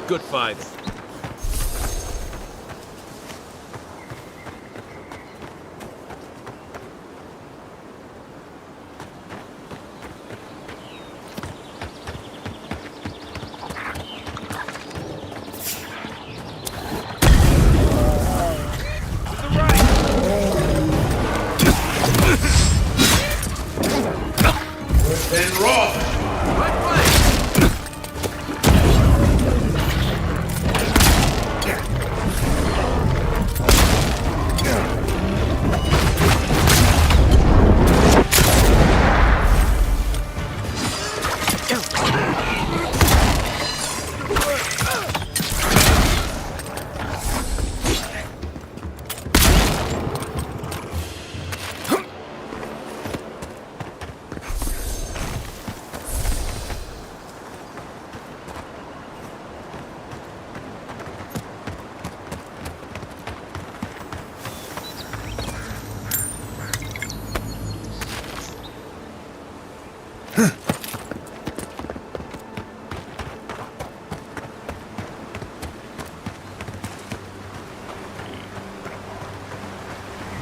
Good fights.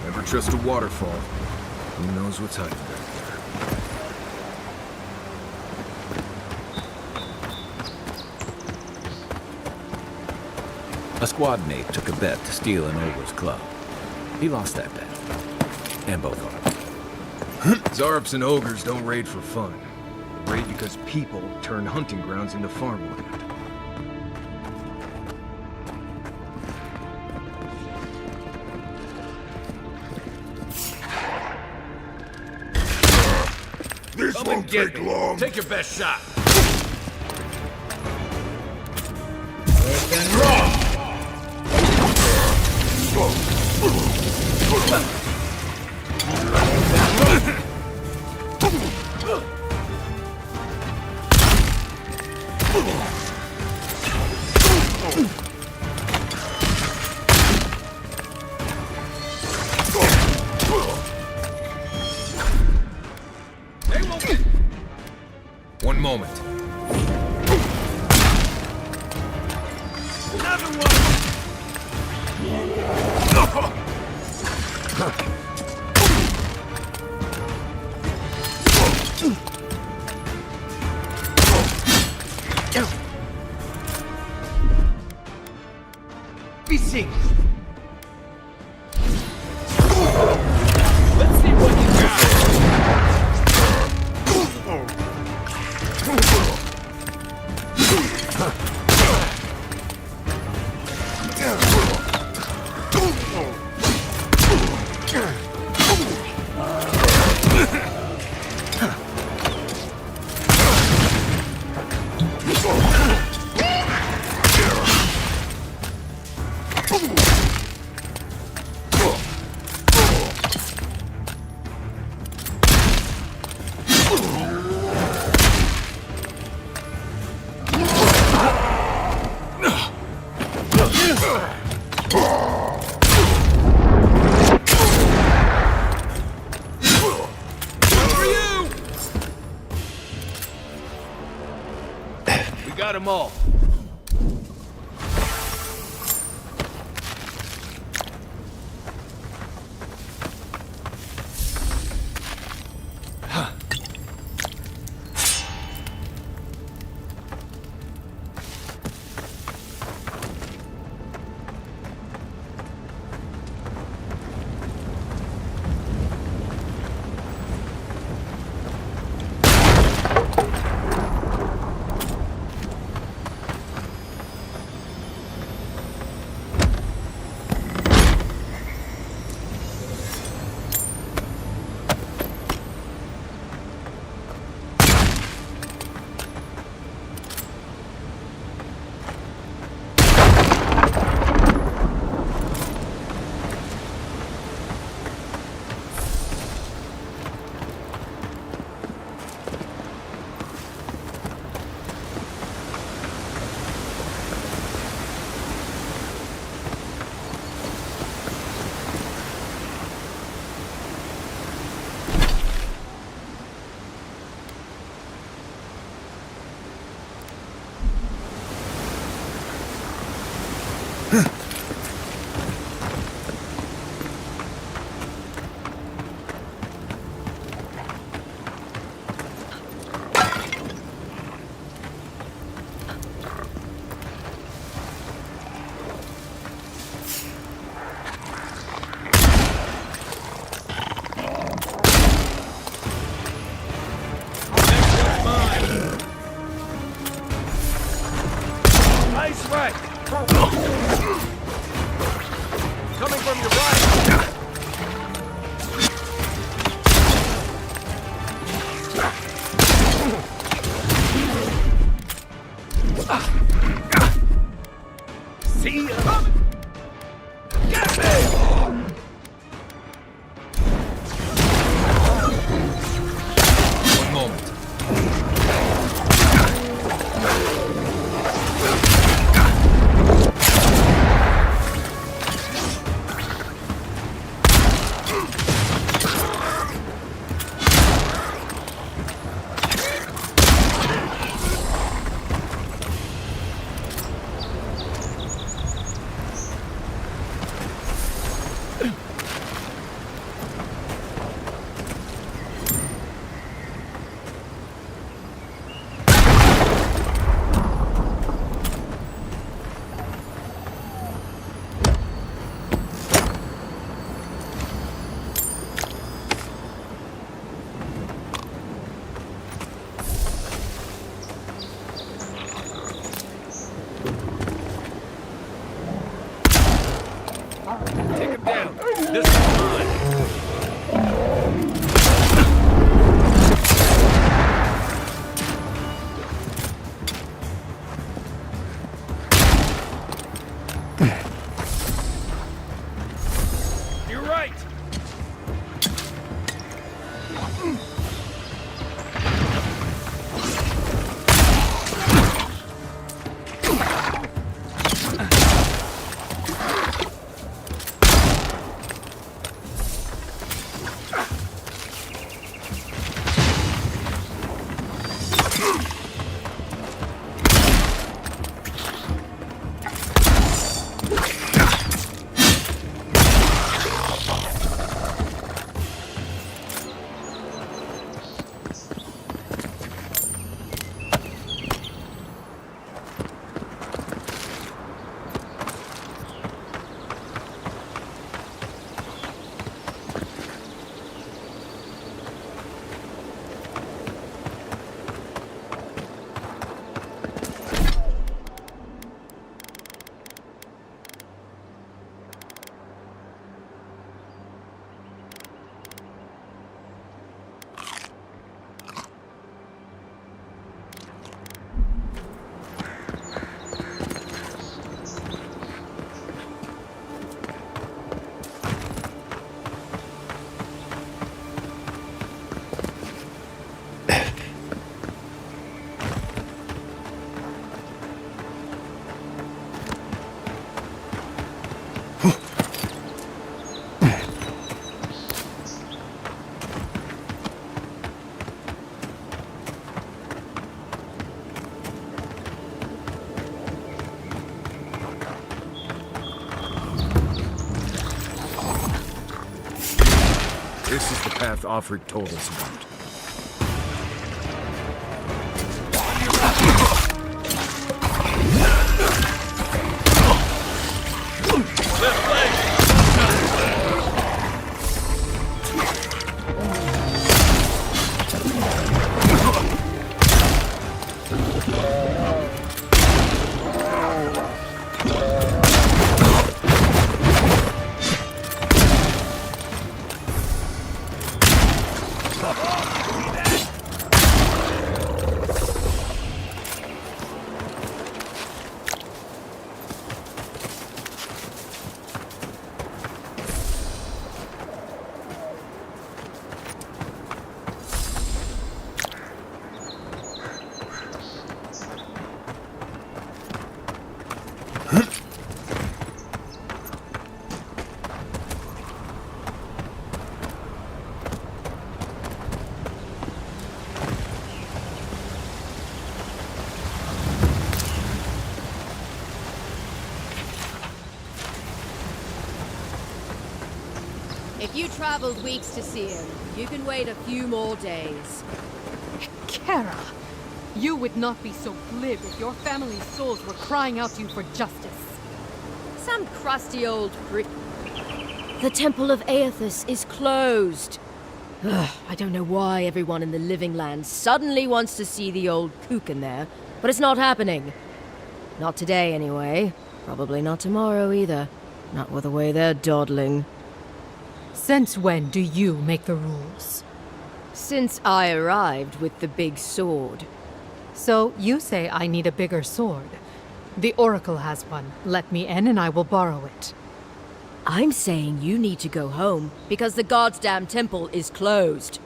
Never trust a waterfall. Who knows what's hiding back there. A squad mate took a bet to steal an ogre's club. He lost that bet. And both arms. Zarps and ogres don't raid for fun. They raid because people turn hunting grounds into farmland. This won't take long. Take your best shot. And raw. One moment. Another one. Be sick. Let's see what you got. Got them all. moment. Take him down. This is mine. You're right. This is the path Offred told us about. If you traveled weeks to see him, you can wait a few more days. Kara, you would not be so glib if your family's souls were crying out to you for justice. Some crusty old prick. The Temple of Aethys is closed. Ugh, I don't know why everyone in the Living Land suddenly wants to see the old kook in there, but it's not happening. Not today, anyway. Probably not tomorrow, either. Not with the way they're dawdling. Since when do you make the rules? Since I arrived with the big sword. So you say I need a bigger sword. The Oracle has one. Let me in and I will borrow it. I'm saying you need to go home because the goddamn temple is closed.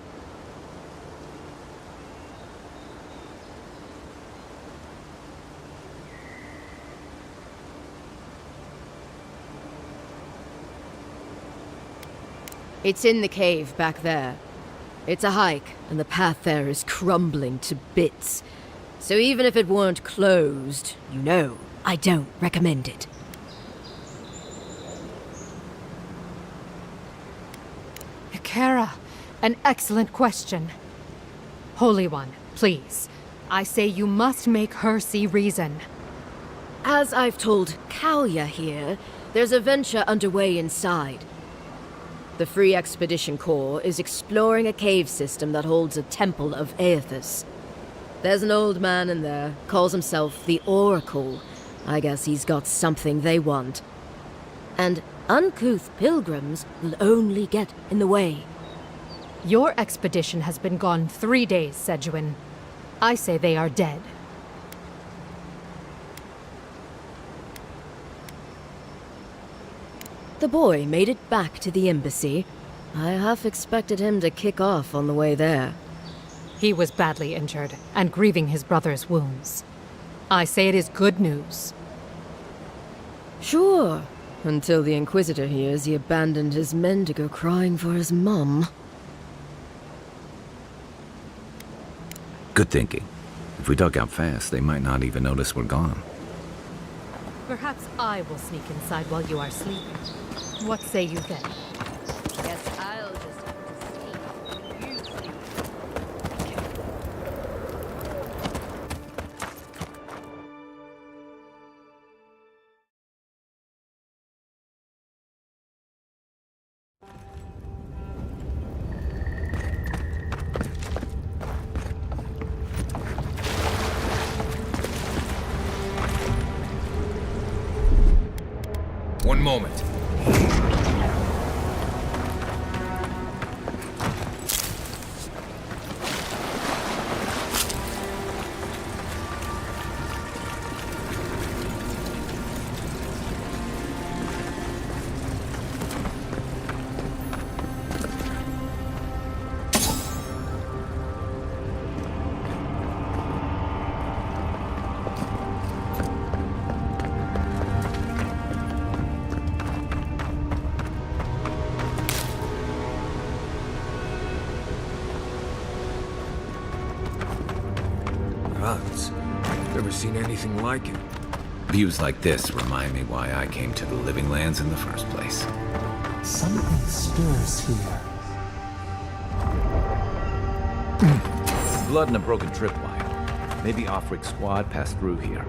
It's in the cave back there. It's a hike, and the path there is crumbling to bits. So even if it weren't closed, you know, I don't recommend it. Kara, an excellent question. Holy One, please. I say you must make her see reason. As I've told Kalya here, there's a venture underway inside. The Free Expedition Corps is exploring a cave system that holds a temple of Aethys. There's an old man in there, calls himself the Oracle. I guess he's got something they want. And uncouth pilgrims will only get in the way. Your expedition has been gone 3 days, Sejuin. I say they are dead. The boy made it back to the embassy. I half expected him to kick off on the way there. He was badly injured and grieving his brother's wounds. I say it is good news. Sure, until the Inquisitor hears he abandoned his men to go crying for his mum. Good thinking. If we dug out fast, they might not even notice we're gone. Perhaps I will sneak inside while you are sleeping. What say you then? Guess I'll just have to stay while you sleep. One moment. Gods, never seen anything like it. Views like this remind me why I came to the Living Lands in the first place. Something stirs here. Blood and a broken tripwire. Maybe Offric squad passed through here.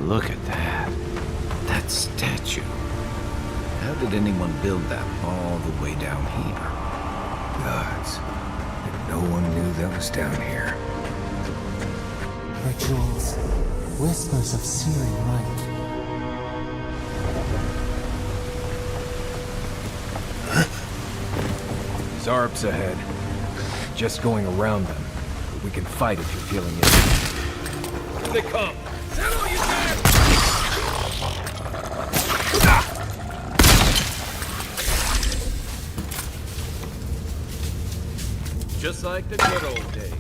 Look at that. That statue. How did anyone build that all the way down here? Gods, and no one knew that was down here. Rituals. Whispers of searing light. Zarps ahead. Just going around them. But we can fight if you're feeling it. Here they come! Settle you there! Just like the good old days.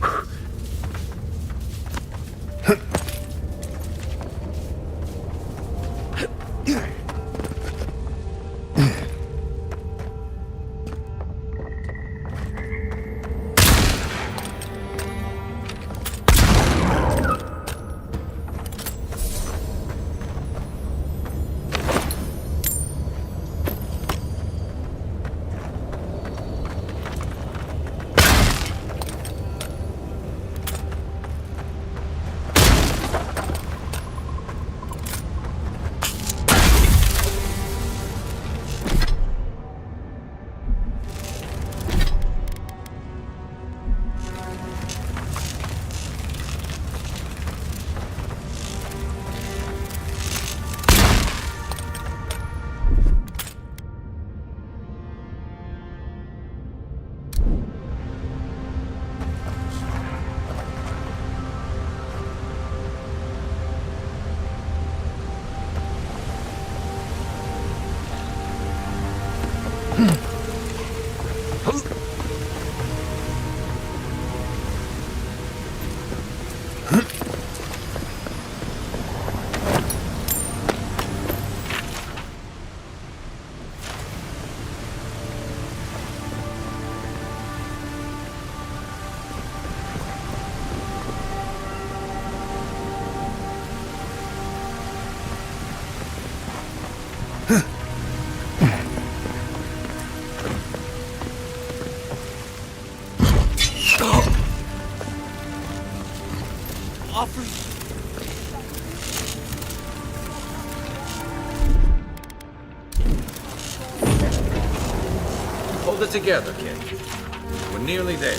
Hold it together, kid. We're nearly there.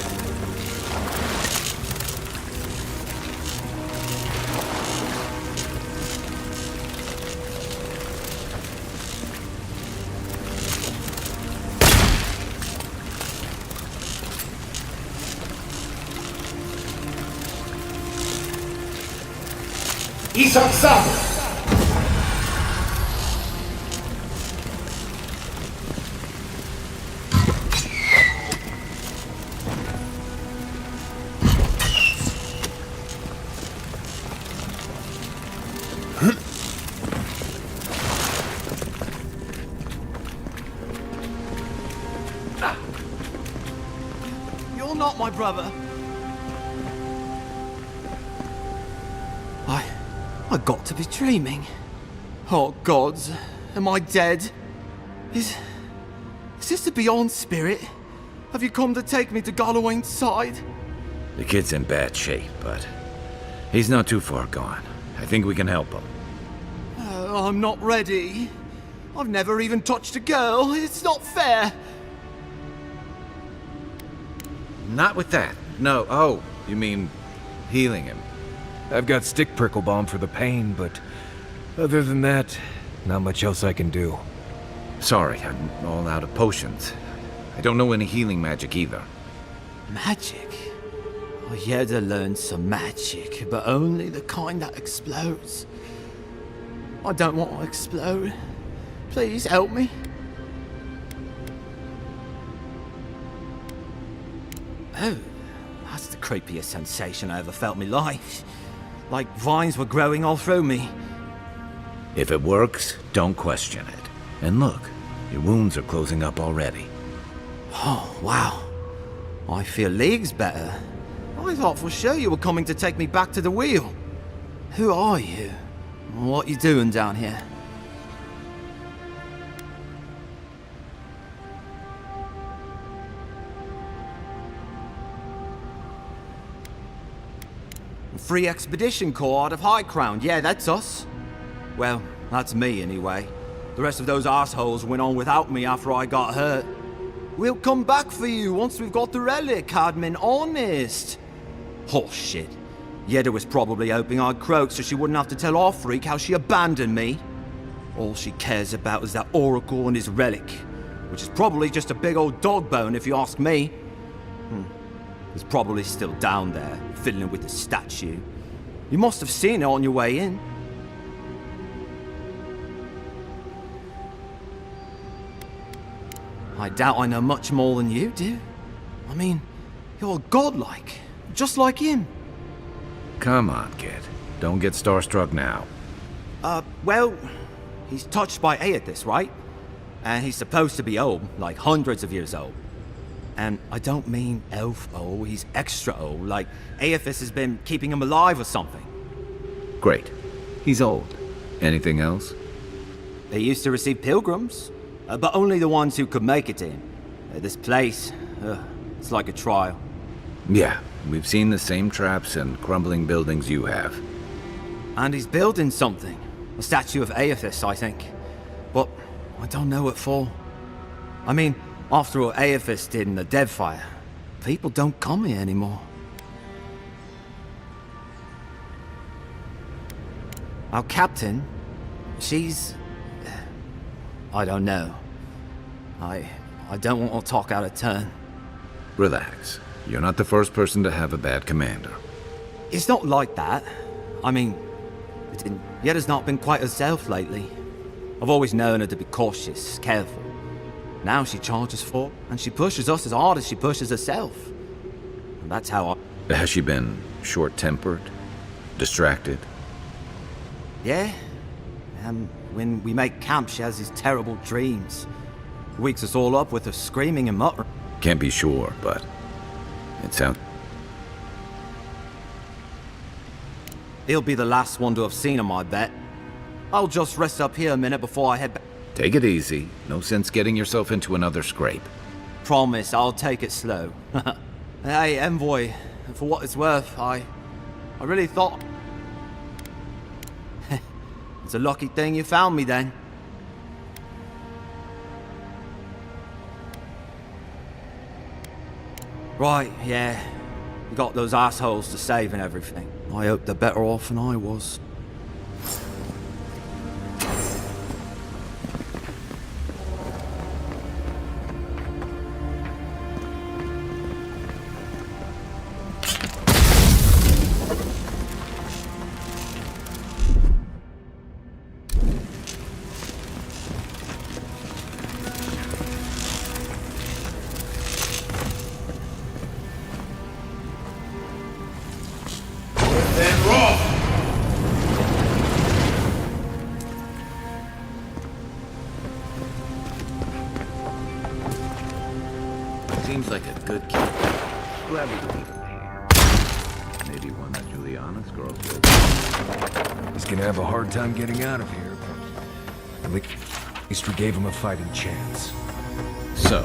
You're not my brother. I got to be dreaming. Oh gods, am I dead? Is this the Beyond Spirit? Have you come to take me to Galloway's side? The kid's in bad shape, but he's not too far gone. I think we can help him. I'm not ready. I've never even touched a girl. It's not fair. Not with that. No. Oh, you mean healing him? I've got stick prickle balm for the pain, but other than that, not much else I can do. Sorry, I'm all out of potions. I don't know any healing magic either. Magic? I had to learn some magic, but only the kind that explodes. I don't want to explode. Please help me. Oh, that's the creepiest sensation I ever felt in my life. Like vines were growing all through me. If it works, don't question it. And look, your wounds are closing up already. Oh, wow. I feel leagues better. I thought for sure you were coming to take me back to the wheel. Who are you? What you doing down here? Free Expedition Corps out of High Crown. Yeah, that's us. Well, that's me anyway. The rest of those assholes went on without me after I got hurt. We'll come back for you once we've got the relic, Cadman, honest. Horse shit. Yeda was probably hoping I'd croak so she wouldn't have to tell our freak how she abandoned me. All she cares about is that Oracle and his relic, which is probably just a big old dog bone if you ask me. It's probably still down there, fiddling with the statue. You must have seen it on your way in. I doubt I know much more than you do. I mean, you're godlike, just like him. Come on, kid. Don't get starstruck now. Well, he's touched by Aethys, right? And he's supposed to be old, like hundreds of years old. And I don't mean elf old, he's extra old, like Aethys has been keeping him alive or something. Great. He's old. Anything else? They used to receive pilgrims, but only the ones who could make it in. This place, it's like a trial. Yeah, we've seen the same traps and crumbling buildings you have. And he's building something. A statue of Aethys, I think. But I don't know what for. I mean, after what Aethys did in the Deadfire, people don't come here anymore. Our captain, she's... I don't know. I don't want to talk out of turn. Relax. You're not the first person to have a bad commander. It's not like that. I mean, Yeda's not been quite herself lately. I've always known her to be cautious, careful. Now she charges for, and she pushes us as hard as she pushes herself. And that's how I... Has she been short-tempered? Distracted? Yeah. When we make camp, she has these terrible dreams. Wakes us all up with her screaming and muttering. Can't be sure, but it sounds... He'll be the last one to have seen him, I bet. I'll just rest up here a minute before I head back. Take it easy. No sense getting yourself into another scrape. Promise, I'll take it slow. Hey, Envoy, for what it's worth, I really thought... It's a lucky thing you found me then. Right, yeah. You got those assholes to save and everything. I hope they're better off than I was. Seems like a good kid. Glad we could leave him here. Maybe one that Juliana's girls will. He's gonna have a hard time getting out of here, but at least we gave him a fighting chance. So,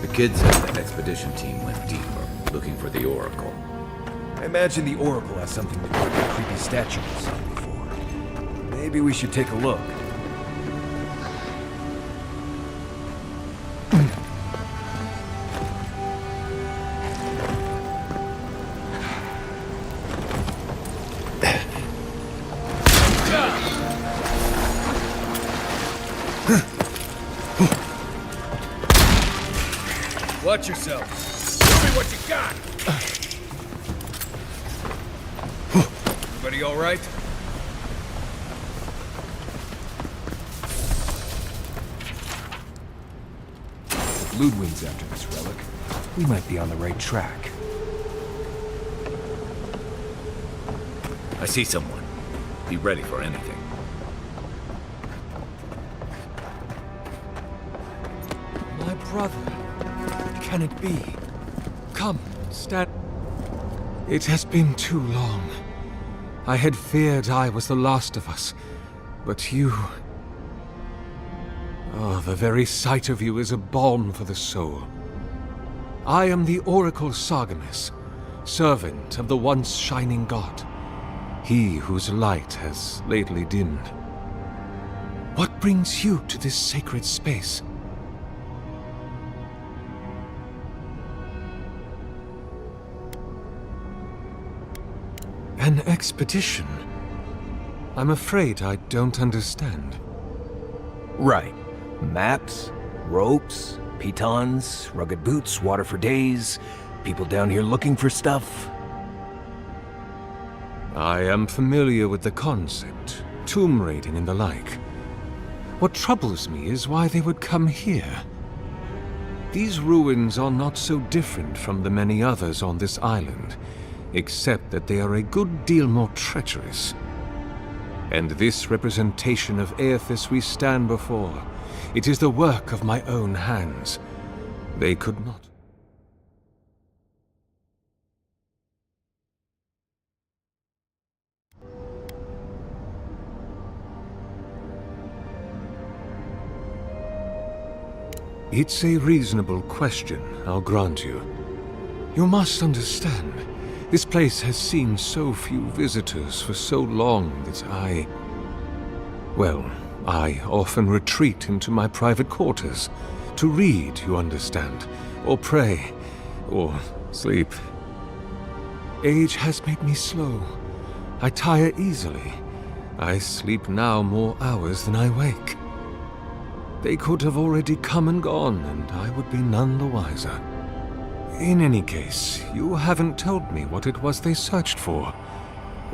the kid said the expedition team went deeper, looking for the Oracle. I imagine the Oracle has something to do with the creepy statue we saw before. Maybe we should take a look. Watch yourself. Show me what you got. Everybody all right? If Ludwig's after this relic, we might be on the right track. I see someone. Be ready for anything. My brother. Can it be? Come, stand. It has been too long. I had feared I was the last of us, but you... Oh, the very sight of you is a balm for the soul. I am the Oracle Sargemus, servant of the once shining god, he whose light has lately dimmed. What brings you to this sacred space? An expedition? I'm afraid I don't understand. Right. Maps, ropes, pitons, rugged boots, water for days, people down here looking for stuff. I am familiar with the concept, tomb raiding and the like. What troubles me is why they would come here. These ruins are not so different from the many others on this island, except that they are a good deal more treacherous. And this representation of Aethys we stand before, it is the work of my own hands. They could not. It's a reasonable question, I'll grant you. You must understand, this place has seen so few visitors for so long that I often retreat into my private quarters. To read, you understand, or pray, or sleep. Age has made me slow. I tire easily. I sleep now more hours than I wake. They could have already come and gone, and I would be none the wiser. In any case, you haven't told me what it was they searched for.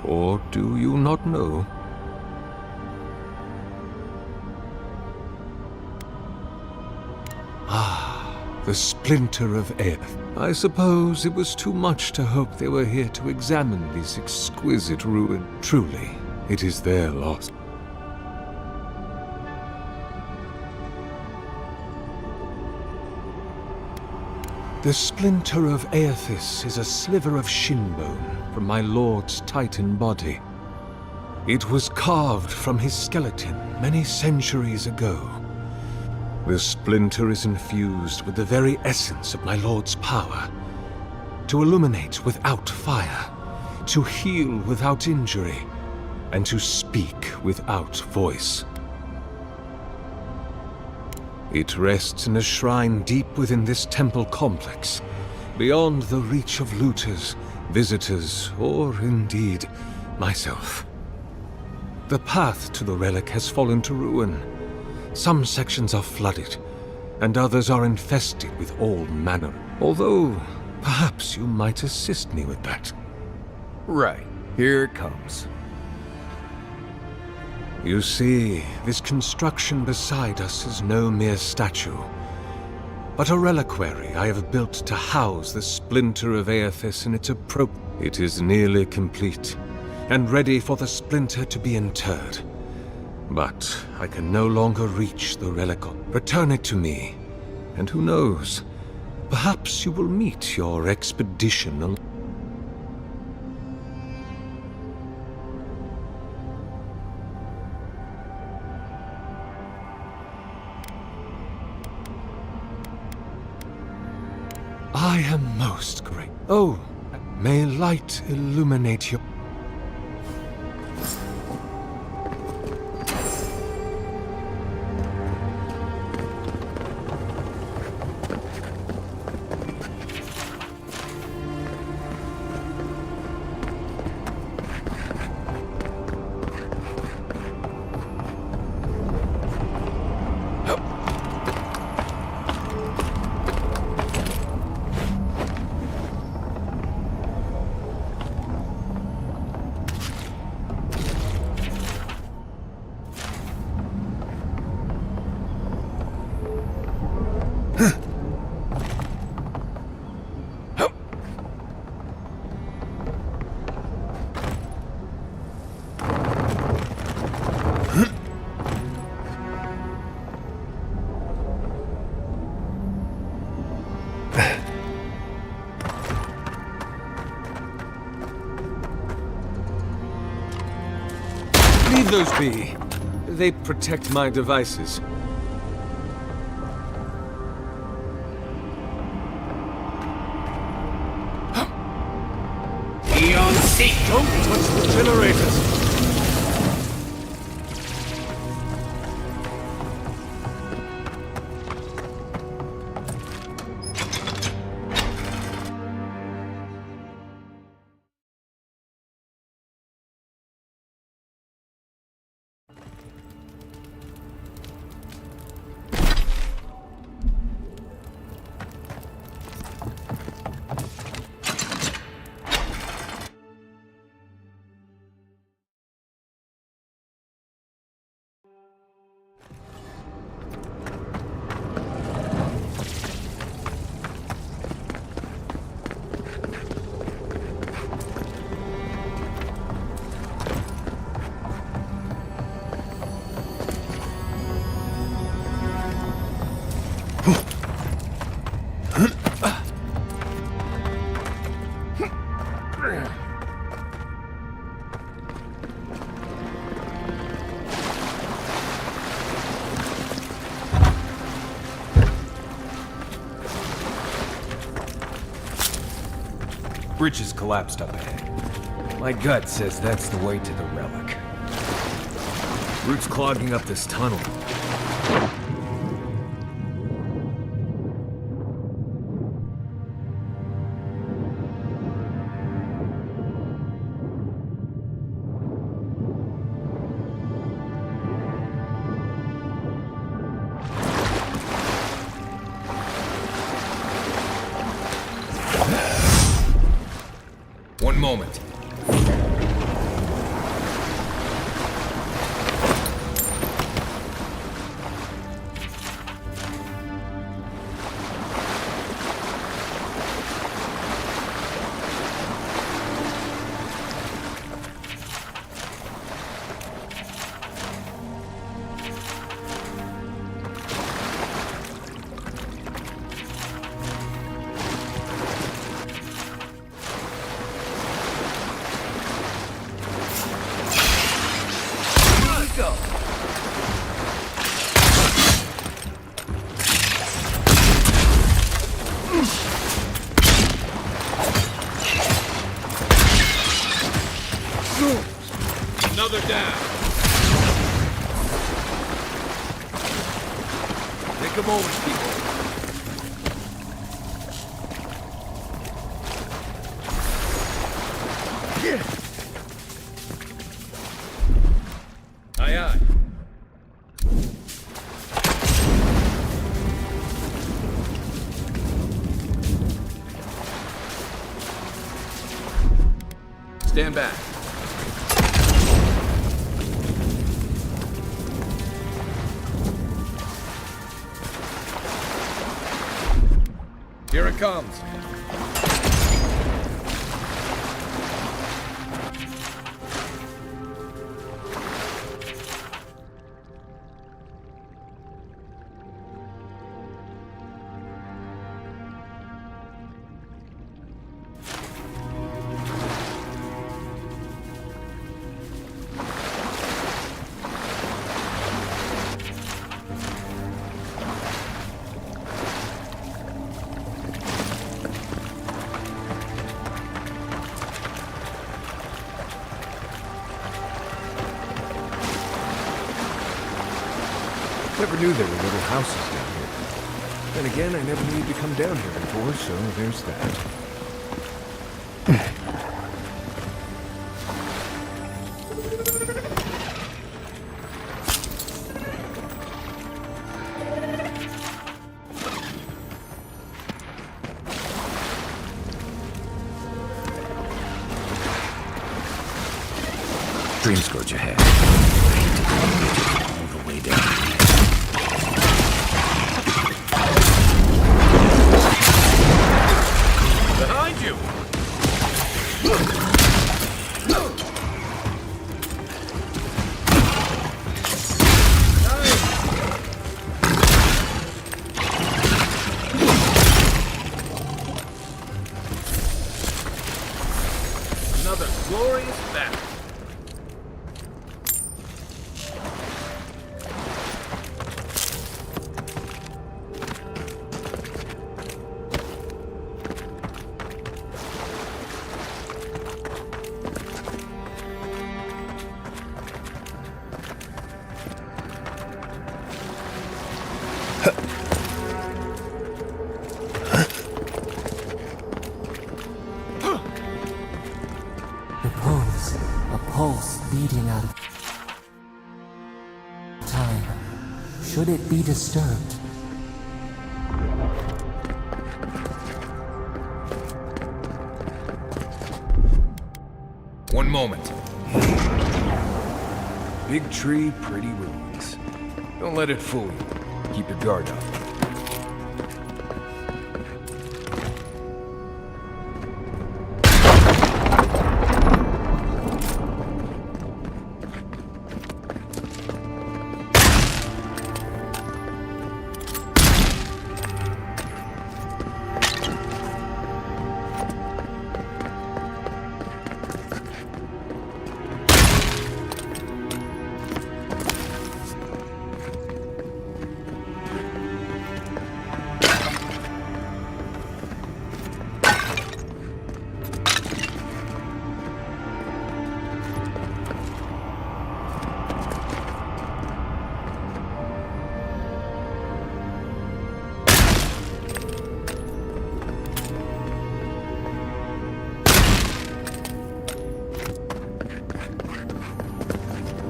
Or do you not know? The splinter of Aeth. I suppose it was too much to hope they were here to examine this exquisite ruin. Truly, it is their loss. The splinter of Aethys is a sliver of shin bone from my lord's titan body. It was carved from his skeleton many centuries ago. The splinter is infused with the very essence of my lord's power. To illuminate without fire, to heal without injury, and to speak without voice. It rests in a shrine deep within this temple complex, beyond the reach of looters, visitors, or indeed myself. The path to the relic has fallen to ruin. Some sections are flooded, and others are infested with all manner. Although, perhaps you might assist me with that. Right. Here it comes. You see, this construction beside us is no mere statue, but a reliquary I have built to house the splinter of Aethys in its It is nearly complete, and ready for the splinter to be interred. But I can no longer reach the relic. Return it to me, and who knows, perhaps you will meet your expedition. I am most great. Oh, may light illuminate your... Leave those be. They protect my devices. Eon seek! Don't touch the generators! Bridge is collapsed up ahead. My gut says that's the way to the relic. Root's clogging up this tunnel. One moment. Another down. Take a moment, people. Aye, aye. Stand back. Here it comes. Never knew there were little houses down here. Then again, I never needed to come down here before, so there's that. Dream scourge ahead. All the way down. Behind you! Another glorious battle. A pulse beating out of time. Should it be disturbed? One moment. Big tree, pretty ruins. Don't let it fool you. Keep your guard up.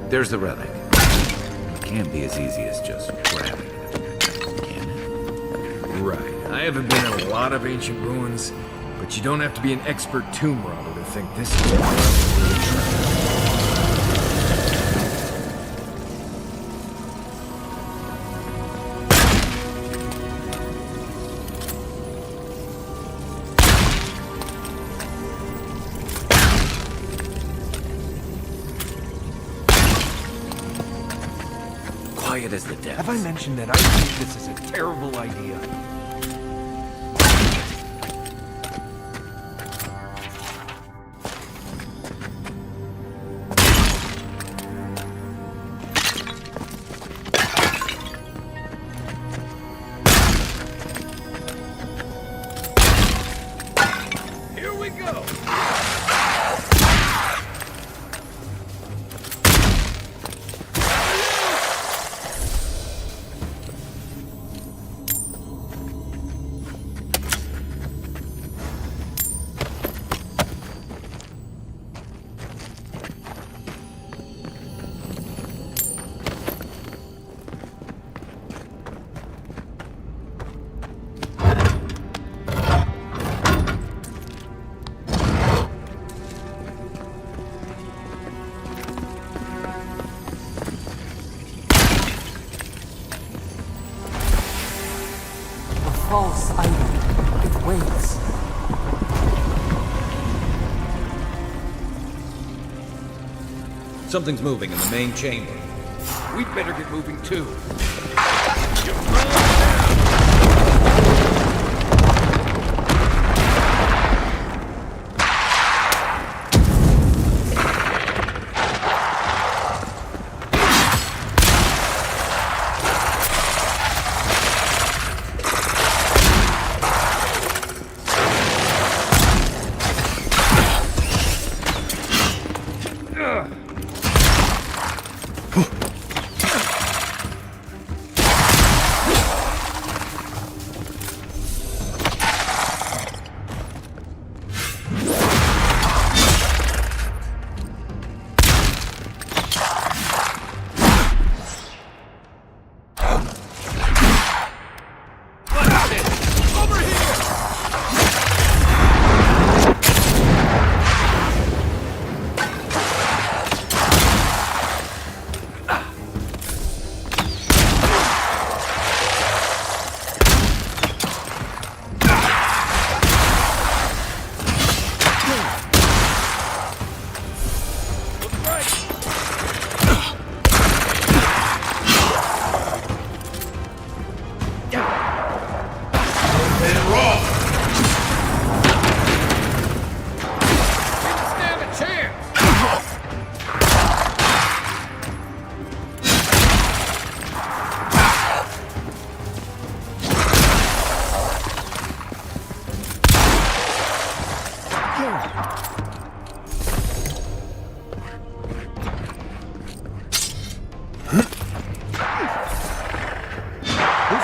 There's the relic. It can't be as easy as just grabbing it, can it? Right. I haven't been in a lot of ancient ruins, but you don't have to be an expert tomb robber to think this is where I'm really trying. Quiet as the depths. Have I mentioned that I think this is a terrible idea? Here we go! false idol. It waits. Something's moving in the main chamber. We'd better get moving too.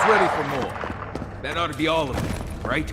Ready for more. That ought to be all of them, right?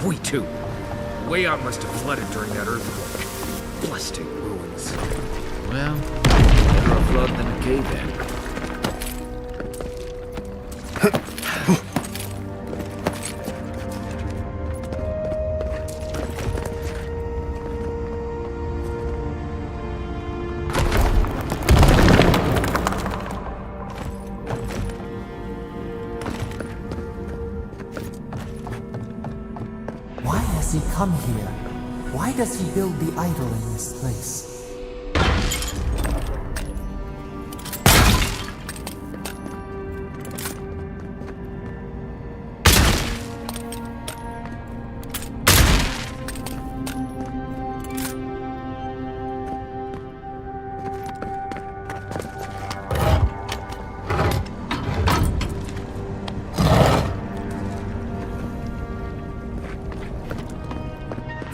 We too. The way out must have flooded during that earthquake. Blasting ruins. Well, better a flood than a cave-in. Why has he come here? Why does he build the idol in this place?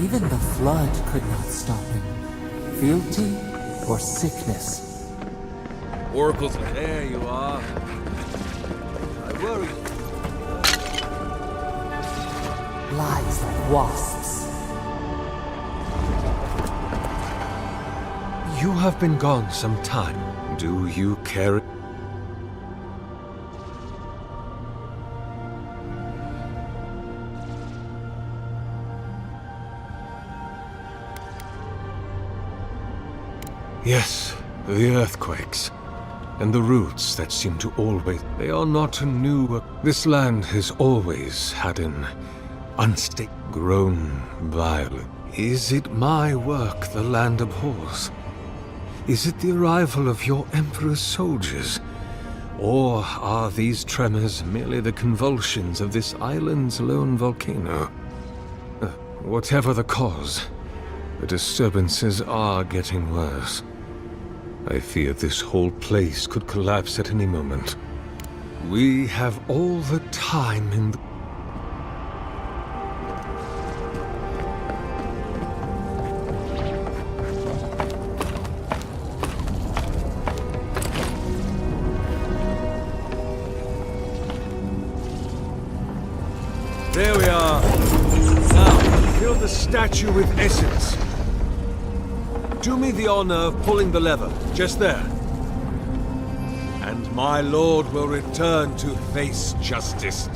Even the flood could not stop him. Fealty or sickness. Oracles, there you are. I worry. Lies like wasps. You have been gone some time. Do you care? Yes, the earthquakes. And the roots that seem to always... They are not new... This land has always had an unstable, grown violent. Is it my work the land abhors? Is it the arrival of your Emperor's soldiers? Or are these tremors merely the convulsions of this island's lone volcano? Whatever the cause, the disturbances are getting worse. I fear this whole place could collapse at any moment. We have all the time in the... There we are. Now, fill the statue with essence. Do me the honor of pulling the lever, just there. And my lord will return to face justice.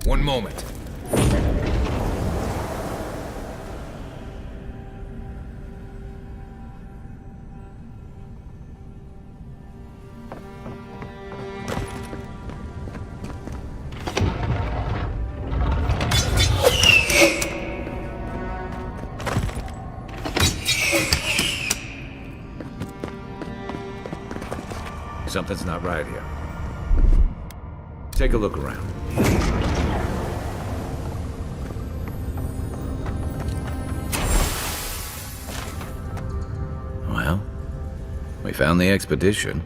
One moment. Something's not right here. Take a look around. Well, we found the expedition.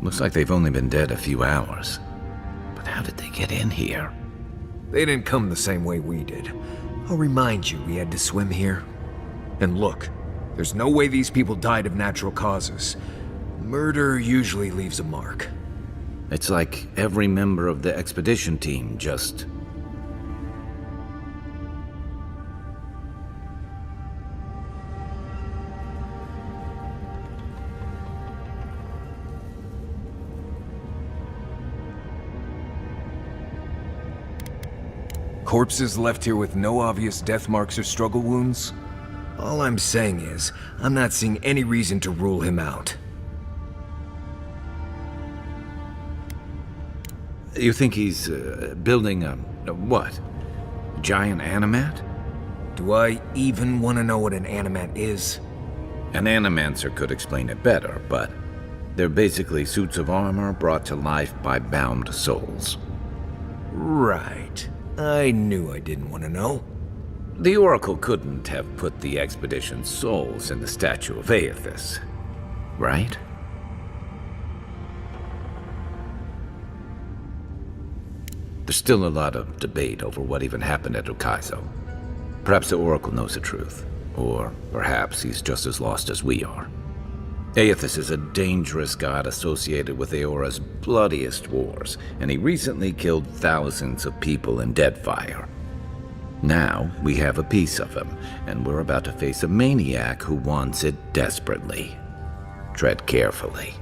Looks like they've only been dead a few hours. But how did they get in here? They didn't come the same way we did. I'll remind you, we had to swim here. And look, there's no way these people died of natural causes. Murder usually leaves a mark. It's like every member of the expedition team just... Corpses left here with no obvious death marks or struggle wounds? All I'm saying is, I'm not seeing any reason to rule him out. You think he's building a what? A giant animat? Do I even want to know what an animat is? An animancer could explain it better, but they're basically suits of armor brought to life by bound souls. Right. I knew I didn't want to know. The Oracle couldn't have put the expedition's souls in the statue of Aethys, right? There's still a lot of debate over what even happened at Ukaizo. Perhaps the Oracle knows the truth, or perhaps he's just as lost as we are. Aethys is a dangerous god associated with Eora's bloodiest wars, and he recently killed thousands of people in Deadfire. Now, we have a piece of him, and we're about to face a maniac who wants it desperately. Tread carefully.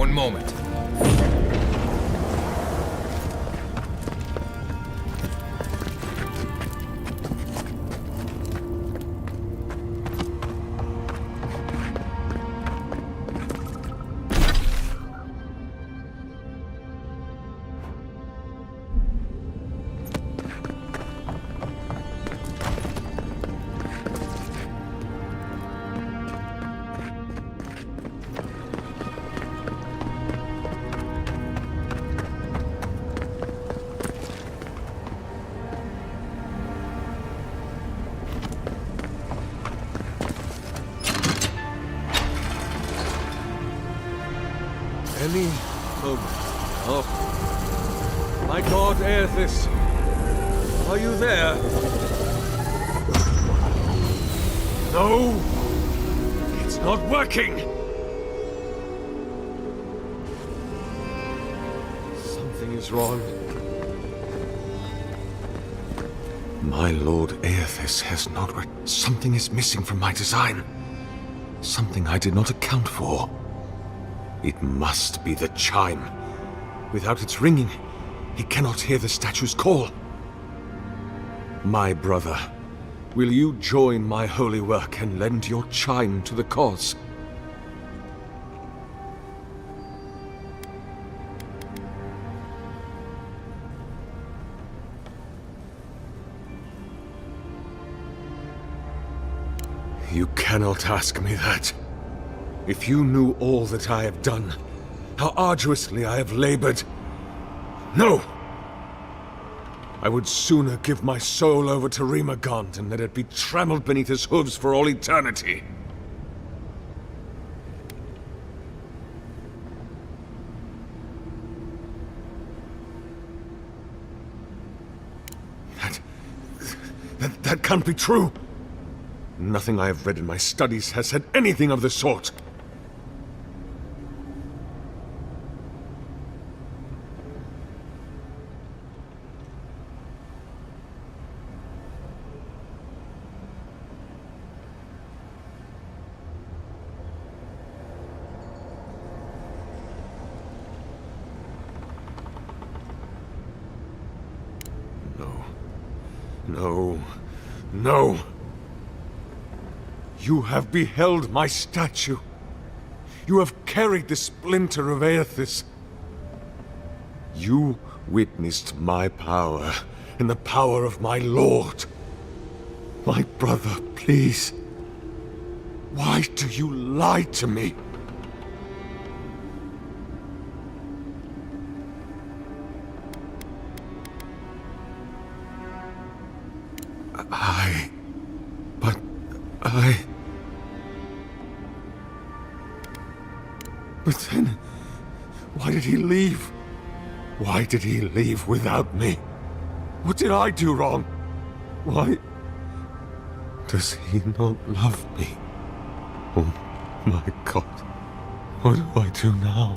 One moment. Any moment. Oh. My god, Aethys. Are you there? No! It's not working! Something is wrong. My lord Aethys has not something is missing from my design. Something I did not account for. It must be the chime. Without its ringing, he cannot hear the statue's call. My brother, will you join my holy work and lend your chime to the cause? You cannot ask me that. If you knew all that I have done, how arduously I have labored. No! I would sooner give my soul over to Remagant and let it be trampled beneath his hooves for all eternity. That can't be true! Nothing I have read in my studies has said anything of the sort. No. You have beheld my statue. You have carried the splinter of Aethys. You witnessed my power and the power of my lord. My brother, please. Why do you lie to me? But then, why did he leave? Why did he leave without me? What did I do wrong? Why does he not love me? Oh my God, what do I do now?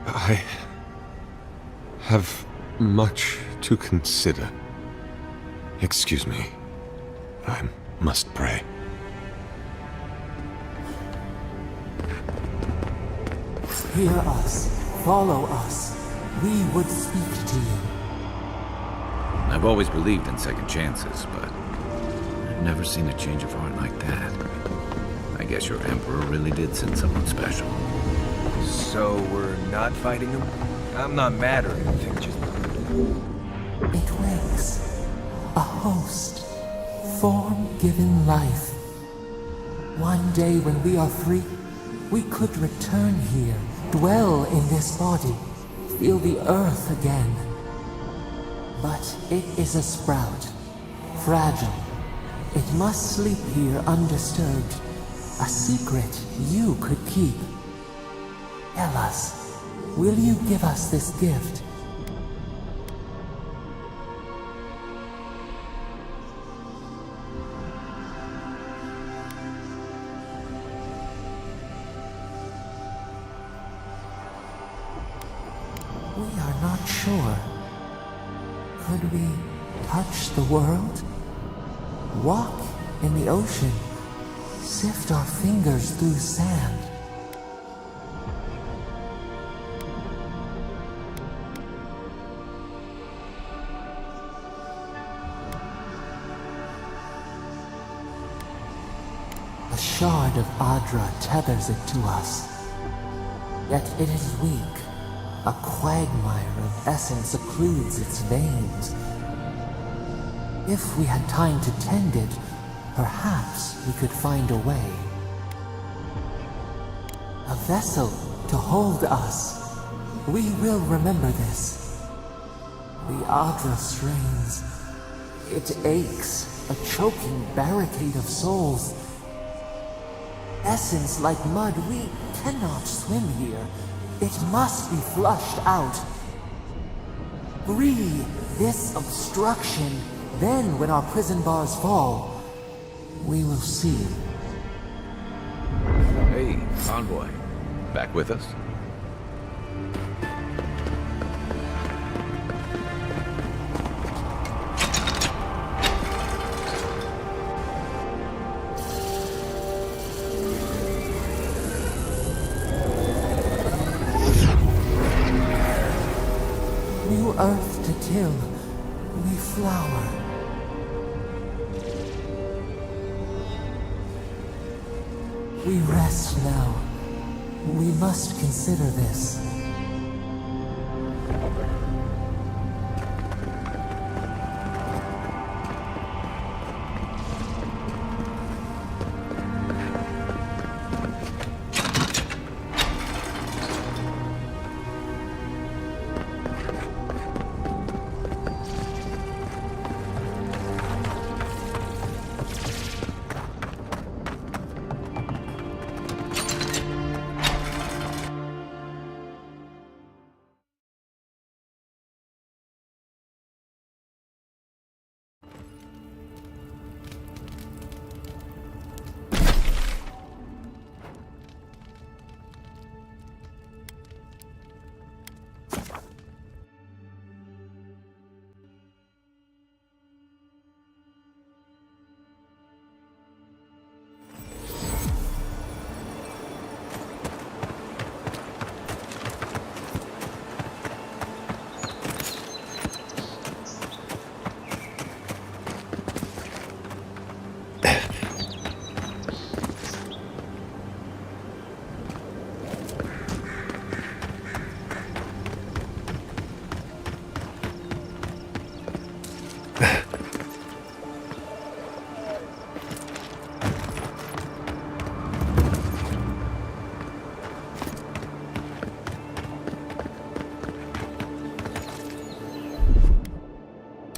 I have much to consider. Excuse me. I must pray. Hear us. Follow us. We would speak to you. I've always believed in second chances, but I've never seen a change of heart like that. I guess your Emperor really did send someone special. So we're not fighting him? I'm not mad or anything, just... It wakes. A host. Form-given life. One day when we are free, we could return here, dwell in this body, feel the earth again. But it is a sprout. Fragile. It must sleep here undisturbed. A secret you could keep. Tell us, will you give us this gift? We are not sure. Could we touch the world? Walk in the ocean? Sift our fingers through sand? The shard of Adra tethers it to us. Yet it is weak. A quagmire of essence occludes its veins. If we had time to tend it, perhaps we could find a way. A vessel to hold us. We will remember this. The Adra strains. It aches, a choking barricade of souls. Essence like mud, we cannot swim here. It must be flushed out. Free this obstruction. Then, when our prison bars fall, we will see. Hey, envoy. Back with us? New earth to till, we flower. We rest now. We must consider this.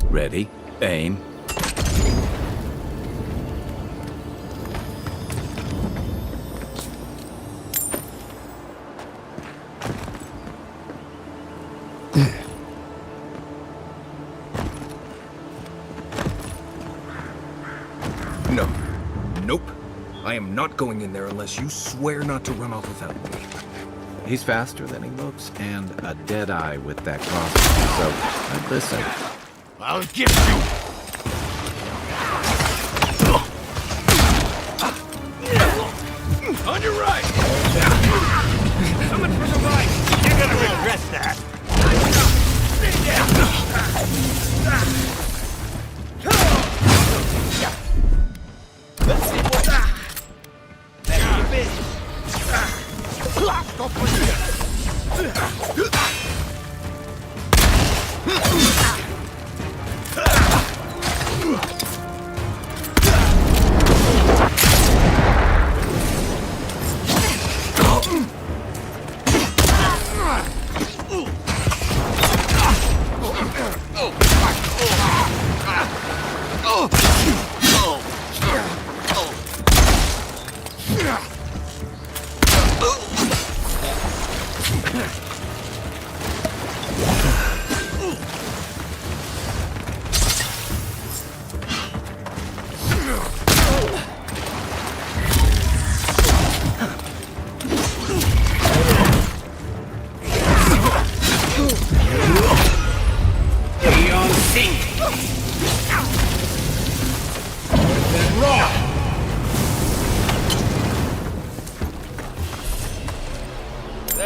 Ready, aim. No. Nope. I am not going in there unless you swear not to run off without me. He's faster than he looks, and a dead eye with that crossbow, so I'd listen. I'll get you! On your right! So much for the right! You're gonna regret that! Let's see what... That's your business! Go for you!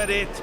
that it?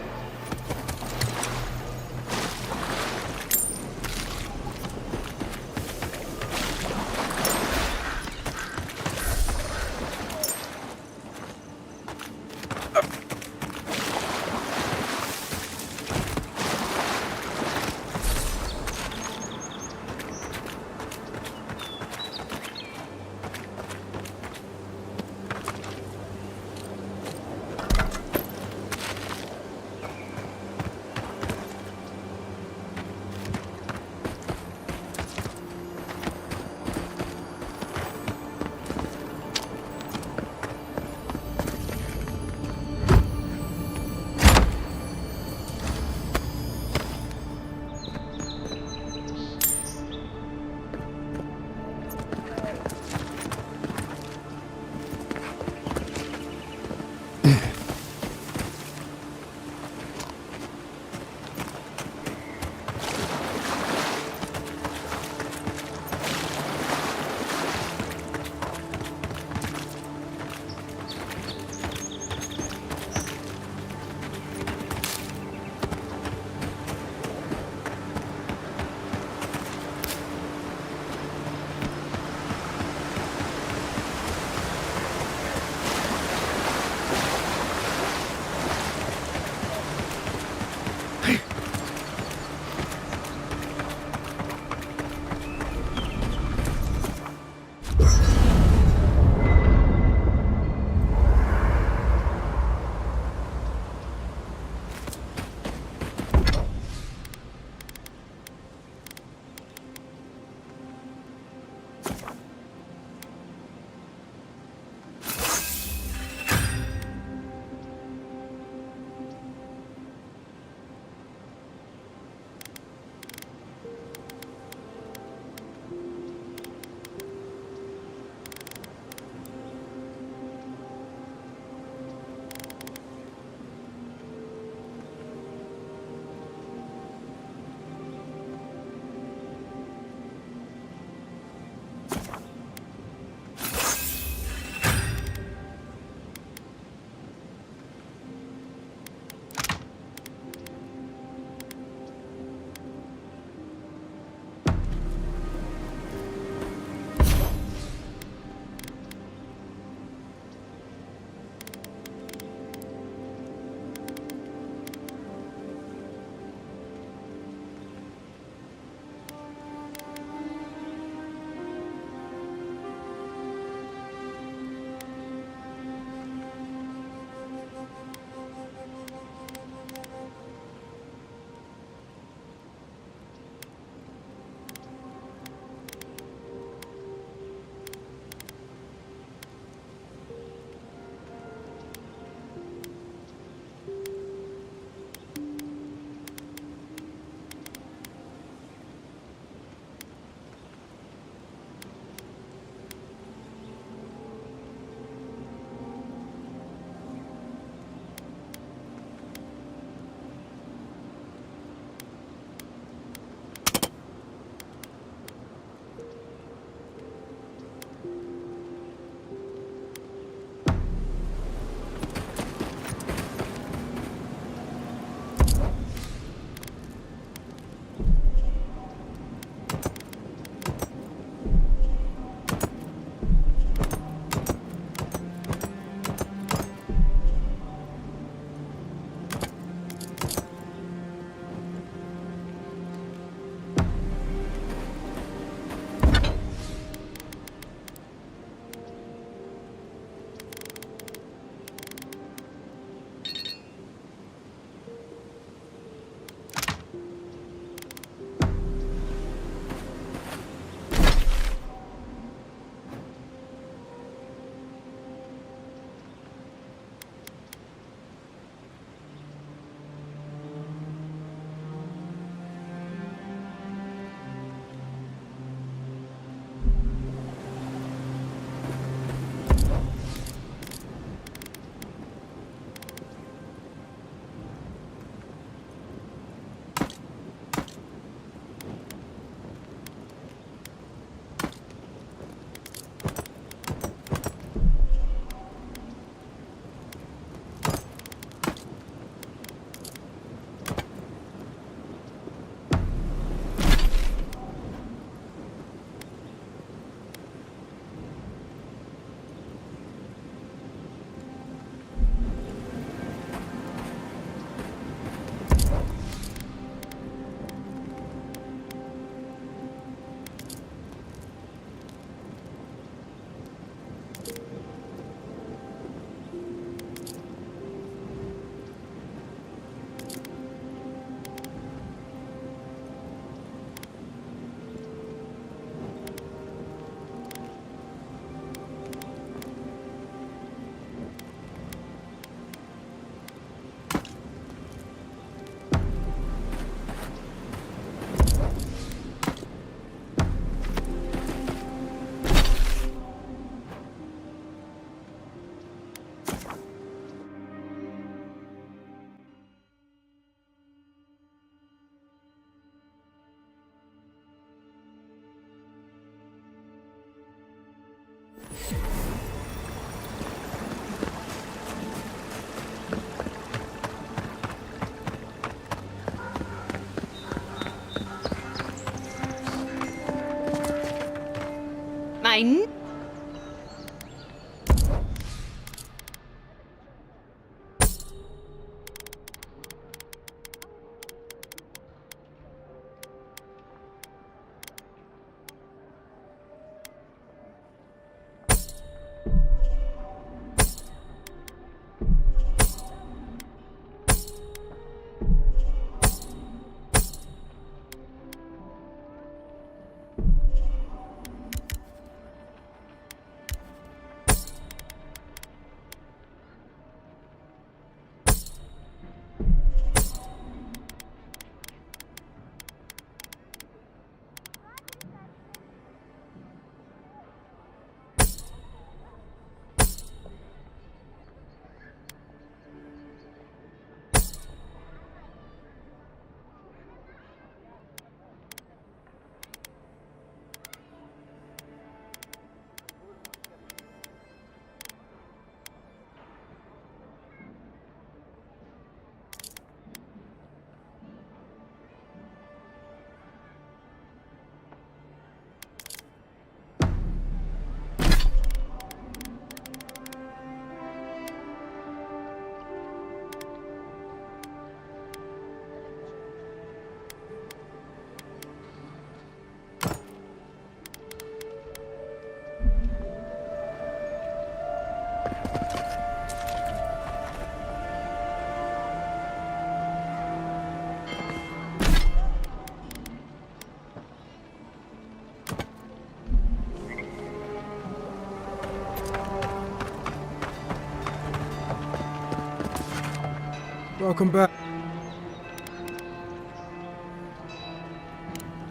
Welcome back.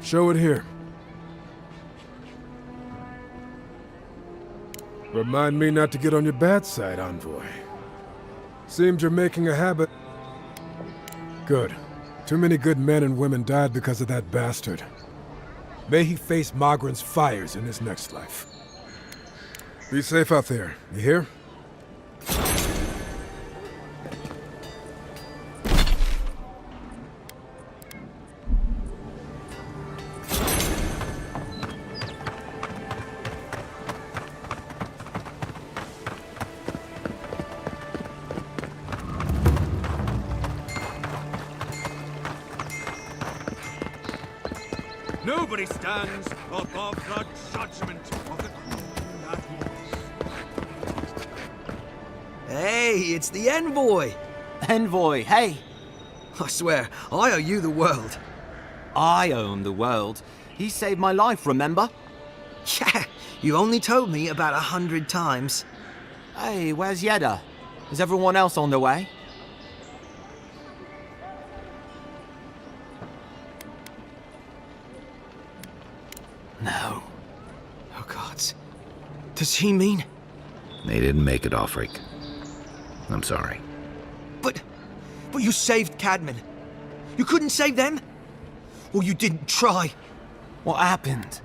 Show it here. Remind me not to get on your bad side, Envoy. Seems you're making a habit. Good. Too many good men and women died because of that bastard. May he face Magran's fires in his next life. Be safe out there, you hear? Nobody stands above the judgment of the Queen that was. Hey, it's the Envoy! Envoy, hey! I swear, I owe you the world. I own the world. He saved my life, remember? Yeah, you only told me about 100 times. Hey, where's Yeda? Is everyone else on their way? No. Oh, God. Does he mean... They didn't make it, Offric. I'm sorry. But you saved Cadman. You couldn't save them? Or you didn't try? What happened?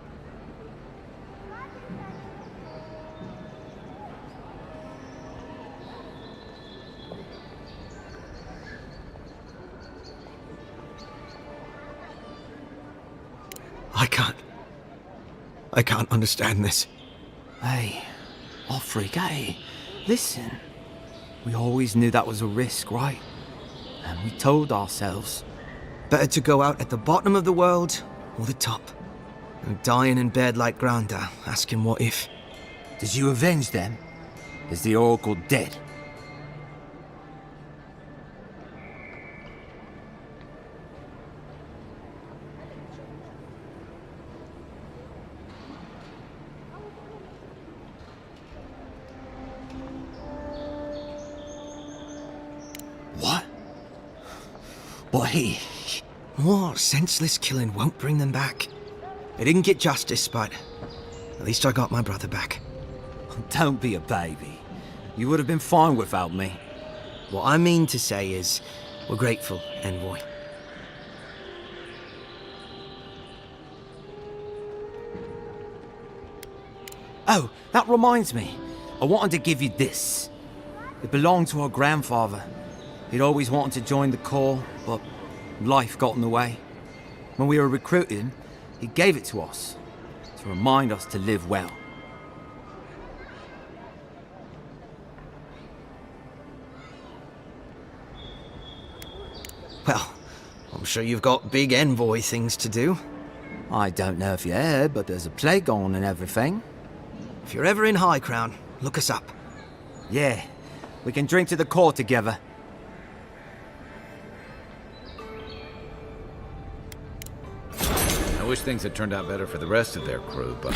I can't understand this. Hey, Offric, hey, listen. We always knew that was a risk, right? And we told ourselves. Better to go out at the bottom of the world or the top. And dying in bed like Granda, asking what if. Did you avenge them? Is the Oracle dead? What? But he... More senseless killing won't bring them back. I didn't get justice, but at least I got my brother back. Don't be a baby. You would have been fine without me. What I mean to say is, we're grateful, Envoy. Oh, that reminds me. I wanted to give you this. It belonged to our grandfather. He'd always wanted to join the Corps, but life got in the way. When we were recruiting, he gave it to us to remind us to live well. Well, I'm sure you've got big envoy things to do. I don't know if you heard, but there's a plague on and everything. If you're ever in High Crown, look us up. Yeah, we can drink to the court together. I wish things had turned out better for the rest of their crew, but...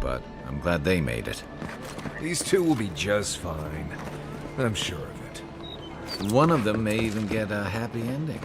But I'm glad they made it. These two will be just fine. I'm sure of it. One of them may even get a happy ending.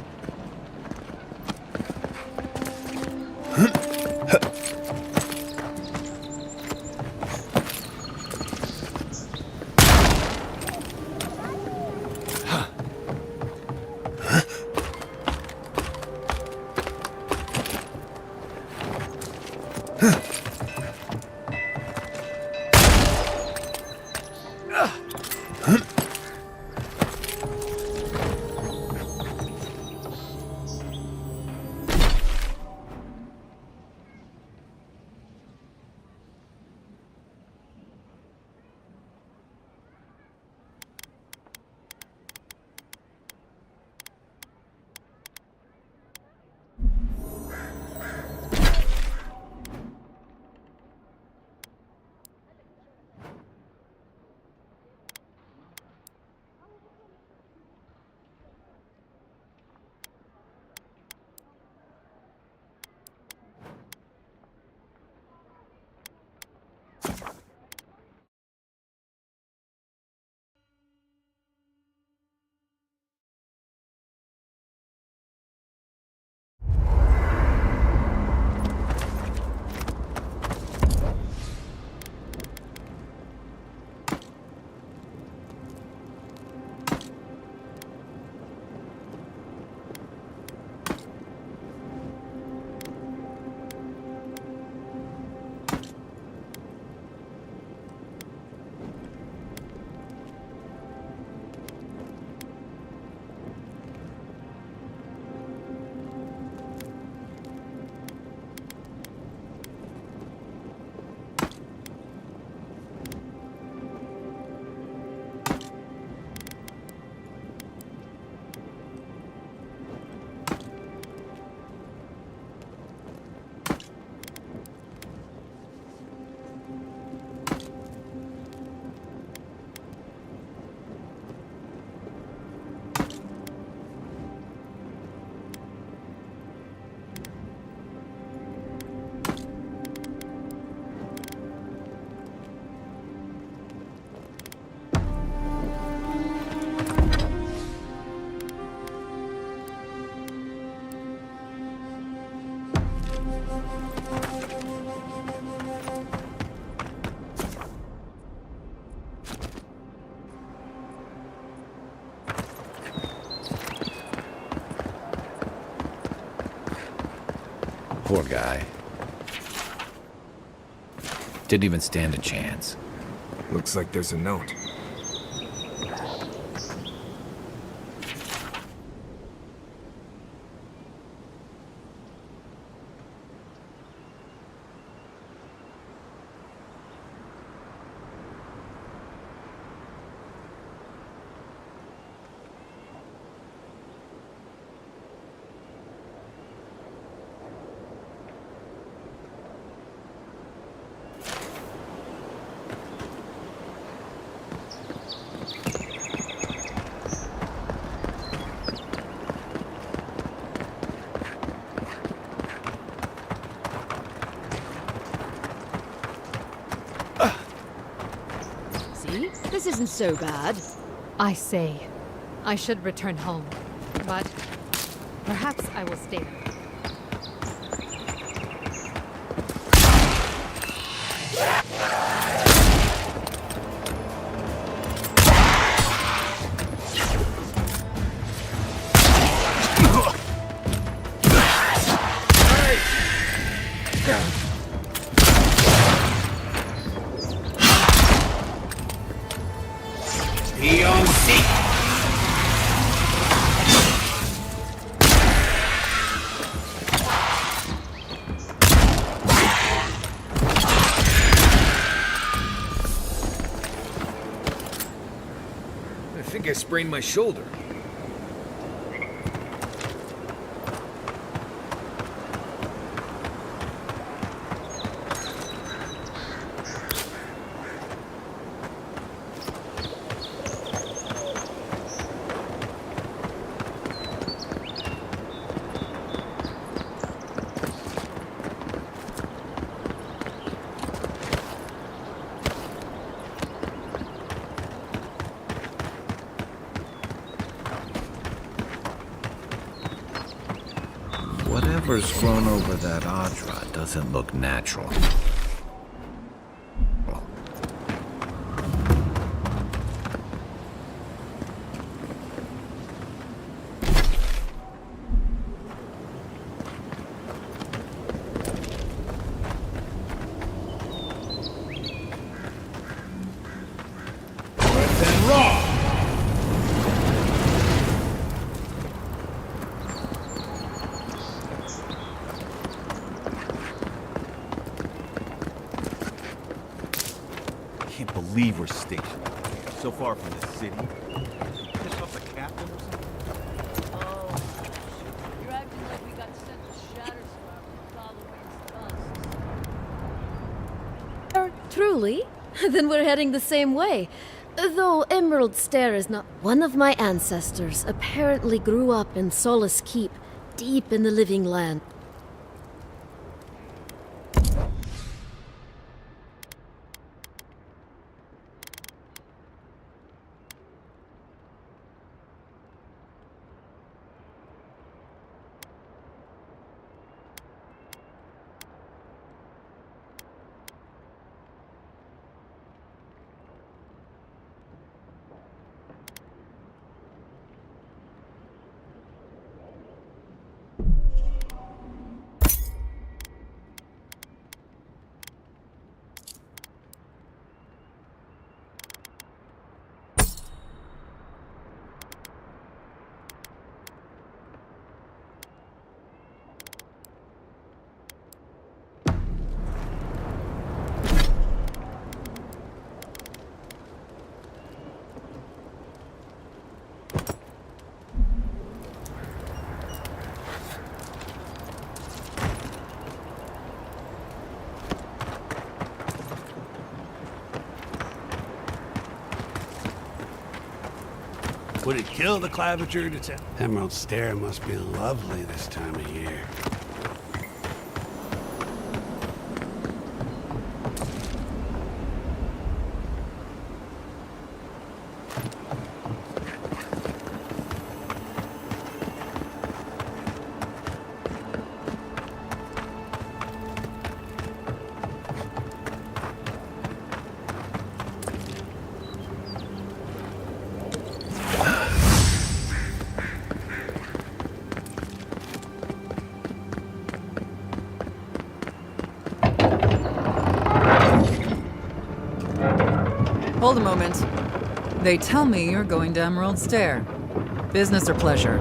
Poor guy. Didn't even stand a chance. Looks like there's a note. See? This isn't so bad. I say, I should return home, but perhaps I will stay. I think I sprained my shoulder. Whatever's grown over that Adra doesn't look natural. Can't believe we're stationed so far from the city. Piss off the captain or something? Oh, you're acting like we got sent to Shatterstar following us. Truly? Then we're heading the same way. Though Emerald Stair is not one of my ancestors, apparently grew up in Solace Keep, deep in the Living Land. Would it kill the claviger to tell? Emerald Stair must be lovely this time of year. Hold a moment. They tell me you're going to Emerald Stair. Business or pleasure?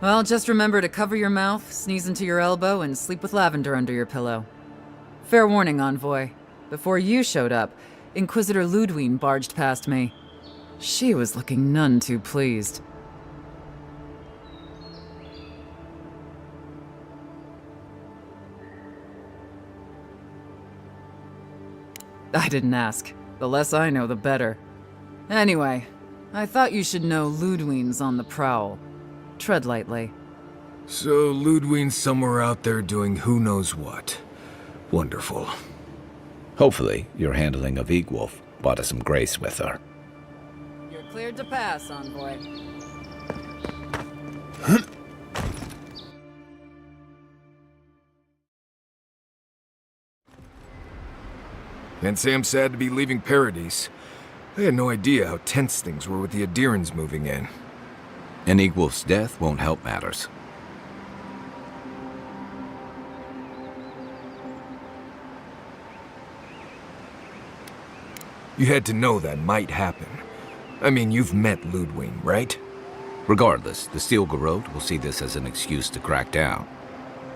Well, just remember to cover your mouth, sneeze into your elbow, and sleep with lavender under your pillow. Fair warning, Envoy. Before you showed up, Inquisitor Ludwine barged past me. She was looking none too pleased. I didn't ask. The less I know, the better. Anyway, I thought you should know Ludwine's on the prowl. Tread lightly. So Ludwine's somewhere out there doing who knows what. Wonderful. Hopefully, your handling of Egwolf brought us some grace with her. You're cleared to pass, Envoy. Can't say I'm sad to be leaving Paradise. I had no idea how tense things were with the Adirans moving in. And Egwolf's death won't help matters. You had to know that might happen. I mean, you've met Ludwine, right? Regardless, the Steel Garrote will see this as an excuse to crack down.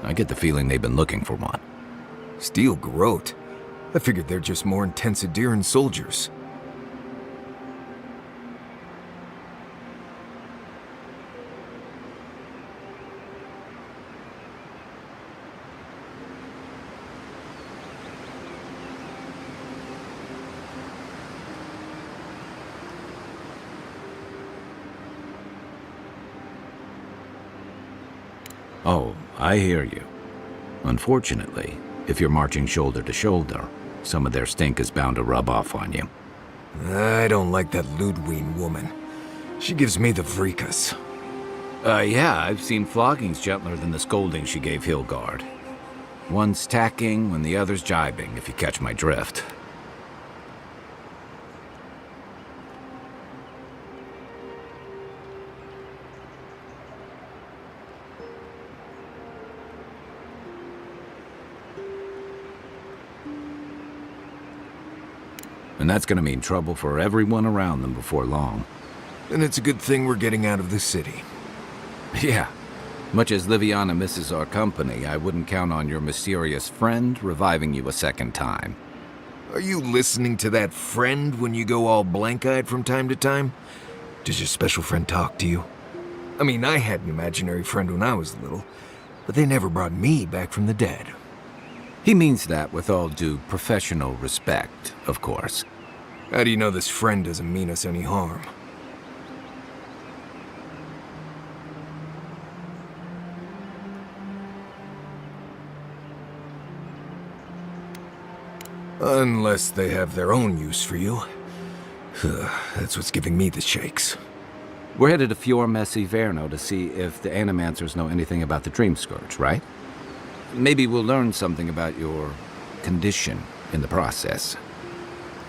I get the feeling they've been looking for one. Steel Garrote? I figured they're just more intense Adiran soldiers. Oh, I hear you. Unfortunately, if you're marching shoulder to shoulder, some of their stink is bound to rub off on you. I don't like that Ludwine woman. She gives me the freakus. Yeah, I've seen floggings gentler than the scolding she gave Hilgard. One's tacking when the other's jibing, if you catch my drift. And that's gonna mean trouble for everyone around them before long. And it's a good thing we're getting out of the city. Yeah. Much as Liviana misses our company, I wouldn't count on your mysterious friend reviving you a second time. Are you listening to that friend when you go all blank-eyed from time to time? Does your special friend talk to you? I mean, I had an imaginary friend when I was little, but they never brought me back from the dead. He means that with all due professional respect, of course. How do you know this friend doesn't mean us any harm? Unless they have their own use for you. That's what's giving me the shakes. We're headed to Fior Messi Verno to see if the Animancers know anything about the Dream Scourge, right? Maybe we'll learn something about your condition in the process.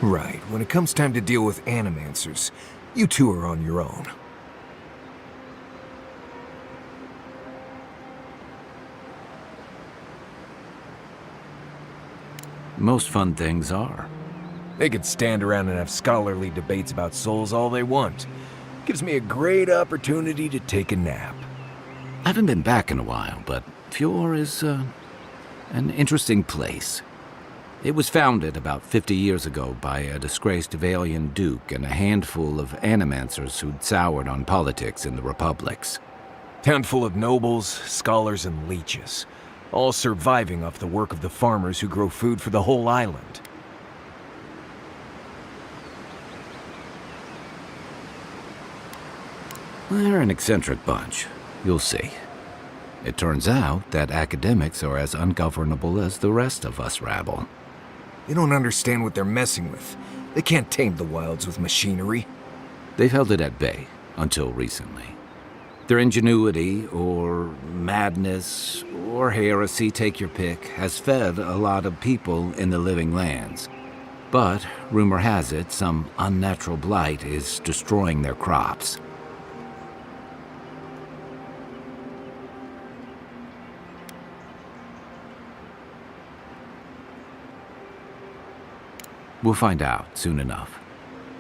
Right. When it comes time to deal with Animancers, you two are on your own. Most fun things are. They could stand around and have scholarly debates about souls all they want. Gives me a great opportunity to take a nap. I haven't been back in a while, but Fior is, an interesting place. It was founded about 50 years ago by a disgraced Valian duke and a handful of Animancers who'd soured on politics in the republics. Town full of nobles, scholars, and leeches. All surviving off the work of the farmers who grow food for the whole island. They're an eccentric bunch. You'll see. It turns out that academics are as ungovernable as the rest of us rabble. They don't understand what they're messing with. They can't tame the wilds with machinery. They've held it at bay, until recently. Their ingenuity, or madness, or heresy, take your pick, has fed a lot of people in the living lands. But, rumor has it, some unnatural blight is destroying their crops. They're an eccentric bunch. You'll see. It turns out that academics are as ungovernable as the rest of us rabble. They held it at bay, until recently. Their ingenuity, or madness, or heresy, take your pick, has fed a lot of people in the living lands. But, rumor has it, some unnatural blight is destroying their crops. We'll find out soon enough.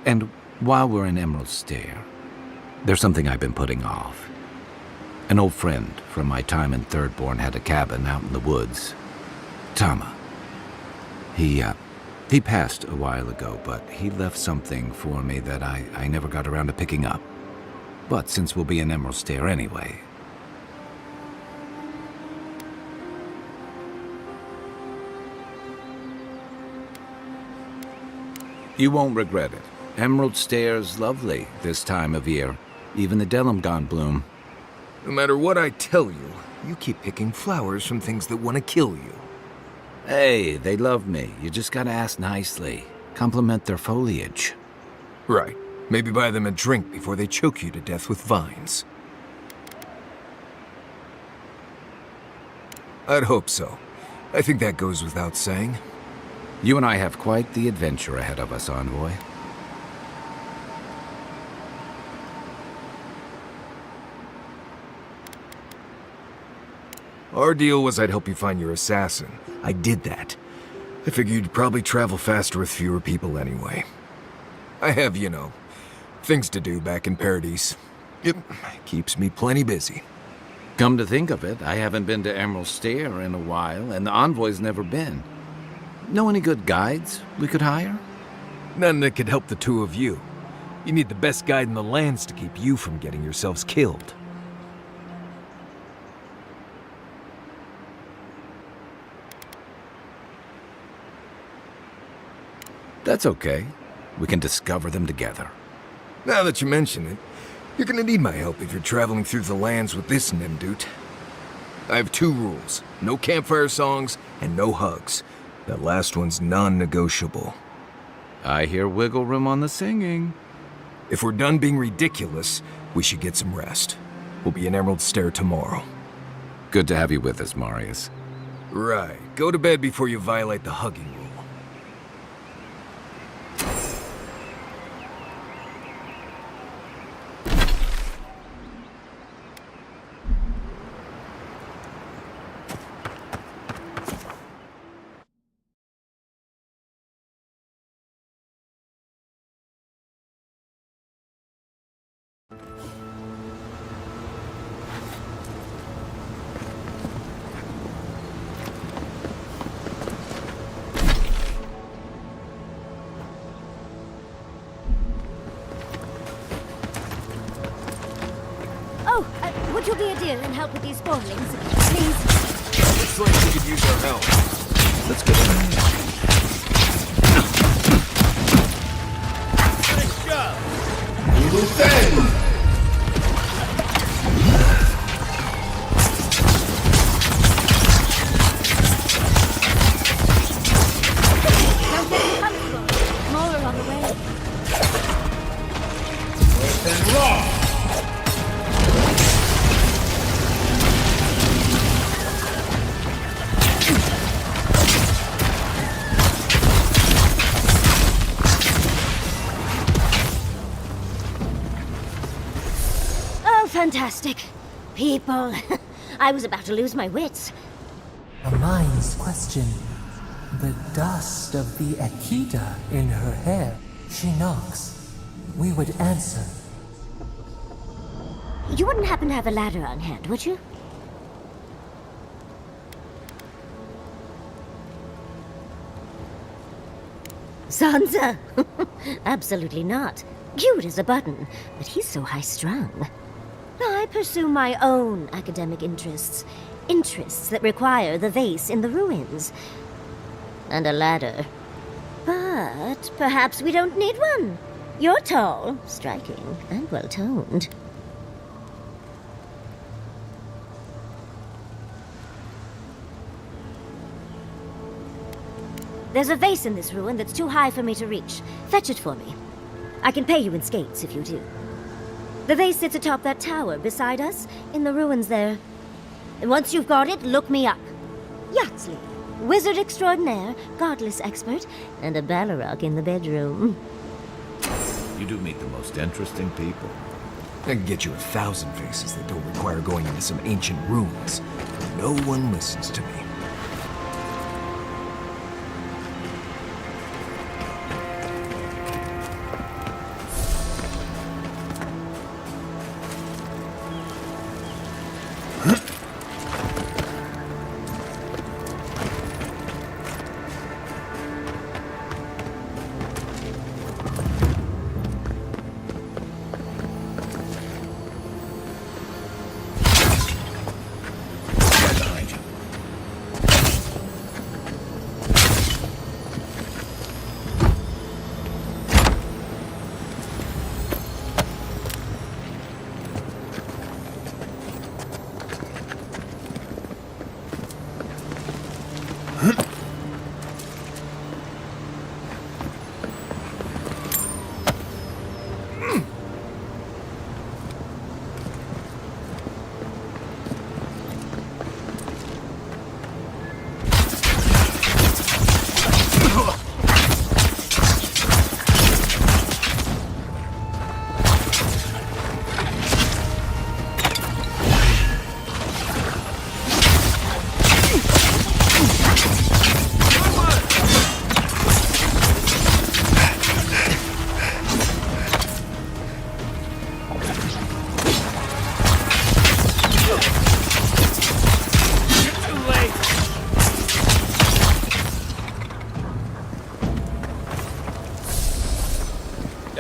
And while we're in Emerald Stair, there's something I've been putting off. An old friend from my time in Thirdborn had a cabin out in the woods. Tama. He passed a while ago, but he left something for me that I never got around to picking up. But since we'll be in Emerald Stair anyway... You won't regret it. Emerald Stair's lovely this time of year. Even the Delimgon bloom. No matter what I tell you, you keep picking flowers from things that want to kill you. Hey, they love me. You just gotta ask nicely. Compliment their foliage. Right. Maybe buy them a drink before they choke you to death with vines. I'd hope so. I think that goes without saying. You and I have quite the adventure ahead of us, Envoy. Our deal was I'd help you find your assassin. I did that. I figured you'd probably travel faster with fewer people anyway. I have, you know, things to do back in Paradise. It keeps me plenty busy. Come to think of it, I haven't been to Emerald Stair in a while, and the Envoy's never been. Know any good guides we could hire? None that could help the two of you. You need the best guide in the lands to keep you from getting yourselves killed. That's okay. We can discover them together. Now that you mention it, you're gonna need my help if you're traveling through the lands with this Nimdut. I have 2 rules. No campfire songs and no hugs. That last one's non-negotiable. I hear wiggle room on the singing. If we're done being ridiculous, we should get some rest. We'll be in Emerald Stair tomorrow. Good to have you with us, Marius. Right. Go to bed before you violate the hugging rule. Would you be a dear and help with these spoilings, please? Looks like we could use our help. Let's get in there. More are on the way. Fantastic. People. I was about to lose my wits. A mind's question. The dust of the Akita in her hair. She knocks. We would answer. You wouldn't happen to have a ladder on hand, would you? Sansa? Absolutely not. Cute as a button, but he's so high-strung. I pursue my own academic interests. Interests that require the vase in the ruins. And a ladder. But perhaps we don't need one. You're tall, striking, and well-toned. There's a vase in this ruin that's too high for me to reach. Fetch it for me. I can pay you in skates if you do. The vase sits atop that tower beside us, in the ruins there. And once you've got it, look me up. Yatsley, wizard extraordinaire, godless expert, and a Balrog in the bedroom. You do meet the most interesting people. I can get you 1,000 faces that don't require going into some ancient ruins. No one listens to me.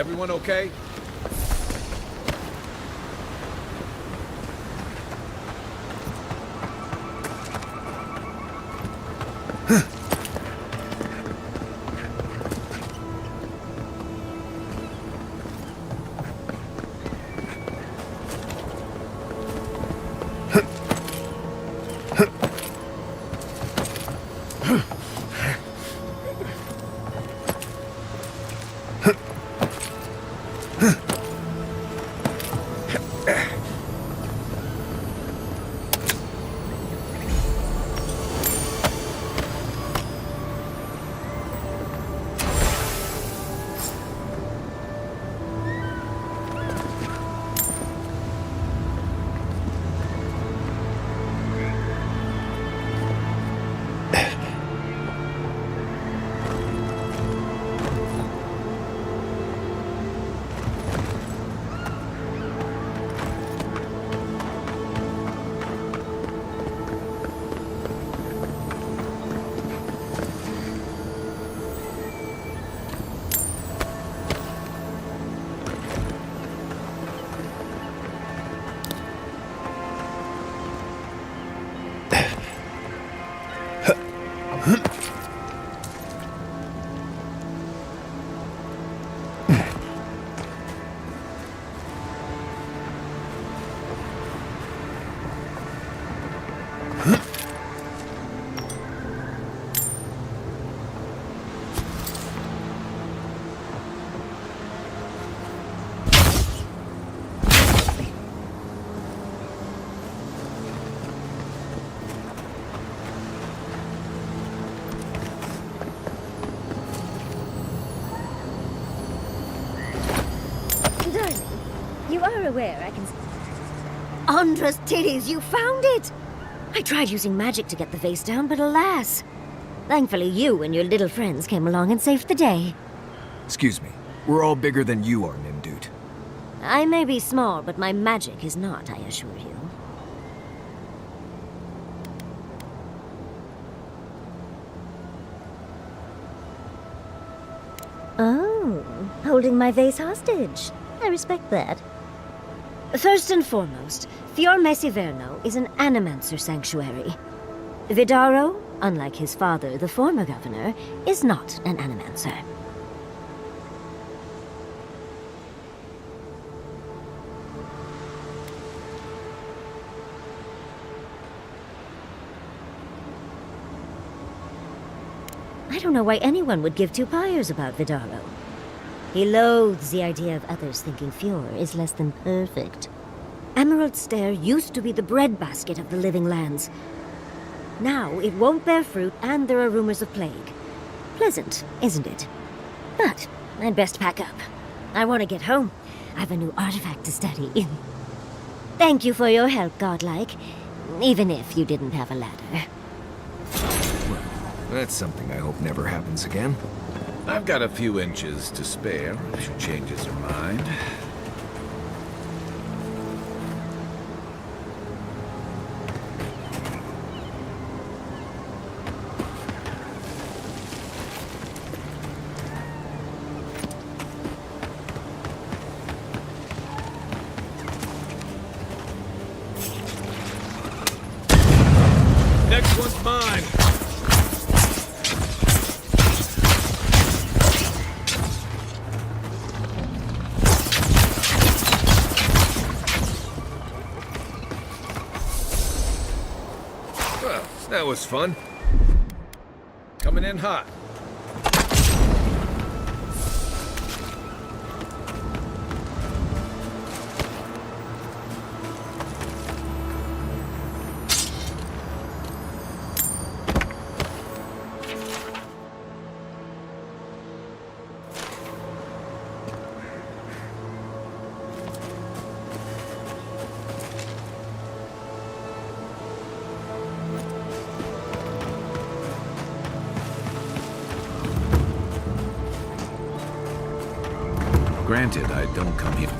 Everyone okay? You are aware I can... Andra's titties, you found it! I tried using magic to get the vase down, but alas. Thankfully you and your little friends came along and saved the day. Excuse me. We're all bigger than you are, Nimdude. I may be small, but my magic is not, I assure you. Oh, holding my vase hostage. I respect that. First and foremost, Fiorme Siverno is an animancer sanctuary. Vidaro, unlike his father, the former governor, is not an animancer. I don't know why anyone would give two pyres about Vidaro. He loathes the idea of others thinking Fior is less than perfect. Emerald Stair used to be the breadbasket of the Living Lands. Now it won't bear fruit, and there are rumors of plague. Pleasant, isn't it? But I'd best pack up. I want to get home. I have a new artifact to study. Thank you for your help, Godlike. Even if you didn't have a ladder. Well, that's something I hope never happens again. I've got a few inches to spare if she changes her mind. Next one's mine. Well, that was fun. Coming in hot. Granted, I don't come here.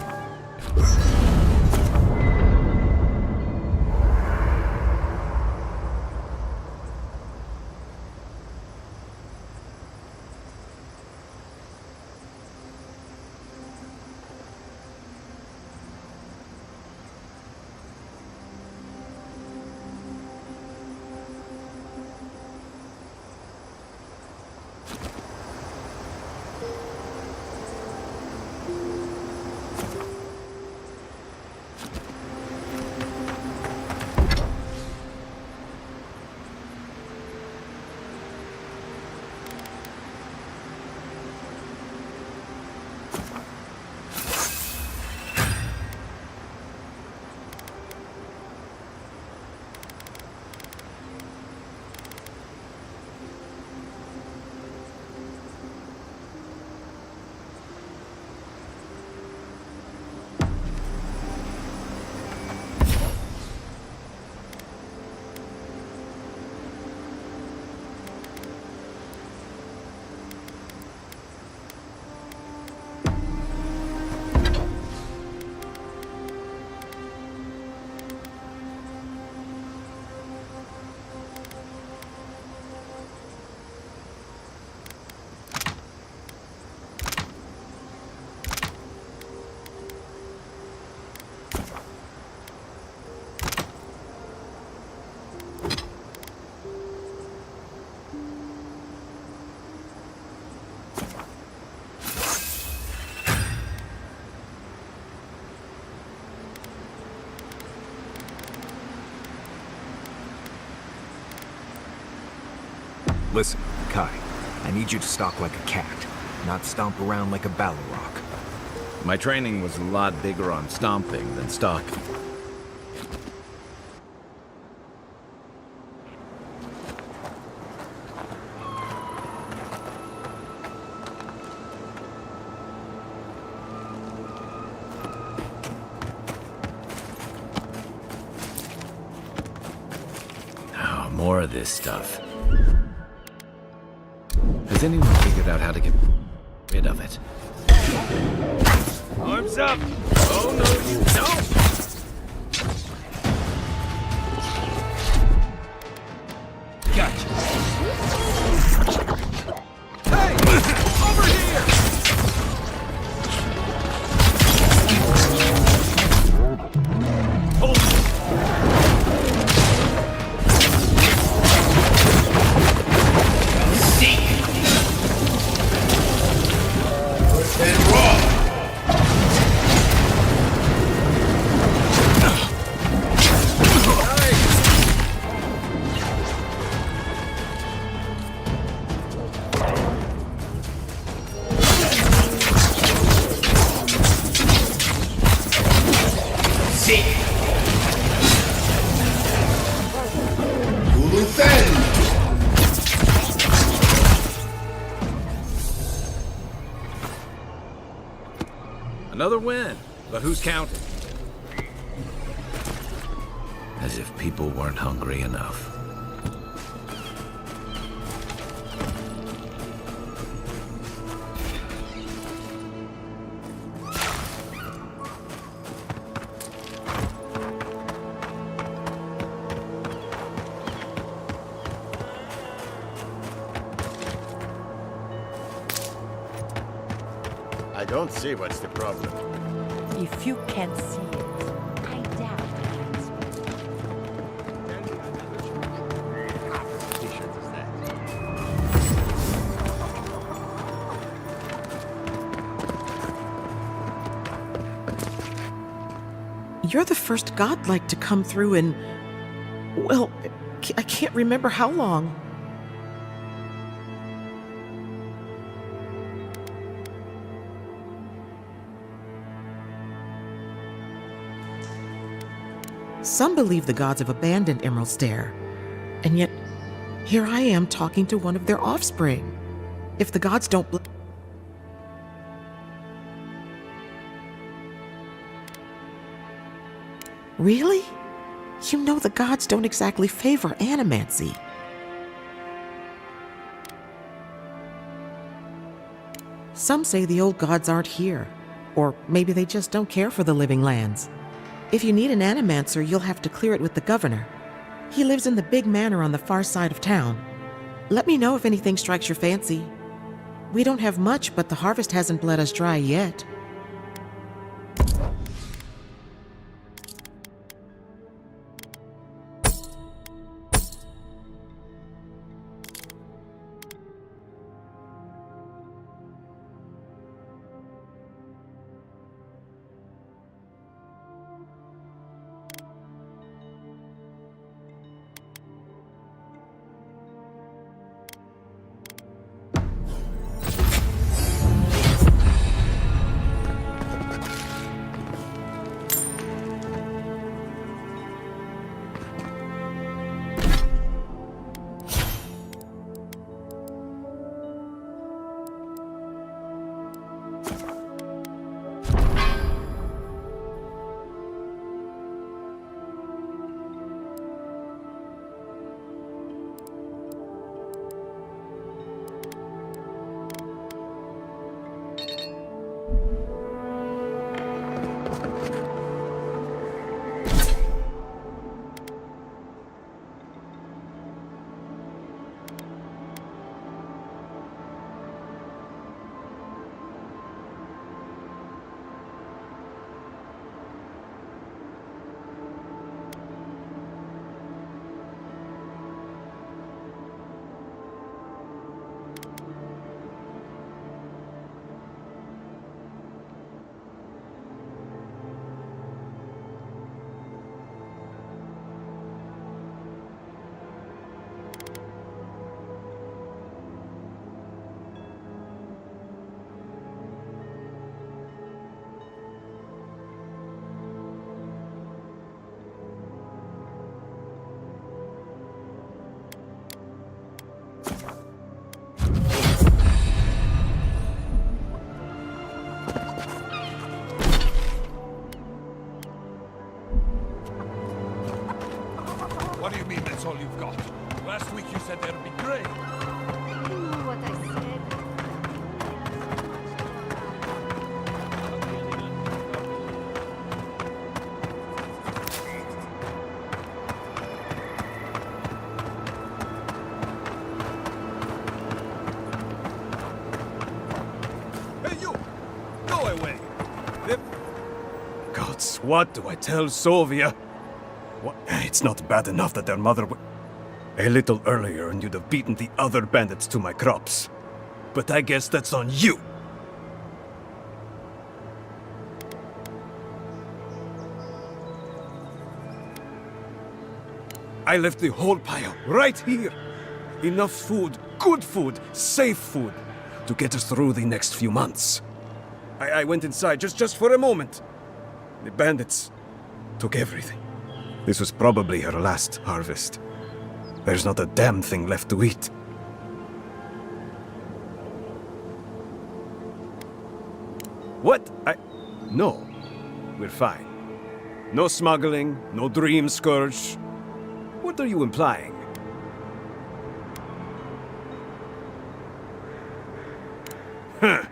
Listen, Kai, I need you to stalk like a cat, not stomp around like a Balrog. My training was a lot bigger on stomping than stalking. Oh, more of this stuff. Has anyone figured out how to get rid of it? Arms up! Oh, no, you don't! Gotcha. Hey! Over here! Hold it! Another win, but who's counting? As if people weren't hungry enough. I don't see what's the problem. If you can't see it, I doubt You're the first godlike to come through in, well, I can't remember how long. Some believe the gods have abandoned Emerald Stair, and yet here I am talking to one of their offspring. If the gods don't Really? You know the gods don't exactly favor animancy. Some say the old gods aren't here, or maybe they just don't care for the living lands. If you need an animancer, you'll have to clear it with the governor. He lives in the big manor on the far side of town. Let me know if anything strikes your fancy. We don't have much, but the harvest hasn't bled us dry yet. all you've got. Last week you said there'd be grain. What I said. Hey, you! Go away! Gods, what do I tell Sylvia? What? It's not bad enough that their mother a little earlier and you'd have beaten the other bandits to my crops. But I guess that's on you! I left the whole pile right here. Enough food, good food, safe food, to get us through the next few months. I went inside just for a moment. The bandits took everything. This was probably her last harvest. There's not a damn thing left to eat. What? No. We're fine. No smuggling, no dream scourge. What are you implying? Huh.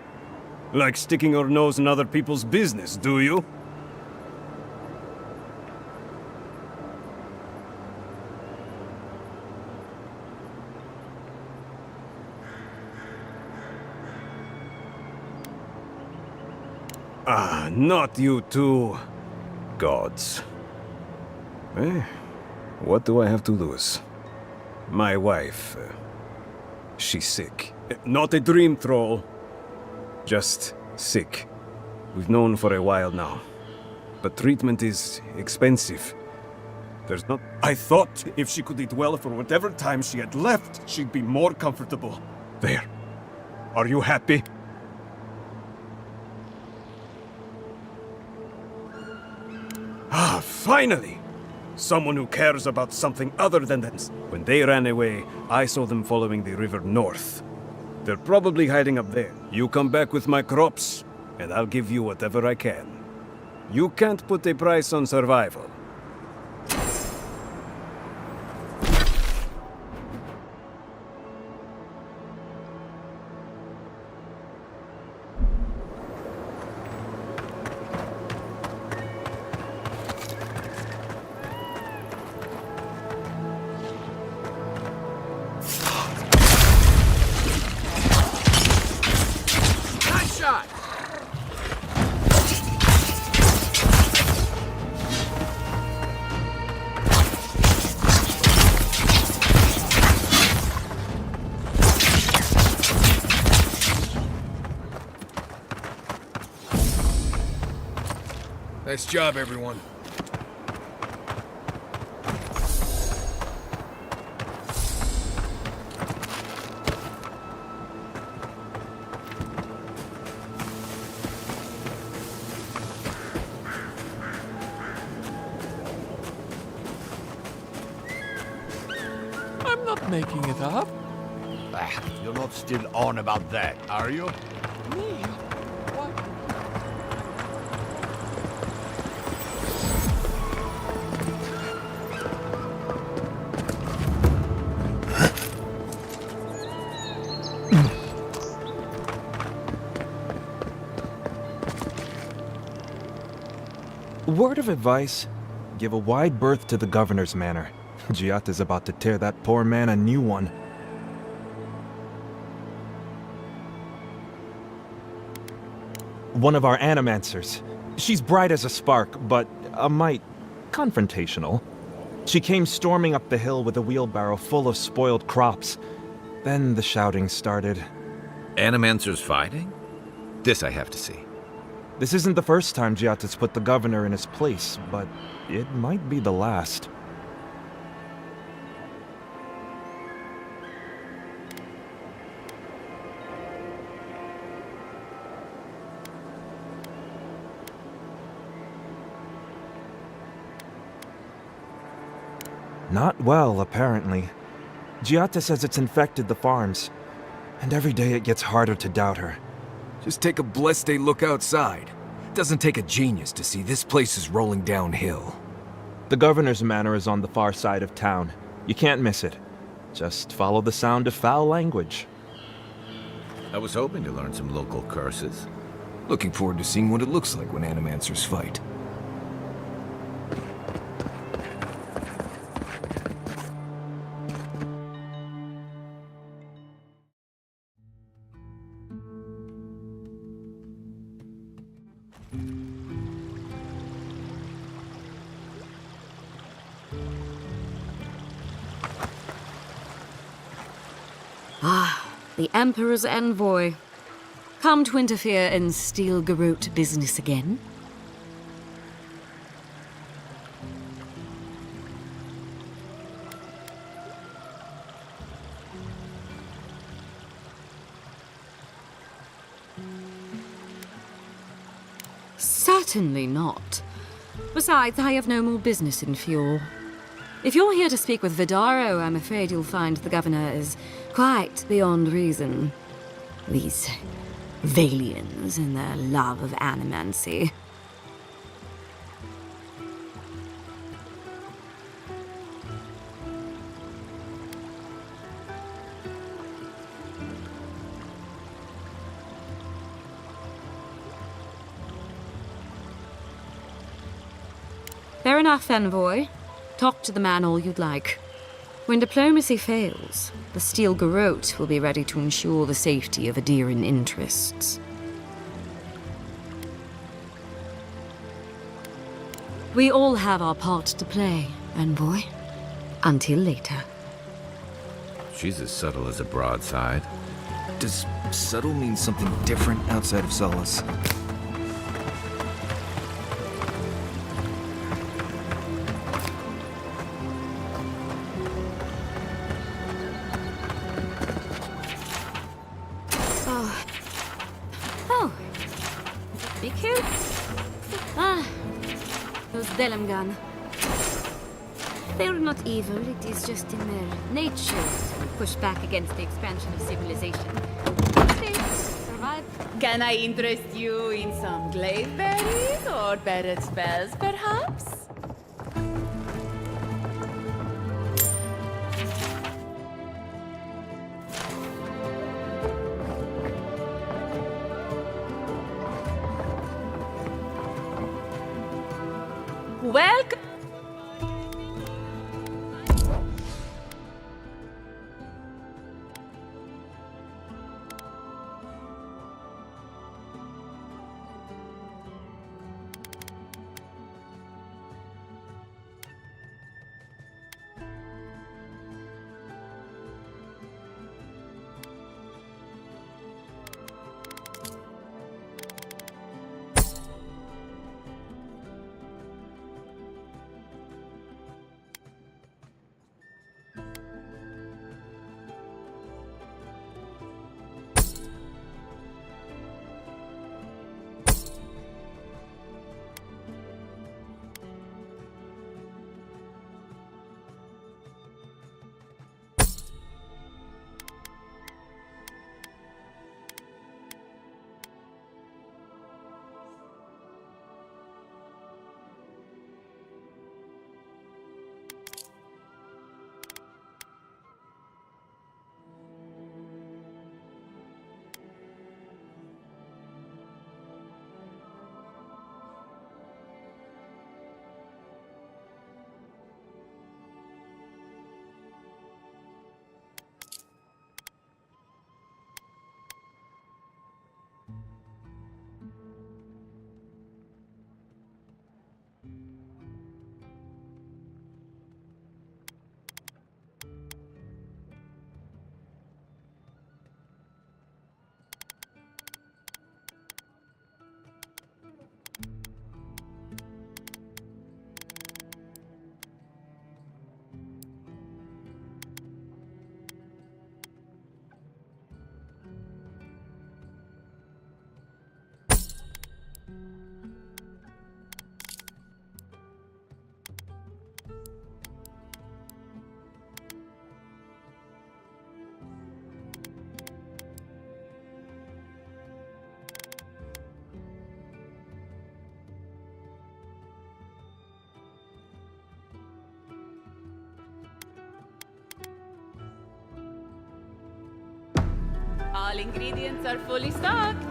Like sticking your nose in other people's business, do you? Ah, not you too. Gods. Eh, what do I have to lose? My wife, she's sick. Not a dream troll. Just sick. We've known for a while now. But treatment is expensive. There's not... I thought if she could eat well for whatever time she had left, she'd be more comfortable. There. Are you happy? Ah, finally! Someone who cares about something other than them. When they ran away, I saw them following the river north. They're probably hiding up there. You come back with my crops, and I'll give you whatever I can. You can't put a price on survival. Nice job, everyone. I'm not making it up. Ah, you're not still on about that, are you? Me? What? Word of advice, give a wide berth to the governor's manor. Giatta's about to tear that poor man a new one. One of our animancers. She's bright as a spark, but a mite confrontational. She came storming up the hill with a wheelbarrow full of spoiled crops. Then the shouting started. Animancers fighting? This I have to see. This isn't the first time Giatta's put the governor in his place, but it might be the last. Not well, apparently. Giatta says it's infected the farms, and every day it gets harder to doubt her. Just take a blessed day look outside. Doesn't take a genius to see this place is rolling downhill. The governor's manor is on the far side of town. You can't miss it. Just follow the sound of foul language. I was hoping to learn some local curses. Looking forward to seeing what it looks like when animancers fight. The Emperor's envoy. Come to interfere in Steel Garrote business again? Certainly not. Besides, I have no more business in Fjord. If you're here to speak with Vidaro, I'm afraid you'll find the governor is quite beyond reason. These Valians and their love of animancy. Fair enough, envoy. Talk to the man all you'd like. When diplomacy fails, the Steel Garrote will be ready to ensure the safety of Adiran interests. We all have our part to play, envoy. Until later. She's as subtle as a broadside. Does subtle mean something different outside of Solace? Delamgan. They're not evil, it is just in their nature to push back against the expansion of civilization. They survive. Can I interest you in some glaive berries or better spells, perhaps? Welcome. All ingredients are fully stocked.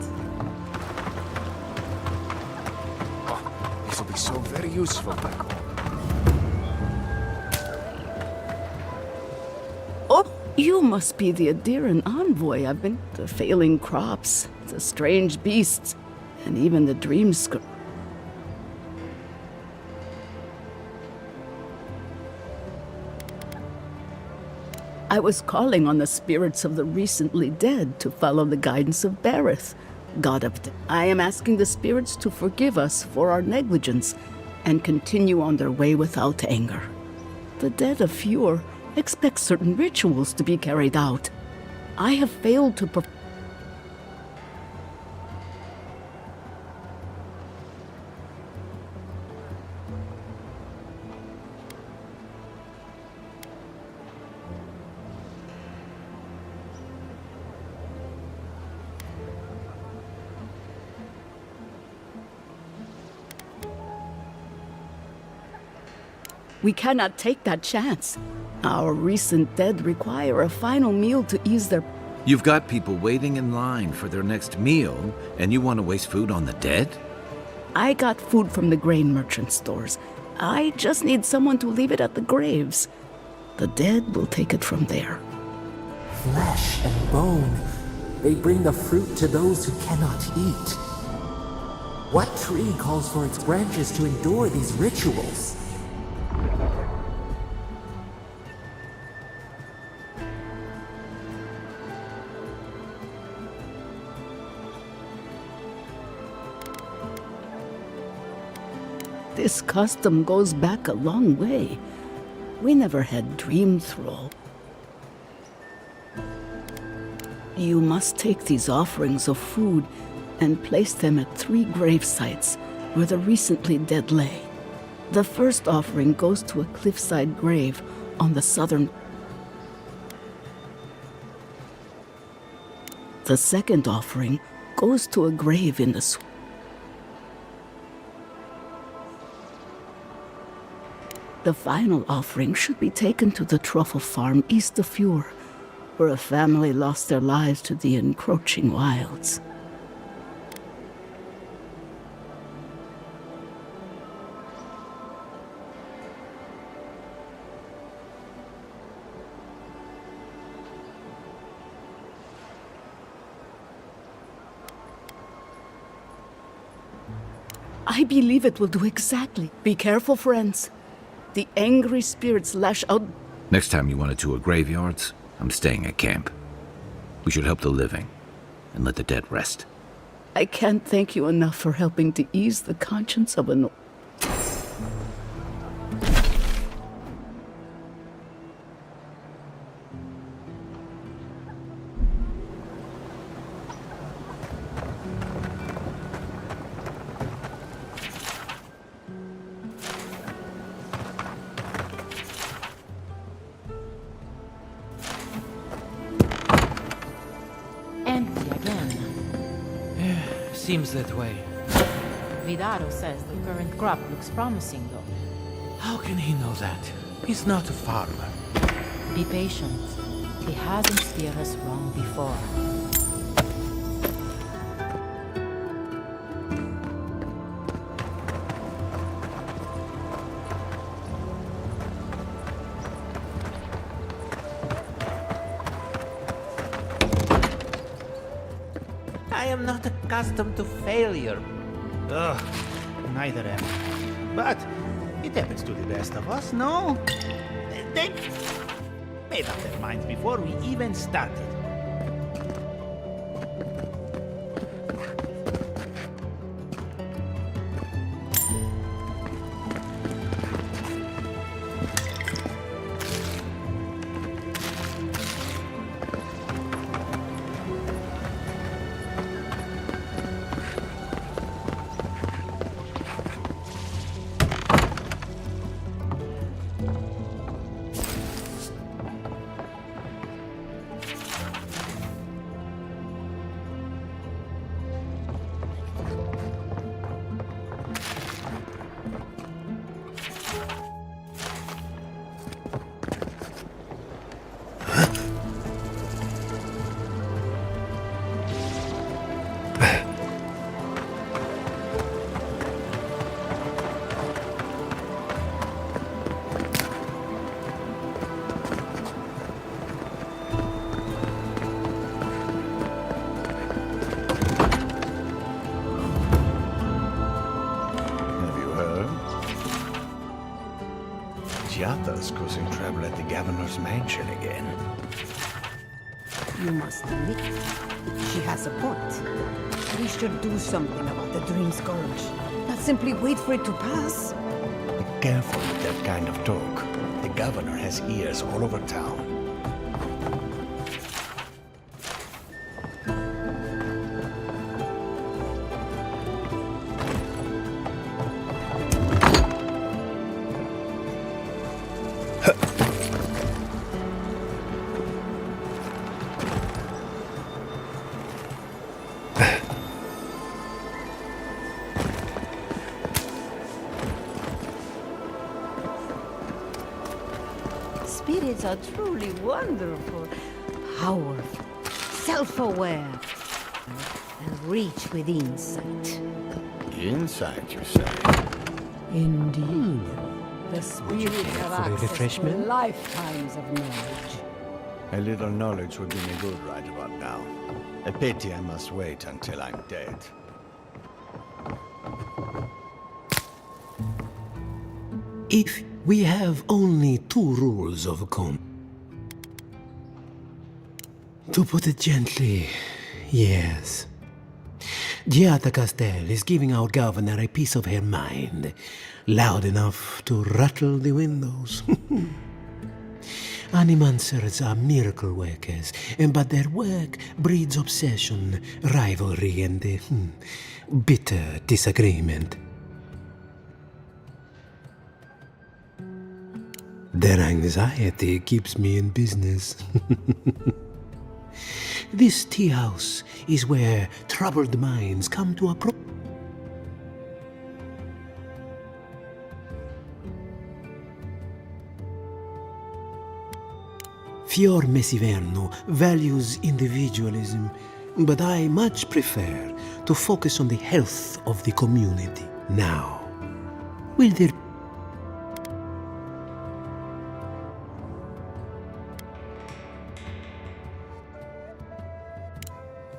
This will be so very useful back home. Oh, you must be the Adiran envoy. I've been the failing crops, the strange beasts, and even the dream I was calling on the spirits of the recently dead to follow the guidance of Bareth, god of death. I am asking the spirits to forgive us for our negligence and continue on their way without anger. The dead of Fjord expect certain rituals to be carried out. I have failed to perform. We cannot take that chance. Our recent dead require a final meal to ease their... You've got people waiting in line for their next meal, and you want to waste food on the dead? I got food from the grain merchant stores. I just need someone to leave it at the graves. The dead will take it from there. Flesh and bone, they bring the fruit to those who cannot eat. What tree calls for its branches to endure these rituals? This custom goes back a long way. We never had dream thrall. You must take these offerings of food and place them at 3 grave sites where the recently dead lay. The first offering goes to a cliffside grave on the southern. The second offering goes to a grave in the swamp. The final offering should be taken to the truffle farm east of Fjord, where a family lost their lives to the encroaching wilds. I believe it will do exactly. Be careful, friends. The angry spirits lash out. Next time you want to tour graveyards, I'm staying at camp. We should help the living and let the dead rest. I can't thank you enough for helping to ease the conscience of an... Empty again. Seems that way. Vidaro says the current crop looks promising, though. How can he know that? He's not a farmer. Be patient. He hasn't steered us wrong before. I am not accustomed to failure. Ugh, neither am I. But it happens to the best of us, no? They made up their minds before we even started. Tiata's causing trouble at the governor's mansion again. You must admit, she has a point. We should do something about the Dream Scourge. Not simply wait for it to pass. Be careful with that kind of talk. The governor has ears all over town. Spirits are truly wonderful, powerful, self-aware, and rich with insight. Insight, you say? Indeed. The spirits have for a access to refreshment? lifetimes of knowledge. A little knowledge would do me good right about now. A pity I must wait until I'm dead. If we have only 2 rules of to put it gently, yes. Giada Castel is giving our governor a piece of her mind, loud enough to rattle the windows. Animancers are miracle workers, but their work breeds obsession, rivalry, and bitter disagreement. Their anxiety keeps me in business. This tea house is where troubled minds come to approach. Fior Mesiverno values individualism, but I much prefer to focus on the health of the community. Now, will there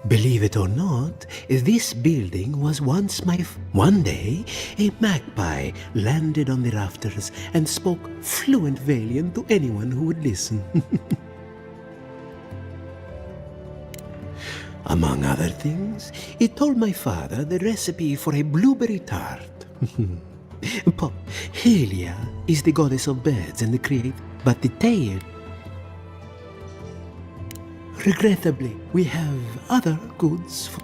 Believe it or not, this building was once One day, a magpie landed on the rafters and spoke fluent Valian to anyone who would listen. Among other things, it told my father the recipe for a blueberry tart. Helia is the goddess of birds and the creative, but the tale. Regrettably, we have other goods for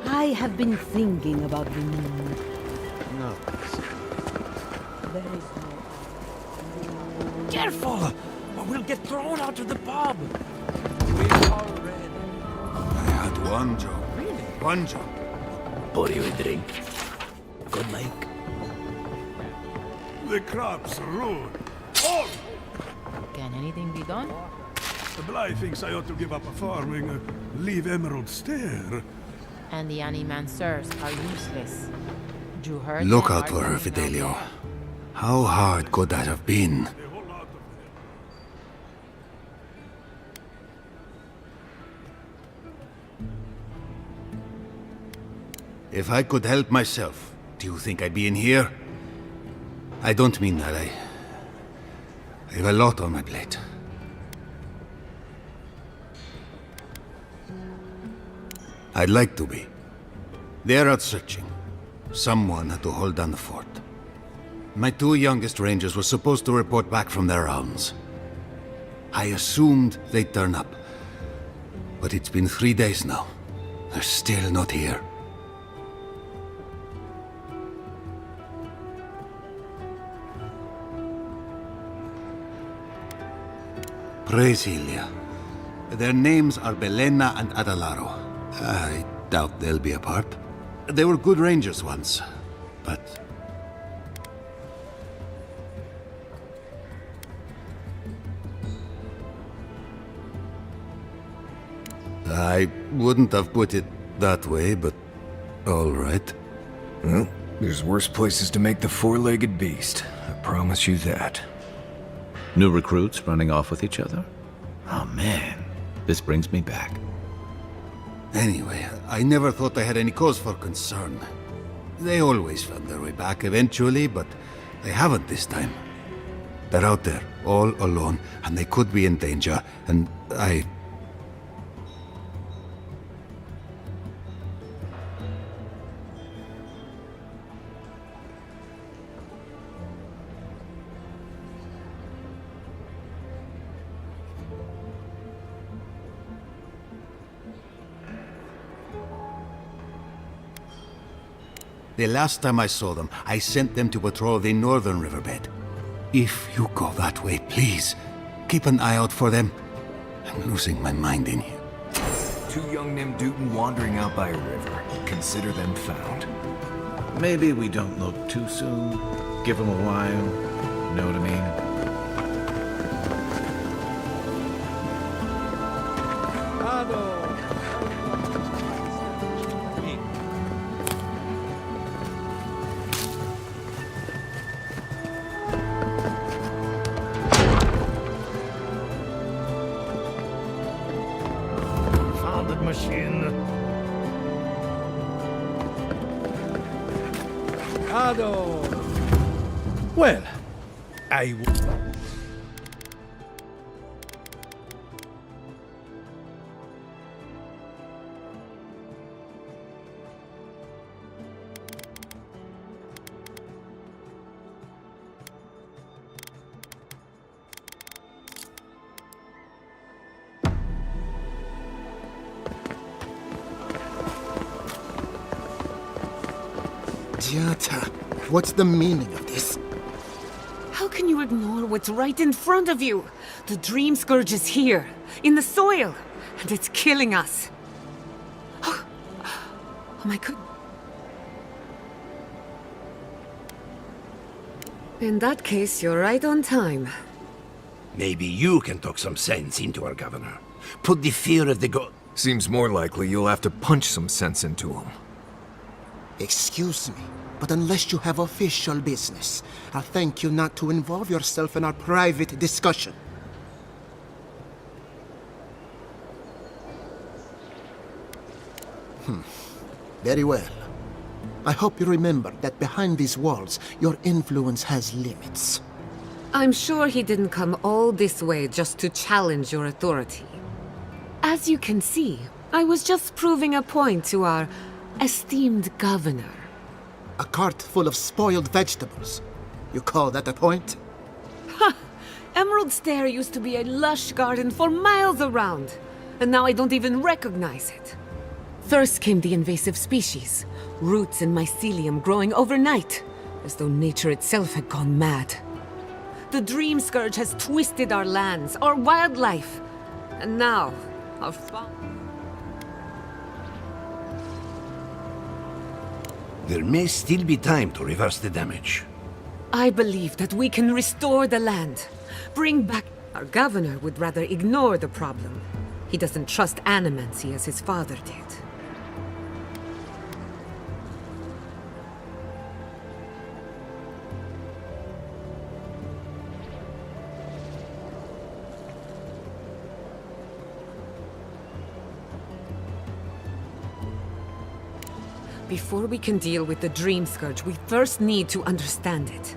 I have been thinking about the moon. No. There is no... Careful! Or we'll get thrown out of the pub! We are ready. I had one job. Really? One job. pour you a drink. Good Mike. The crops rude. All! Can anything be done? Bly thinks I ought to give up farming, leave Emerald Stair. And the animancers are useless. You heard Look them out for her, arguing Fidelio. over How hard could that have been? If I could help myself, do you think I'd be in here? I don't mean that. I have a lot on my plate. I'd like to be. They're out searching. Someone had to hold down the fort. My 2 youngest rangers were supposed to report back from their rounds. I assumed they'd turn up. But it's been 3 days now. They're still not here. Praise Ilia. Their names are Belena and Adalaro. I doubt they'll be apart. They were good rangers once, but... I wouldn't have put it that way, but all right. Well, there's worse places to make the four-legged beast. I promise you that. New recruits running off with each other? Oh man, this brings me back. Anyway, I never thought I had any cause for concern. They always found their way back eventually, but they haven't this time. They're out there, all alone, and they could be in danger, and I... The last time I saw them, I sent them to patrol the northern riverbed. If you go that way, please, keep an eye out for them. I'm losing my mind in here. 2 young Nemdutin wandering out by a river. Consider them found. Maybe we don't look too soon. Give them a while. Know what I mean? Founded machine. Ado. Well, I... Jata, what's the meaning of this? How can you ignore what's right in front of you? The Dream Scourge is here, in the soil, and it's killing us. Oh my god. In that case, you're right on time. Maybe you can talk some sense into our governor. Put the fear of the god... Seems more likely you'll have to punch some sense into him. Excuse me, but unless you have official business, I'll thank you not to involve yourself in our private discussion. Very well. I hope you remember that behind these walls, your influence has limits. I'm sure he didn't come all this way just to challenge your authority. As you can see, I was just proving a point to our esteemed governor. A cart full of spoiled vegetables. You call that a point? Ha! Emerald Stair used to be a lush garden for miles around, and now I don't even recognize it. First came the invasive species, roots and mycelium growing overnight, as though nature itself had gone mad. The Dream Scourge has twisted our lands, our wildlife, and now our There may still be time to reverse the damage. I believe that we can restore the land, bring back Our governor would rather ignore the problem. He doesn't trust animancy as his father did. Before we can deal with the Dream Scourge, we first need to understand it.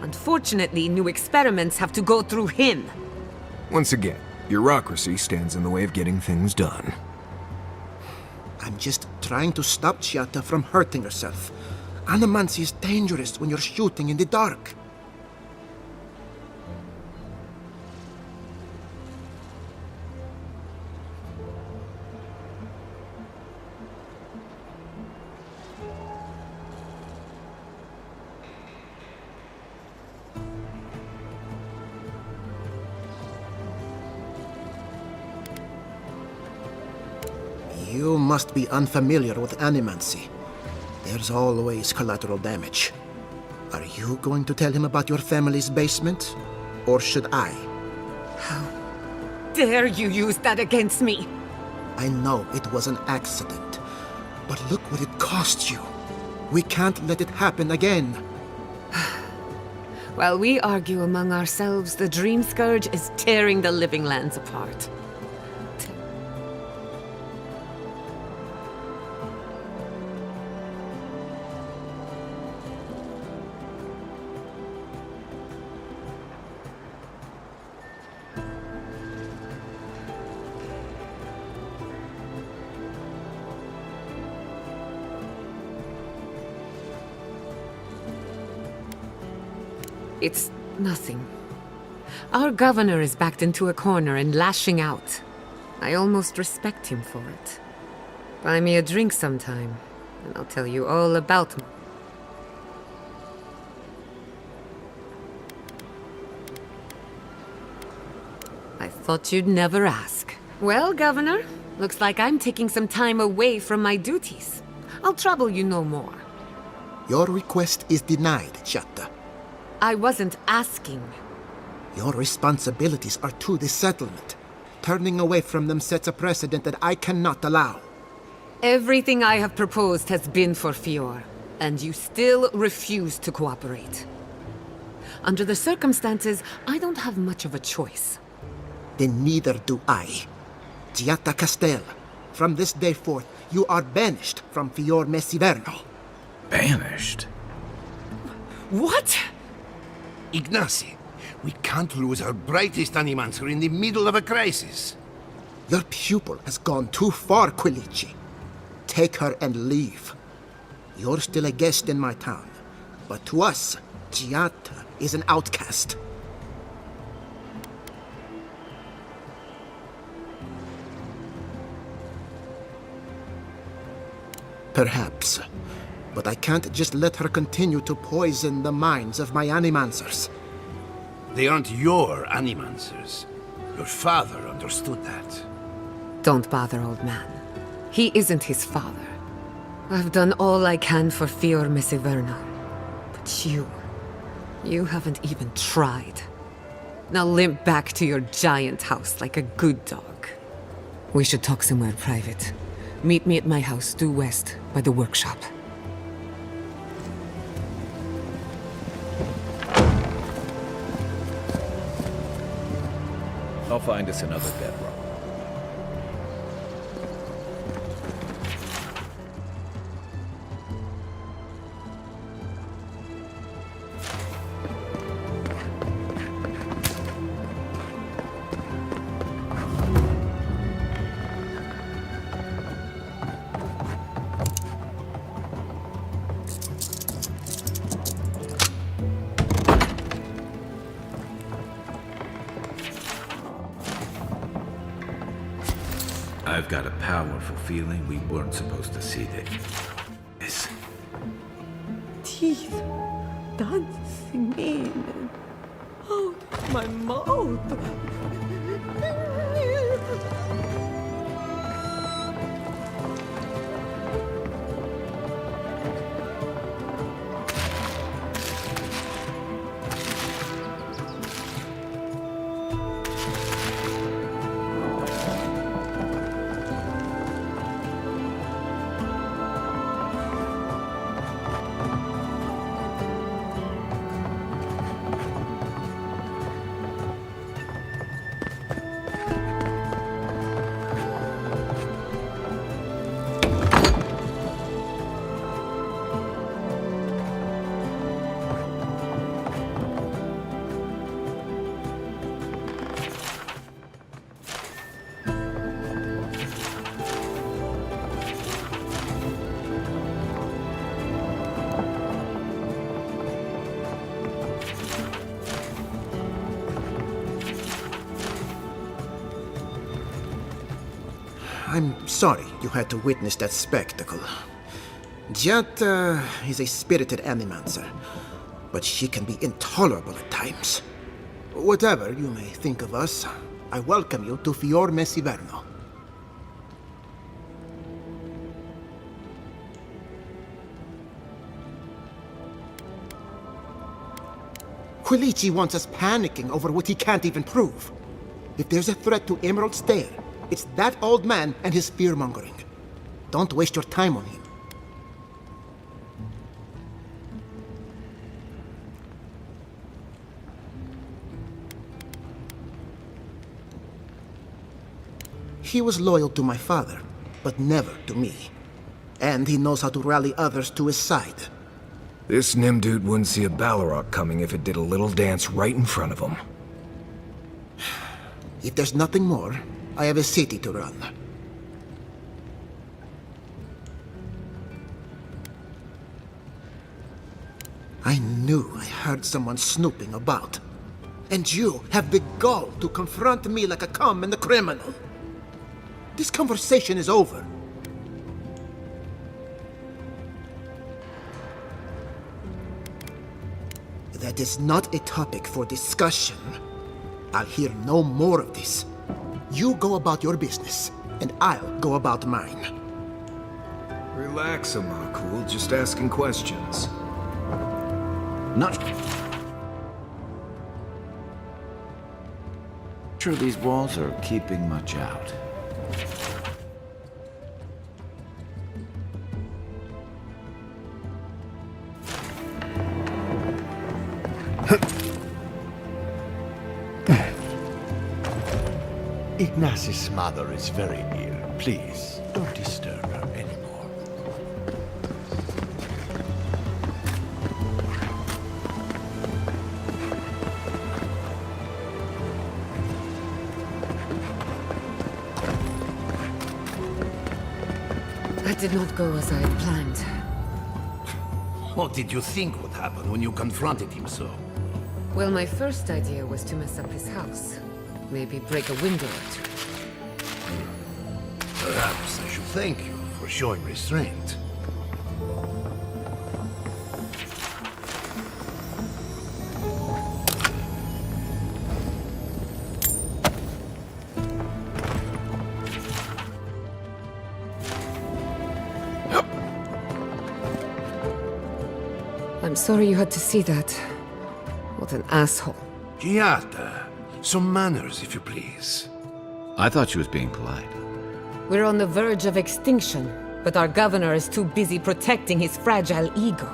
Unfortunately, new experiments have to go through him. Once again, bureaucracy stands in the way of getting things done. I'm just trying to stop Chiata from hurting herself. Animancy is dangerous when you're shooting in the dark. You must be unfamiliar with animancy. There's always collateral damage. Are you going to tell him about your family's basement? Or should I? How dare you use that against me? I know it was an accident, but look what it cost you. We can't let it happen again. While we argue among ourselves, the Dream Scourge is tearing the living lands apart. It's nothing. Our governor is backed into a corner and lashing out. I almost respect him for it. Buy me a drink sometime, and I'll tell you all about him. I thought you'd never ask. Well, Governor, looks like I'm taking some time away from my duties. I'll trouble you no more. Your request is denied, Chiata. I wasn't asking. Your responsibilities are to the settlement. Turning away from them sets a precedent that I cannot allow. Everything I have proposed has been for Fior, and you still refuse to cooperate. Under the circumstances, I don't have much of a choice. Then neither do I. Chiata Castel, from this day forth, you are banished from Fior Messiverno. Banished? What? Ignacy, we can't lose our brightest animancer in the middle of a crisis. Your pupil has gone too far, Quilici. Take her and leave. You're still a guest in my town, but to us, Chiata is an outcast. Perhaps, but I can't just let her continue to poison the minds of my animancers. They aren't your animancers. Your father understood that. Don't bother, old man. He isn't his father. I've done all I can for Fior Messiverno. But you haven't even tried. Now limp back to your giant house like a good dog. We should talk somewhere private. Meet me at my house due west by the workshop. I'll find us another bedrock. I've got a powerful feeling we weren't supposed to see this. Teeth dancing in out of my mouth. I'm sorry you had to witness that spectacle. Giatta is a spirited animancer, but she can be intolerable at times. Whatever you may think of us, I welcome you to Fior Messiverno. Quilici wants us panicking over what he can't even prove. If there's a threat to Emerald Stair, it's that old man and his fear-mongering. Don't waste your time on him. He was loyal to my father, but never to me. And he knows how to rally others to his side. This Nimdude wouldn't see a Balrog coming if it did a little dance right in front of him. If there's nothing more, I have a city to run. I knew I heard someone snooping about. And you have the gall to confront me like a common criminal. This conversation is over. That is not a topic for discussion. I'll hear no more of this. You go about your business, and I'll go about mine. Relax, Amakul. Just asking questions. Not sure these walls are keeping much out. Ignaz's mother is very ill. Please, don't disturb her anymore. That did not go as I had planned. What did you think would happen when you confronted him so? Well, my first idea was to mess up his house. Maybe break a window or two. Perhaps I should thank you for showing restraint. I'm sorry you had to see that. What an asshole. Giatta, some manners, if you please. I thought she was being polite. We're on the verge of extinction, but our governor is too busy protecting his fragile ego.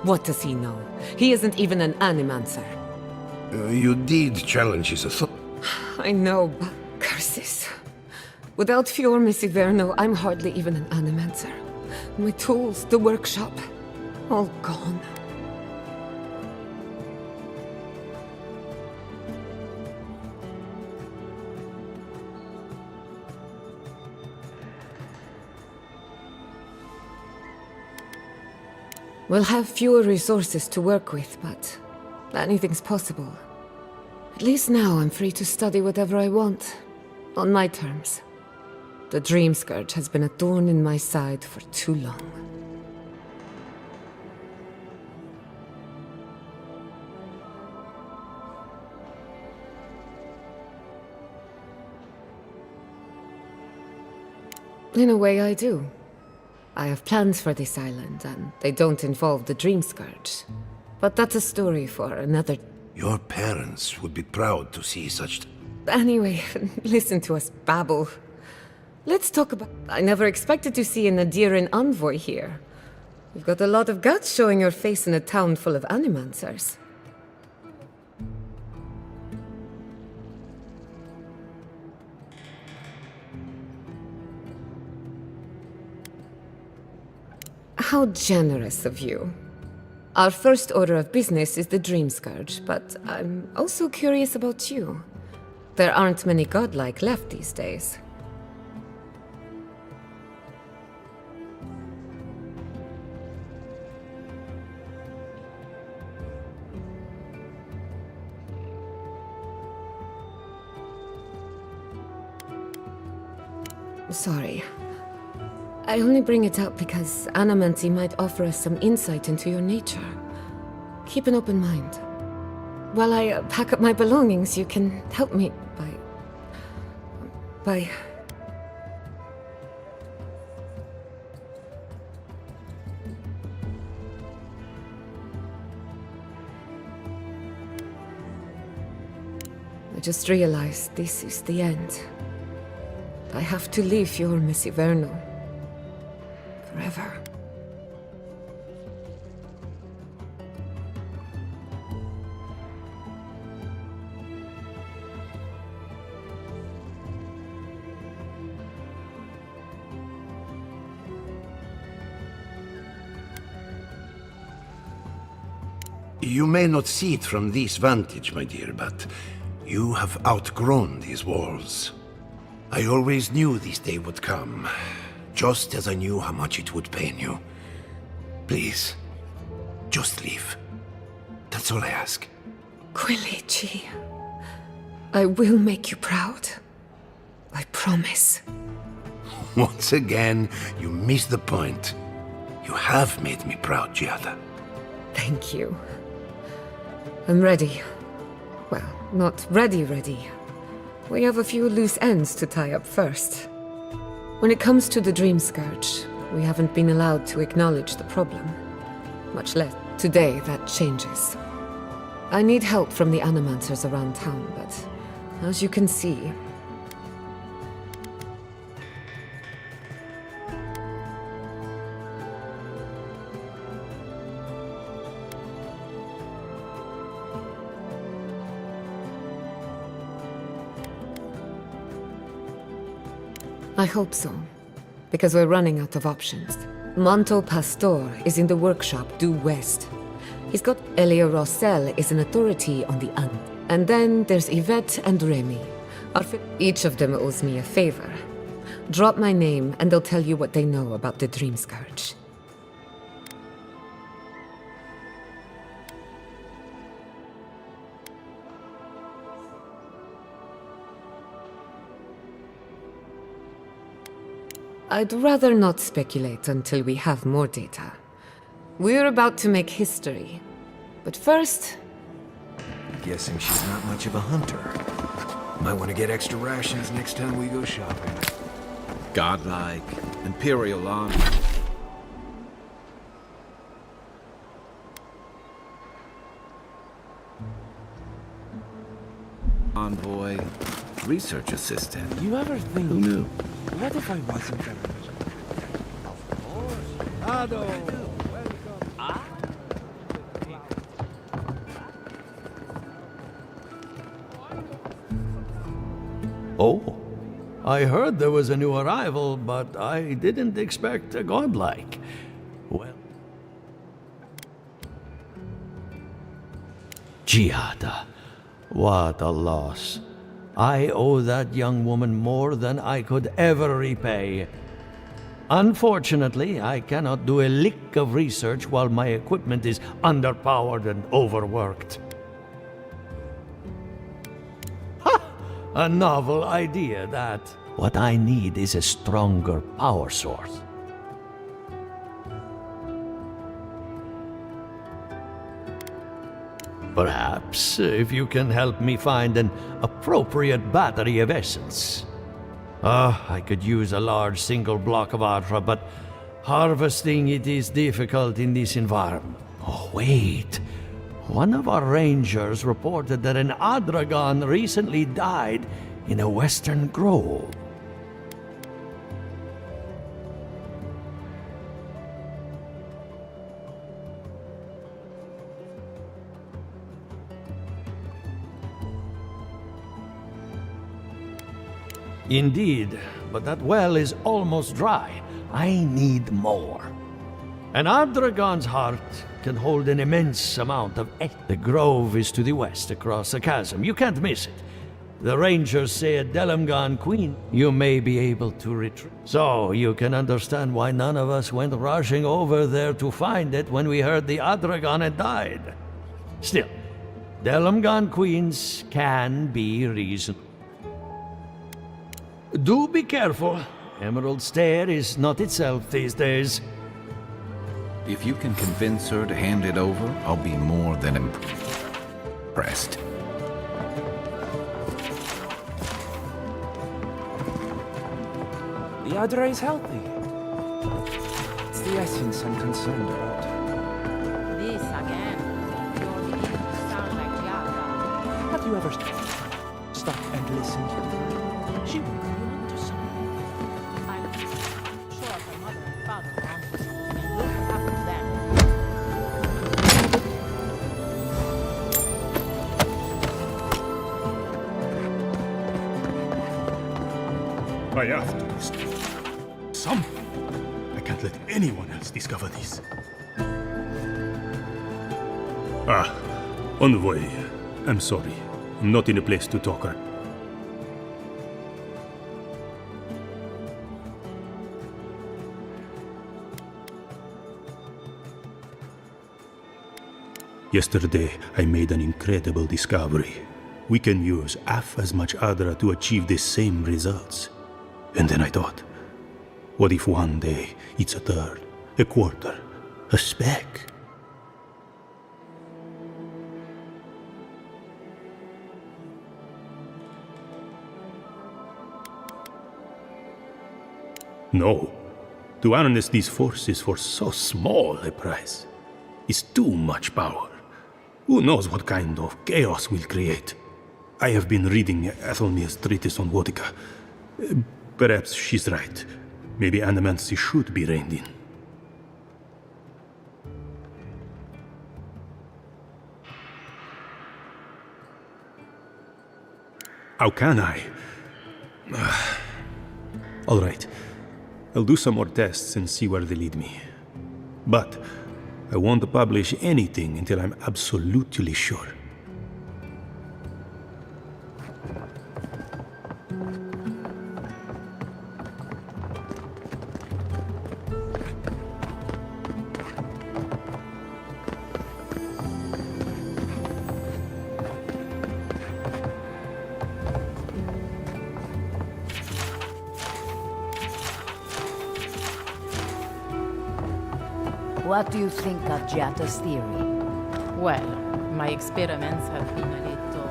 What does he know? He isn't even an animancer. You did challenge his authority. I know, but curses. Without Fior Messiverno, I'm hardly even an animancer. My tools, the workshop, all gone. We'll have fewer resources to work with, but anything's possible. At least now I'm free to study whatever I want, on my terms. The Dream Scourge has been a thorn in my side for too long. In a way, I do. I have plans for this island, and they don't involve the Dream Scourge. But that's a story for another... Your parents would be proud to see such... Anyway, listen to us babble. Let's talk about... I never expected to see an Adiran envoy here. You've got a lot of guts showing your face in a town full of animancers. How generous of you. Our first order of business is the Dream Scourge, but I'm also curious about you. There aren't many godlike left these days. Sorry. I only bring it up because Anamanti might offer us some insight into your nature. Keep an open mind. While I pack up my belongings, you can help me by... I just realized this is the end. I have to leave Fior Messiverno. Forever. You may not see it from this vantage, my dear, but you have outgrown these walls. I always knew this day would come, just as I knew how much it would pain you. Please, just leave. That's all I ask. Quilici, I will make you proud. I promise. Once again, you missed the point. You have made me proud, Giada. Thank you. I'm ready. Well, not ready. We have a few loose ends to tie up first. When it comes to the Dream Scourge, we haven't been allowed to acknowledge the problem. Much less today that changes. I need help from the Animancers around town, but as you can see, I hope so, because we're running out of options. Monto Pastor is in the workshop due west. He's got Elio Rossell is an authority on the and then there's Yvette and Remy. Each of them owes me a favor. Drop my name and they'll tell you what they know about the Dream Scourge. I'd rather not speculate until we have more data. We're about to make history. But first... Guessing she's not much of a hunter. Might want to get extra rations next time we go shopping. Godlike, Imperial army. Envoy, research assistant. You ever think... Who knew? What if I wasn't very Ado! Oh, I heard there was a new arrival, but I didn't expect a godlike. Well... Giada, what a loss. I owe that young woman more than I could ever repay. Unfortunately, I cannot do a lick of research while my equipment is underpowered and overworked. Ha! A novel idea, that. What I need is a stronger power source. Perhaps, if you can help me find an appropriate battery of essence. I could use a large single block of Atra, but harvesting it is difficult in this environment. Oh, wait. One of our rangers reported that an Adragon recently died in a western grove. Indeed, but that well is almost dry. I need more. An Ardragon's heart can hold an immense amount of The grove is to the west, across the chasm. You can't miss it. The rangers say at Delamgan Queen, you may be able to retreat. So you can understand why none of us went rushing over there to find it when we heard the Adragon had died. Still, Delamgan Queens can be reasonable. Do be careful. Emerald Stair is not itself these days. If you can convince her to hand it over, I'll be more than impressed. The Adra is healthy. It's the essence I'm concerned about. This again. You're beginning to sound like Giada. Have you ever stopped and listened to her? She will go on to something. I'm sure her mother and father were onto something, and look what happened to them. I have to discover something. I can't let anyone else discover this. Ah, on the way. I'm sorry. I'm not in a place to talk right. Yesterday, I made an incredible discovery. We can use half as much Adra to achieve the same results. And then I thought, what if one day it's a third, a quarter, a speck? No. To harness these forces for so small a price is too much power. Who knows what kind of chaos we'll create? I have been reading Athelmir's treatise on Wodica. Perhaps she's right. Maybe Animancy should be reined in. How can I? All right. I'll do some more tests and see where they lead me. But I won't publish anything until I'm absolutely sure. What do you think of Giata's theory? Well, my experiments have been a little...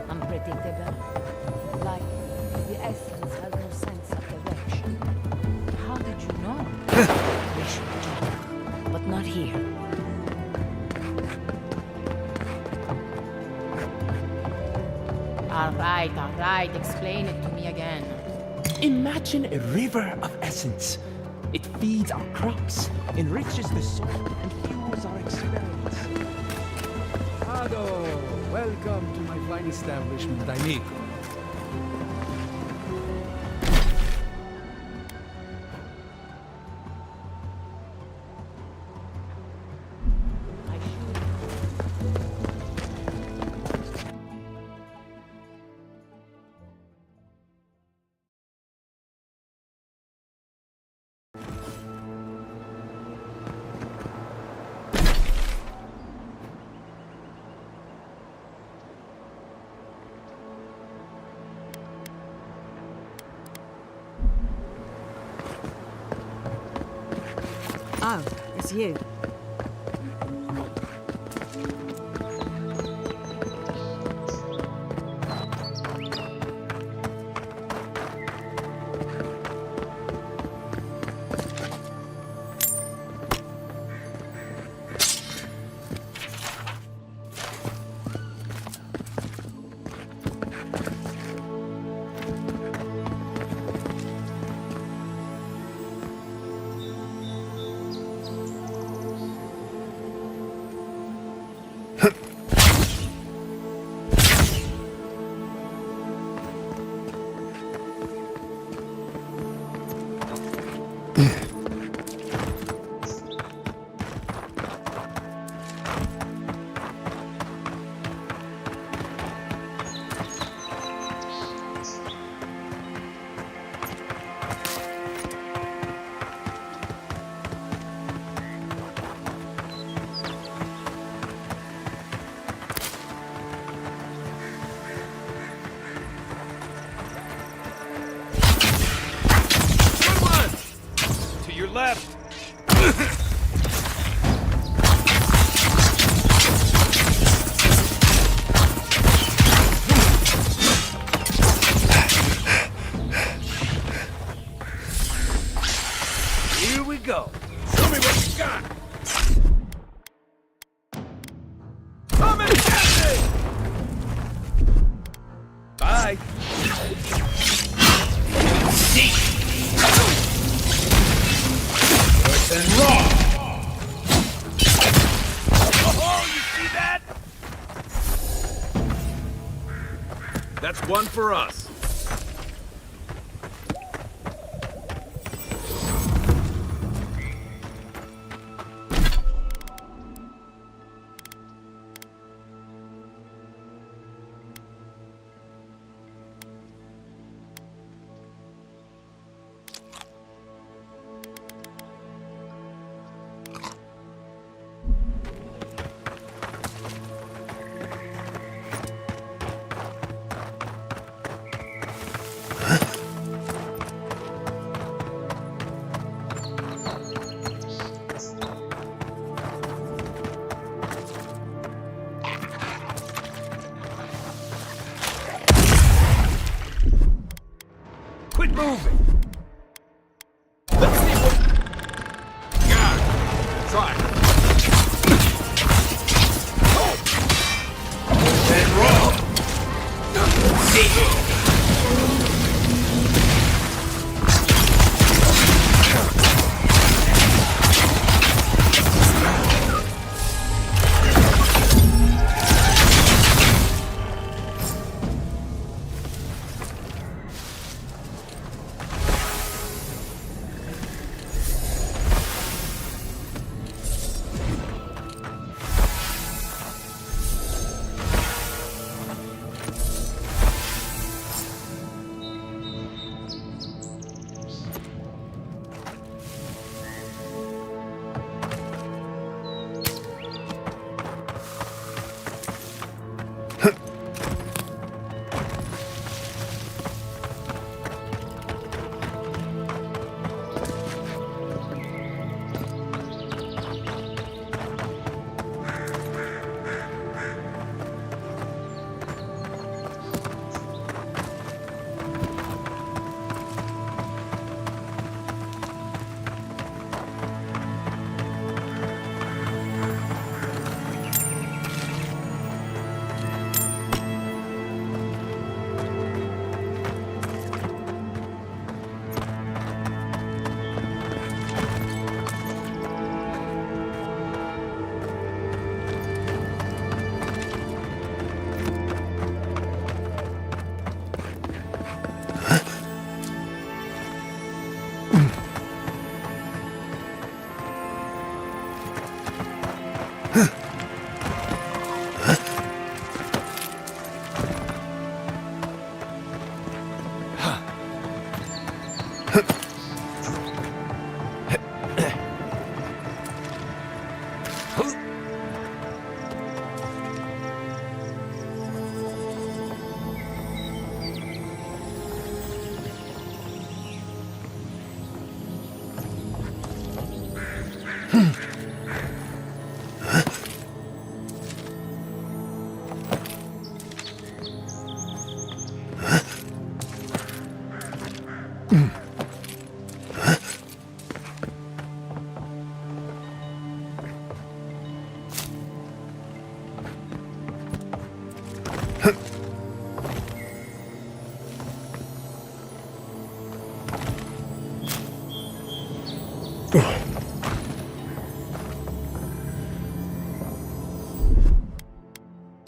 unpredictable. Like, the essence has no sense of direction. How did you know? We should talk, but not here. All right, explain it to me again. Imagine a river of essence. It feeds our crops, enriches the soil, and fuels our experiments. Ado, welcome to my fine establishment, amigo. Oh, it's you. your left! Here we go. Show me what you got! Come and get me! Bye! Good and raw! Oh, you see that? That's one for us. Quit moving! Let's see what... God! Try. And roll!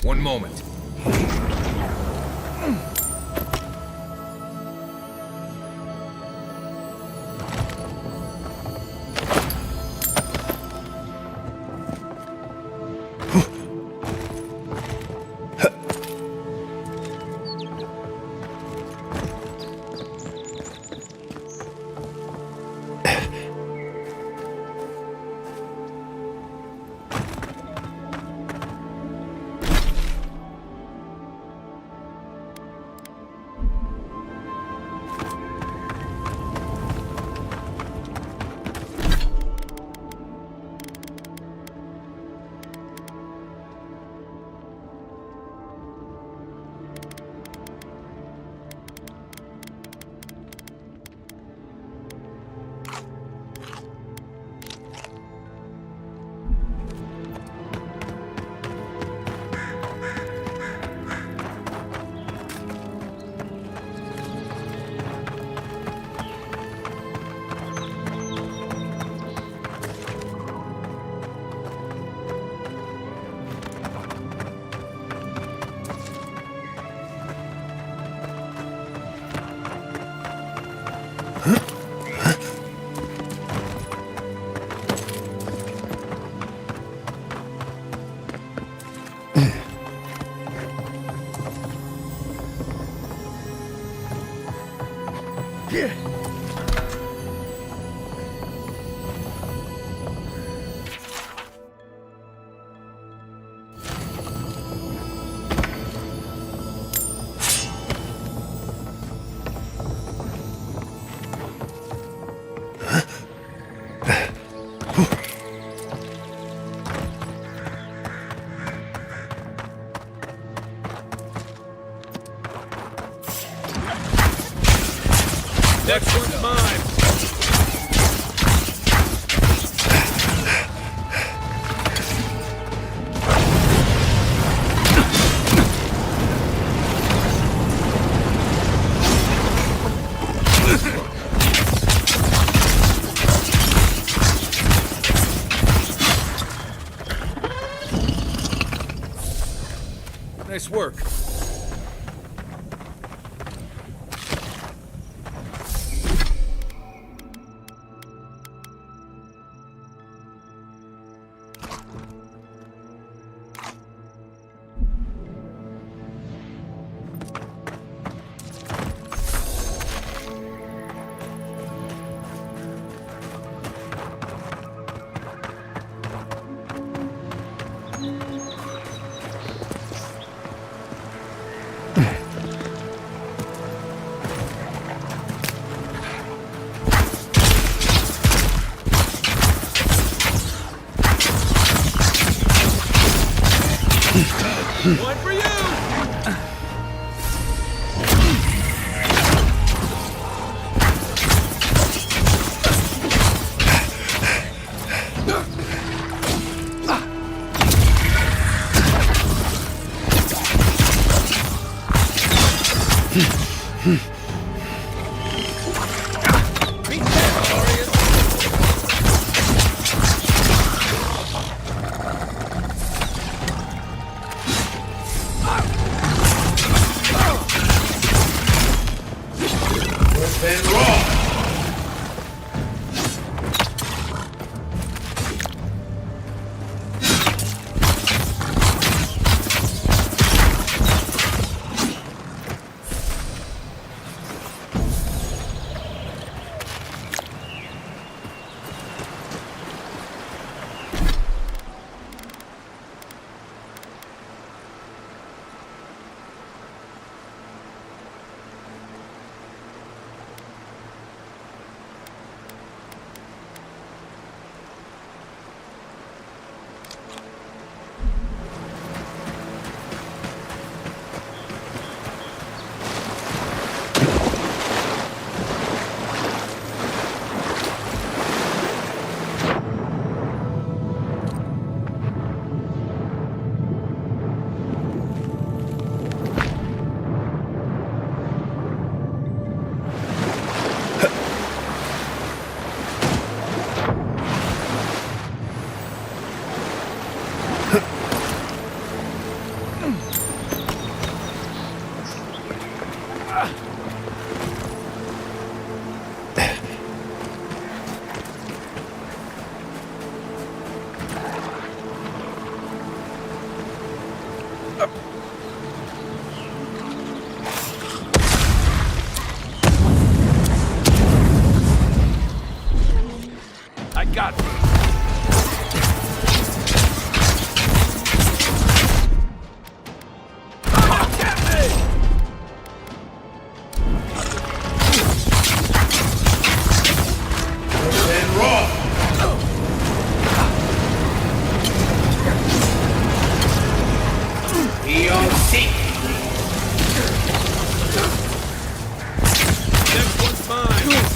One moment. Next one's mine. Nice work. One for you! got me. Next one's mine.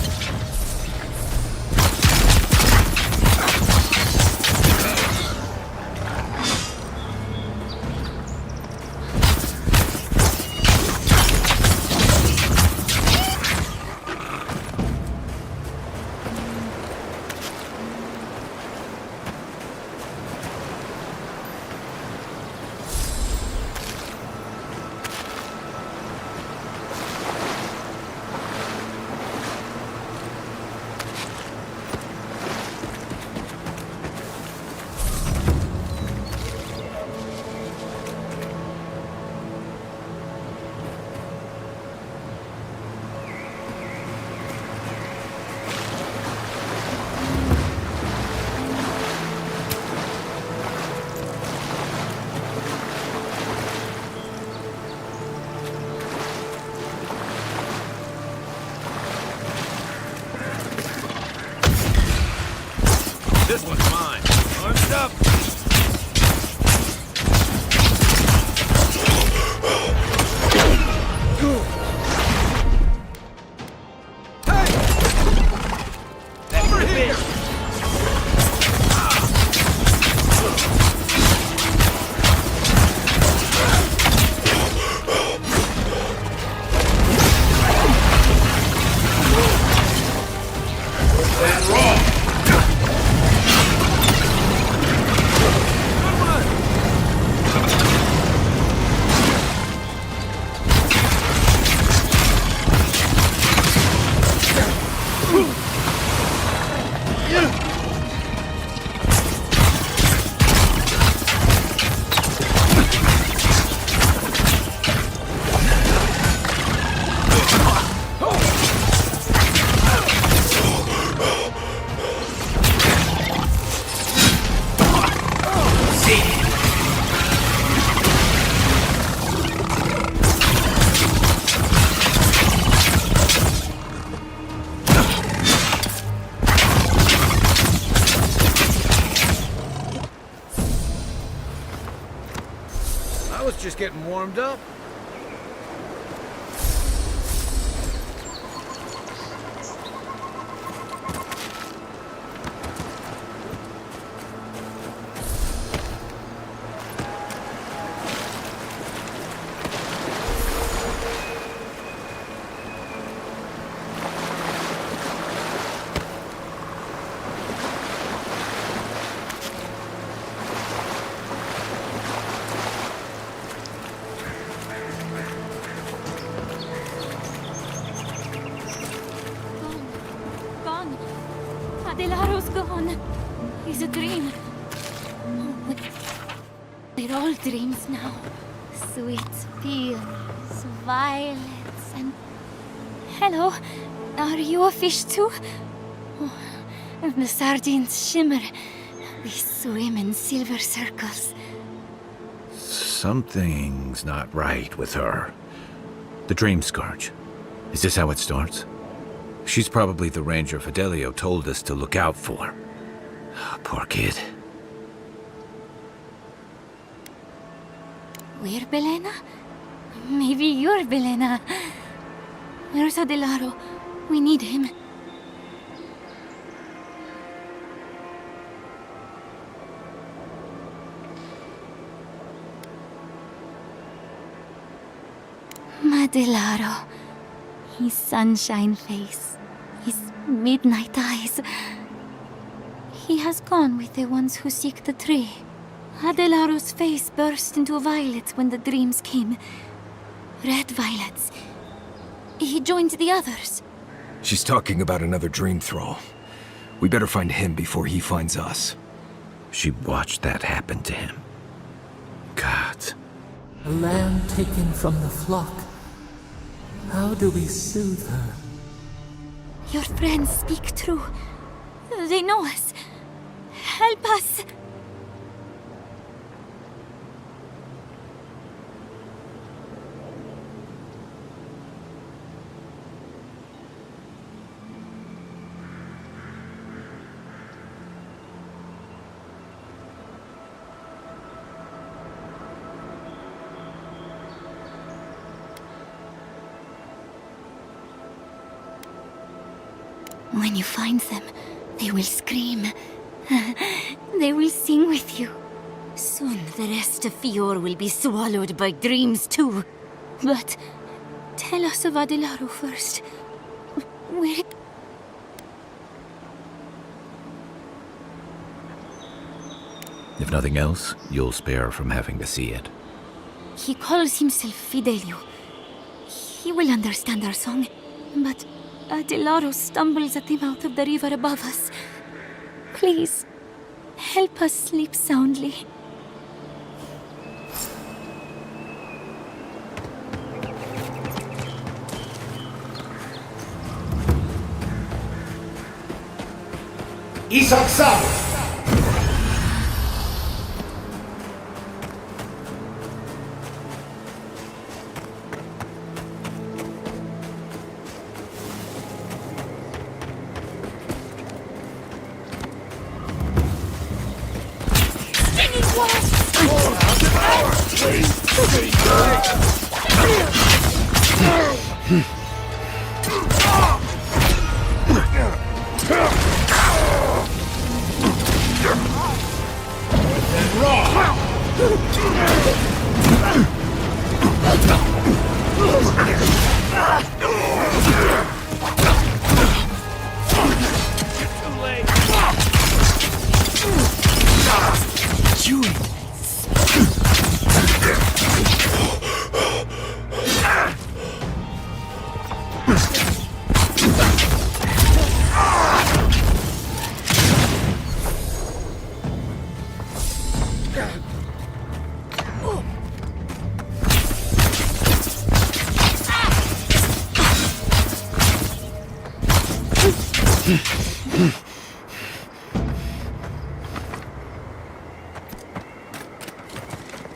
This one's mine. Arms up! Over here! I was just getting warmed up. Gone. Adelaro's gone. It's a dream. Oh, they're all dreams now. Sweet fields, violets, and... Hello, are you a fish too? Oh, the sardines shimmer. We swim in silver circles. Something's not right with her. The Dream Scourge. Is this how it starts? She's probably the ranger Fidelio told us to look out for. Poor kid. We're Belena? Maybe you're Belena. Where's Adelaro? We need him. Adelaro. His sunshine face. His midnight eyes. He has gone with the ones who seek the tree. Adelaro's face burst into violets when the dreams came. Red violets. He joined the others. She's talking about another dream thrall. We better find him before he finds us. She watched that happen to him. God. A lamb taken from the flock. How do we soothe her? Your friends speak true. They know us. Help us. When you find them, they will scream. They will sing with you. Soon the rest of Fior will be swallowed by dreams too. But tell us of Adelaro first. Where... If nothing else, you'll spare her from having to see it. He calls himself Fidelio. He will understand our song. But Adelaro stumbles at the mouth of the river above us. Please, help us sleep soundly. Isaac Sabo!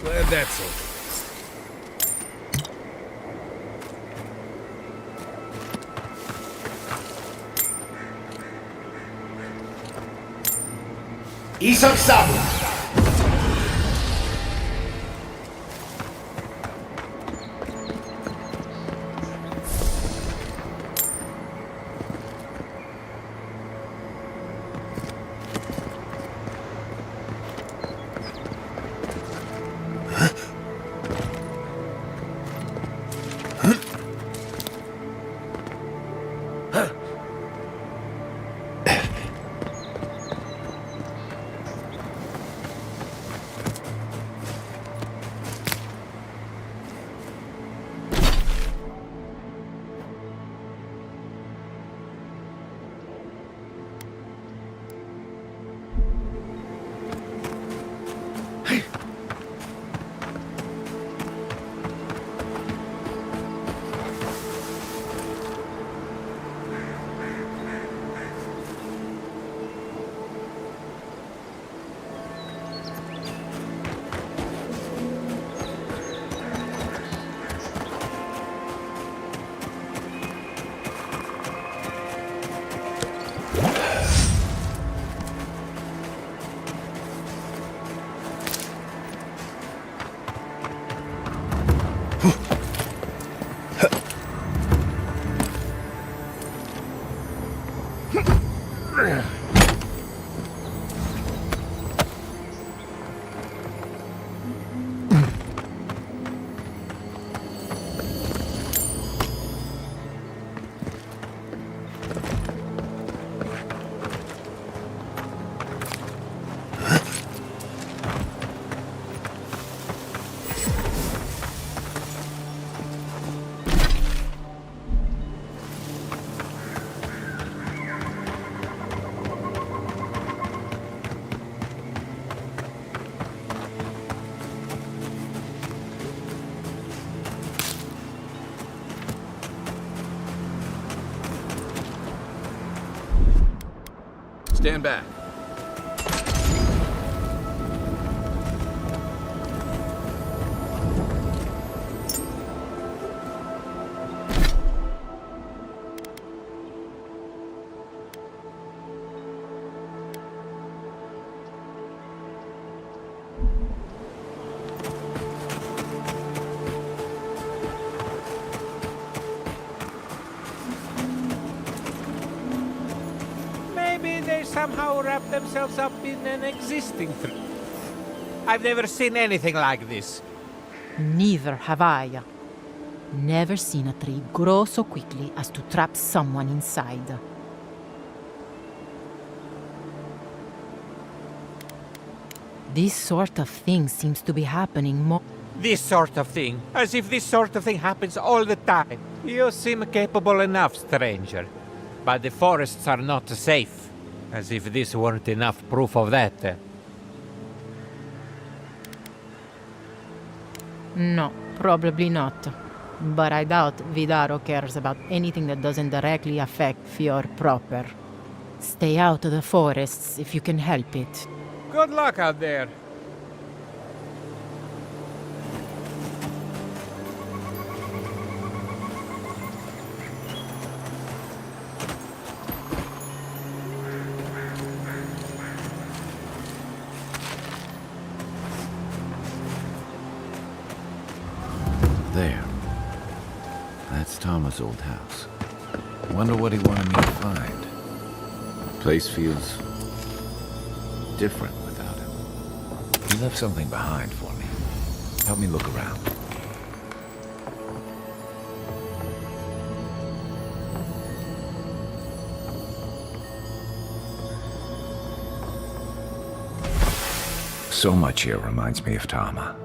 Glad that's over. Isang sabla! Stand back. Somehow wrap themselves up in an existing tree. I've never seen anything like this. Neither have I. Never seen a tree grow so quickly as to trap someone inside. This sort of thing seems to be happening more. This sort of thing? As if this sort of thing happens all the time. You seem capable enough, stranger. But the forests are not safe. As if this weren't enough proof of that. No, probably not. But I doubt Vidaro cares about anything that doesn't directly affect Fior proper. Stay out of the forests if you can help it. Good luck out there. Tama's old house. Wonder what he wanted me to find. Place feels different without him. He left something behind for me. Help me look around. So much here reminds me of Tama.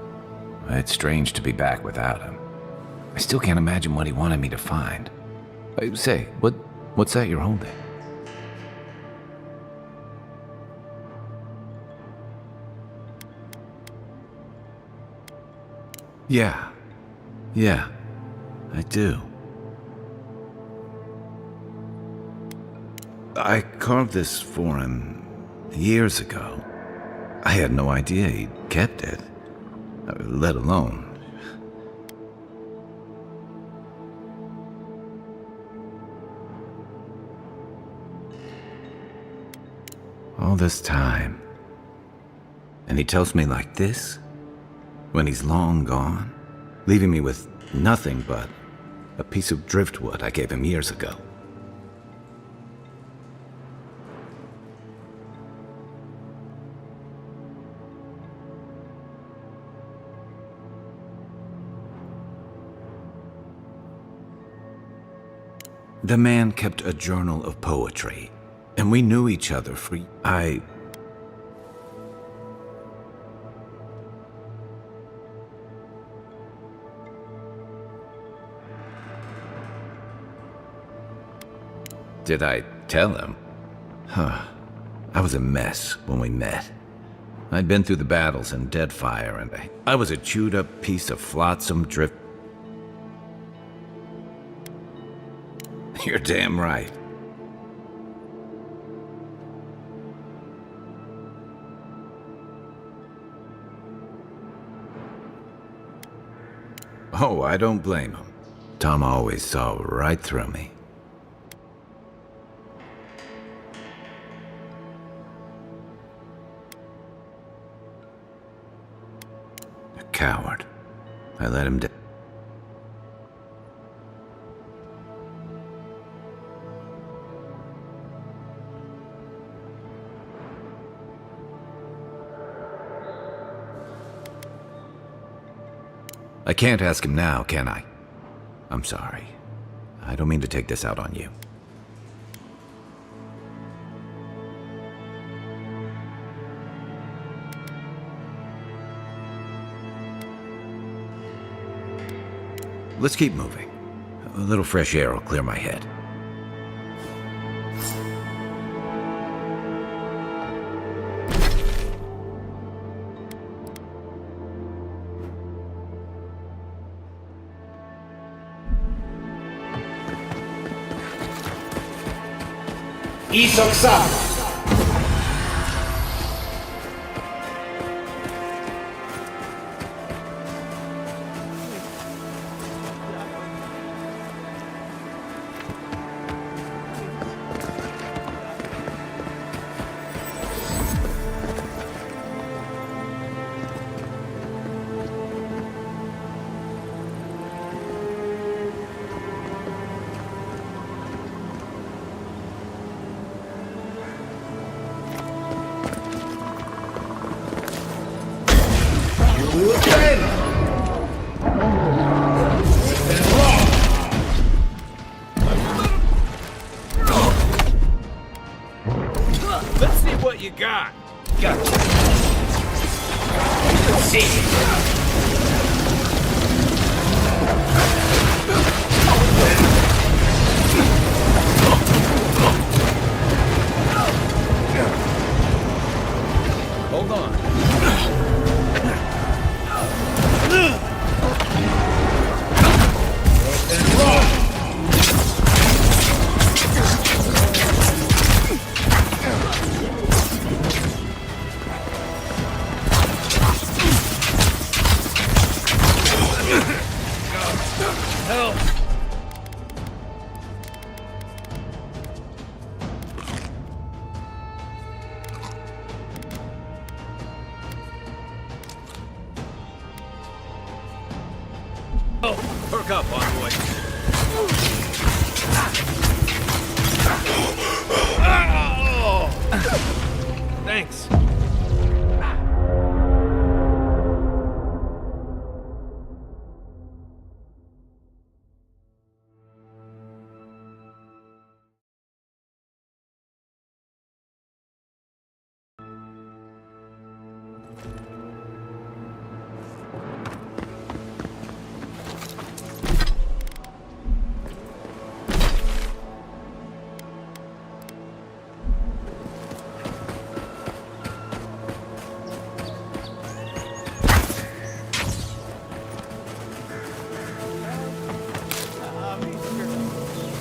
It's strange to be back without him. I still can't imagine what he wanted me to find. Say, what's that you're holding? Yeah, I do. I carved this for him years ago. I had no idea he'd kept it, let alone. All this time. And he tells me like this? When he's long gone? Leaving me with nothing but a piece of driftwood I gave him years ago. The man kept a journal of poetry, and we knew each other for... Did I tell him? I was a mess when we met. I'd been through the battles in Deadfire, and I was a chewed-up piece of flotsam drift... You're damn right. Oh, I don't blame him. Tom always saw right through me. A coward. I let him down. I can't ask him now, can I? I'm sorry. I don't mean to take this out on you. Let's keep moving. A little fresh air will clear my head. Isoksa! Let's see what you got. Gotcha. Let's see. Hold on. Help! Oh, perk up, envoy. Thanks.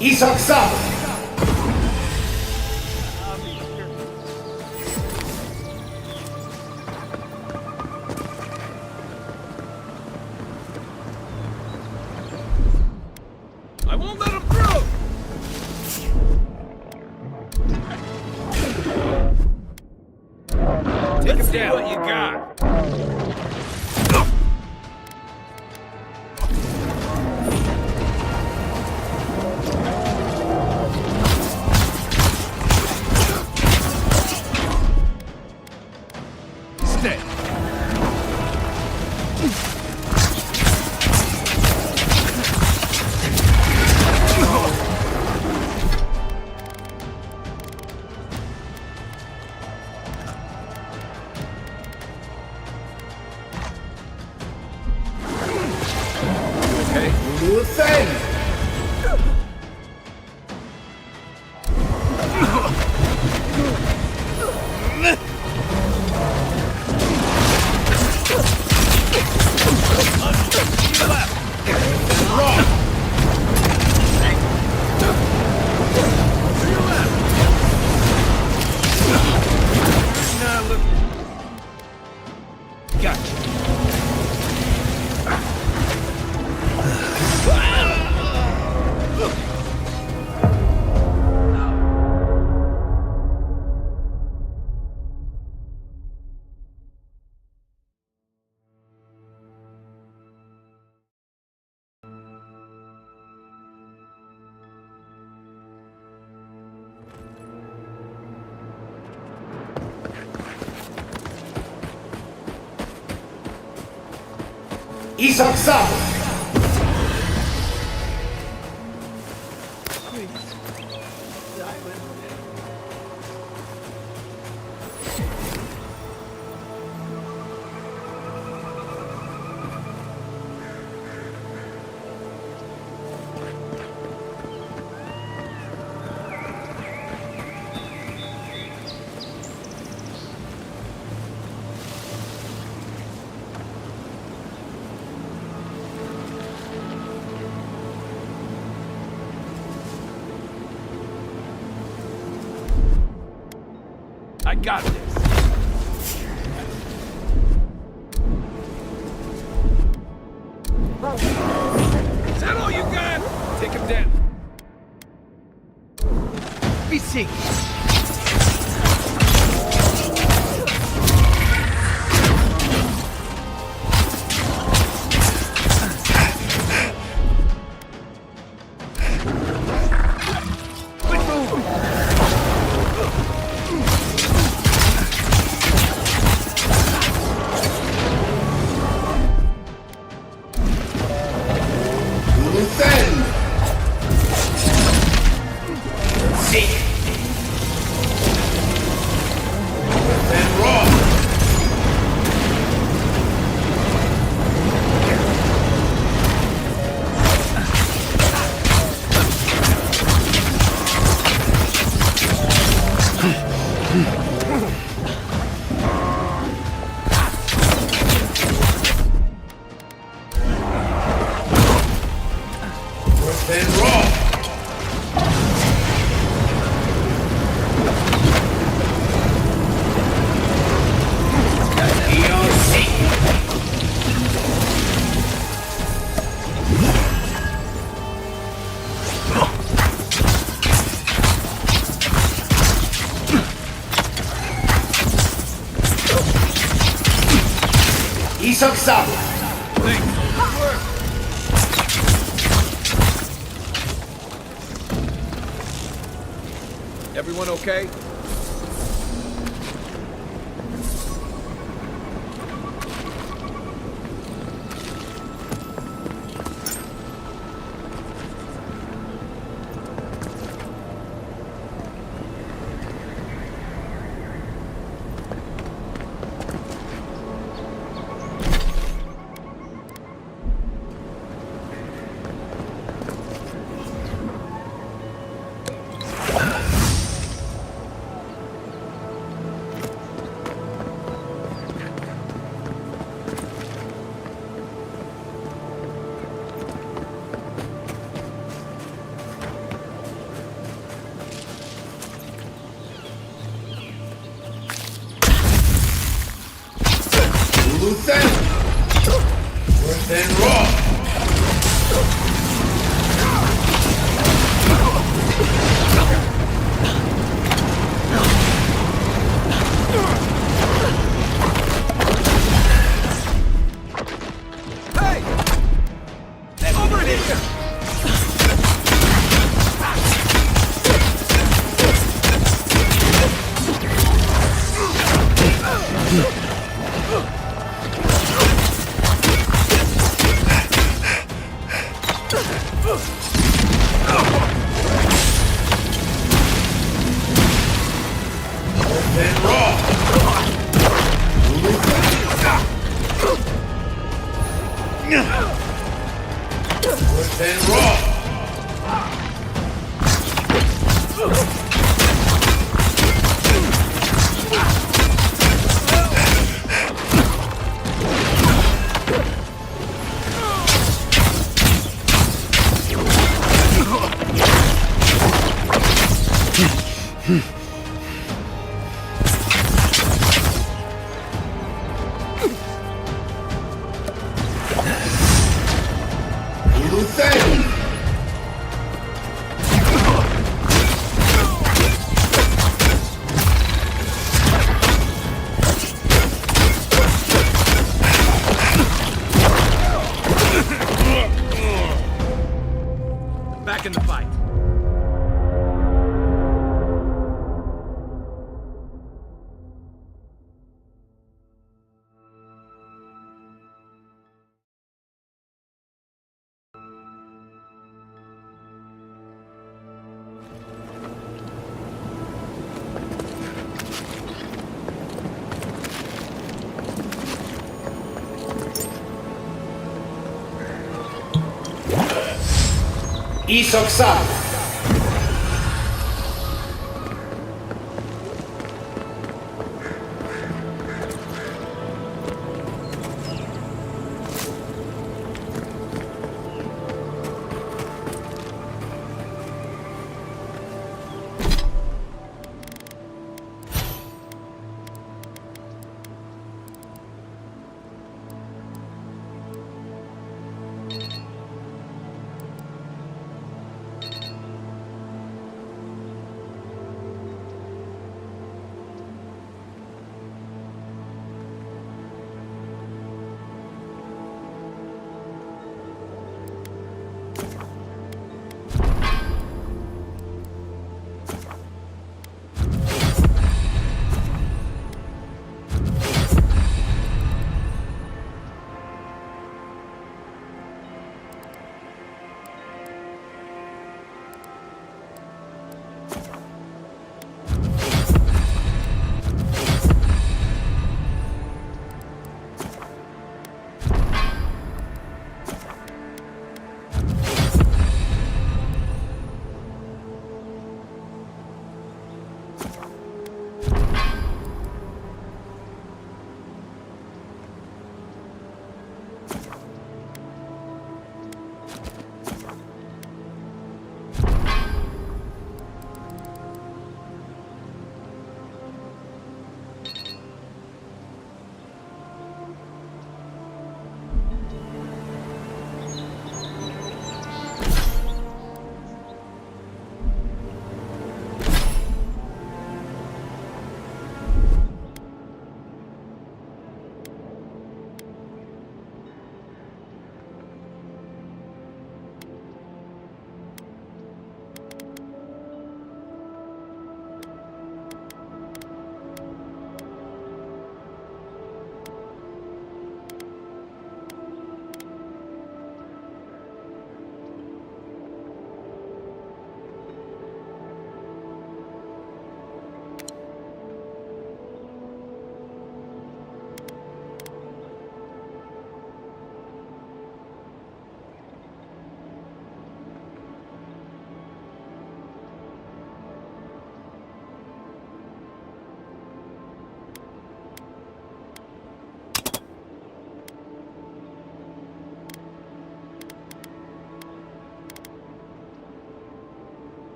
Isak Sabo! I won't let him through! Take him down. What you got? Stay. Okay. Luthen! Isak Sabo! I got this. Is that all you got? Take him down. Be sick. Isak Sabo! Everyone okay? Back in the fight. Isoksa!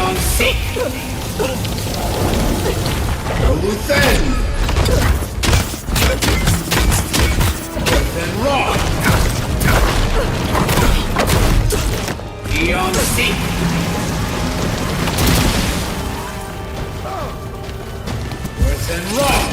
Beyond sick! Luthen! Luthen Rock! Beyond sick! Luthen Rock!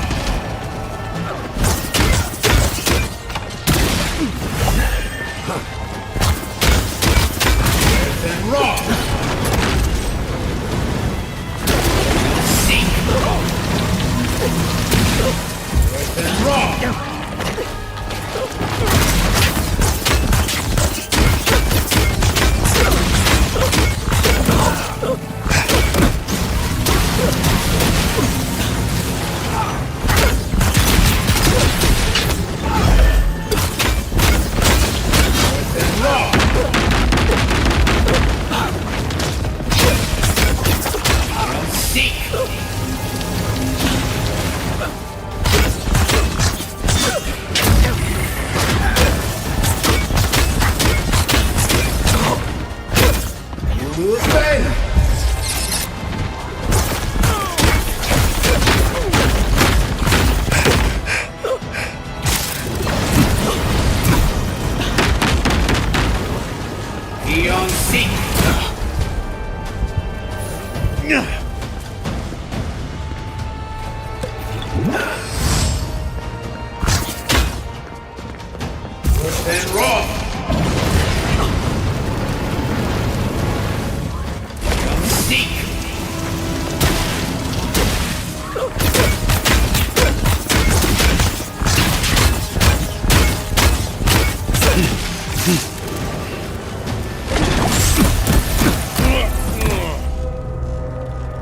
Luthen Rock!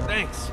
Thanks.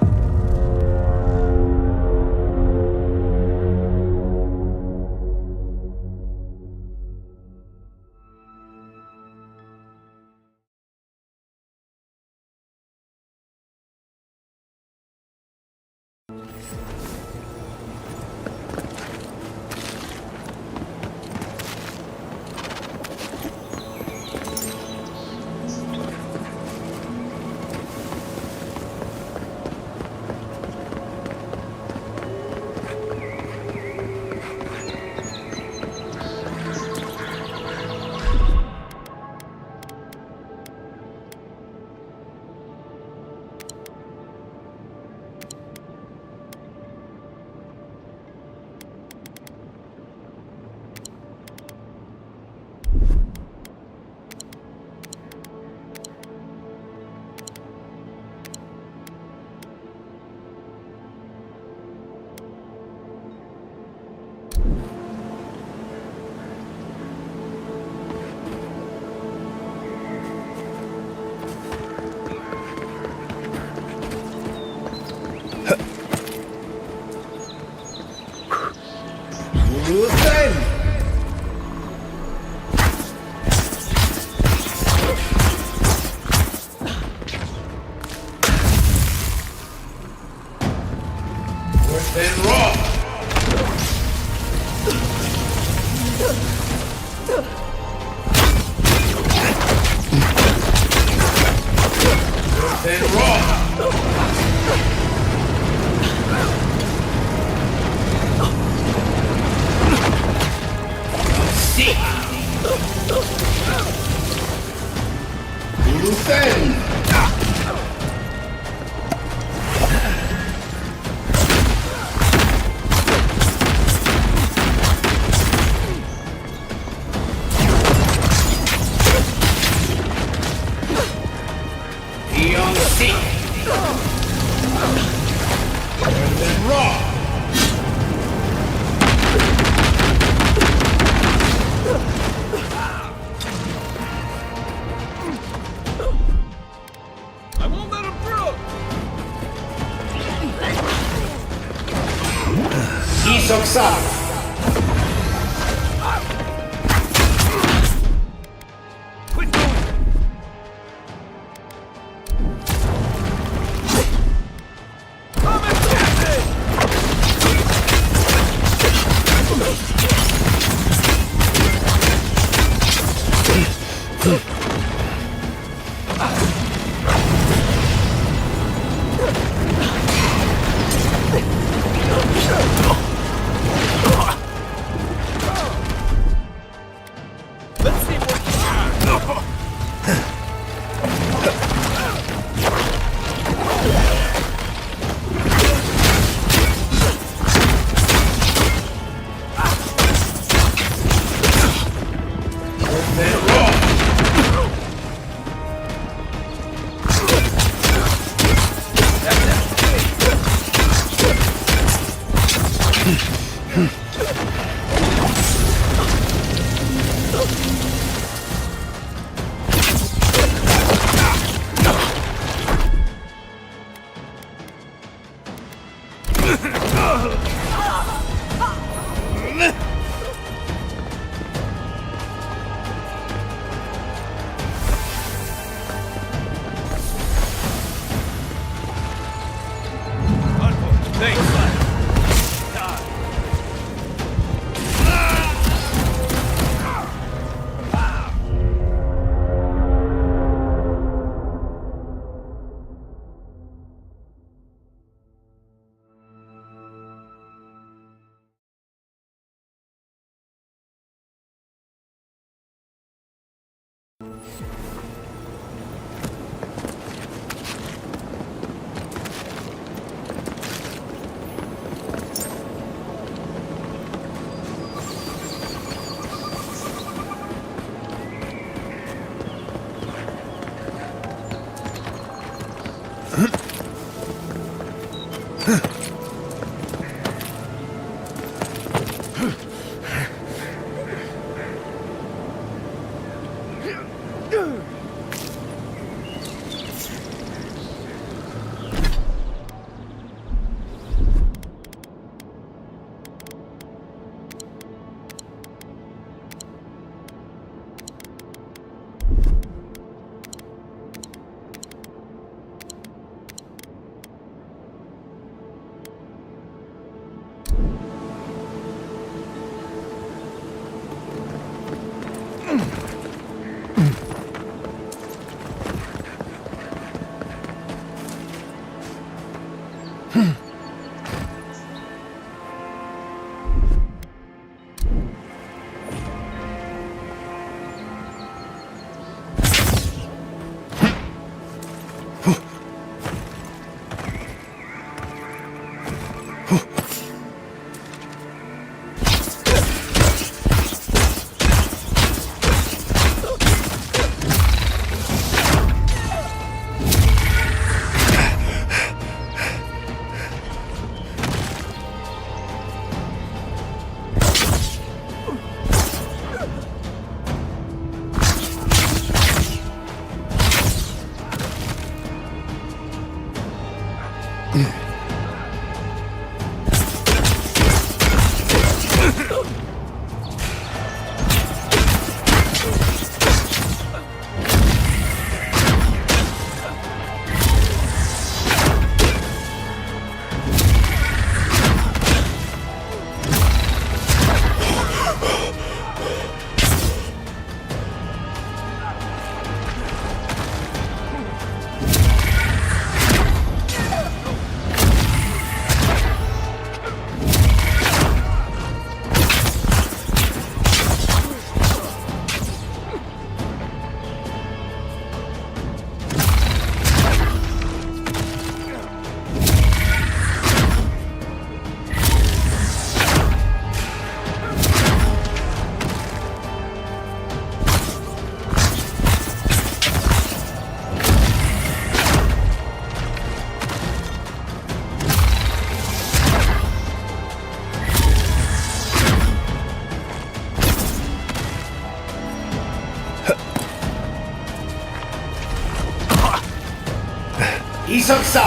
Isoksa!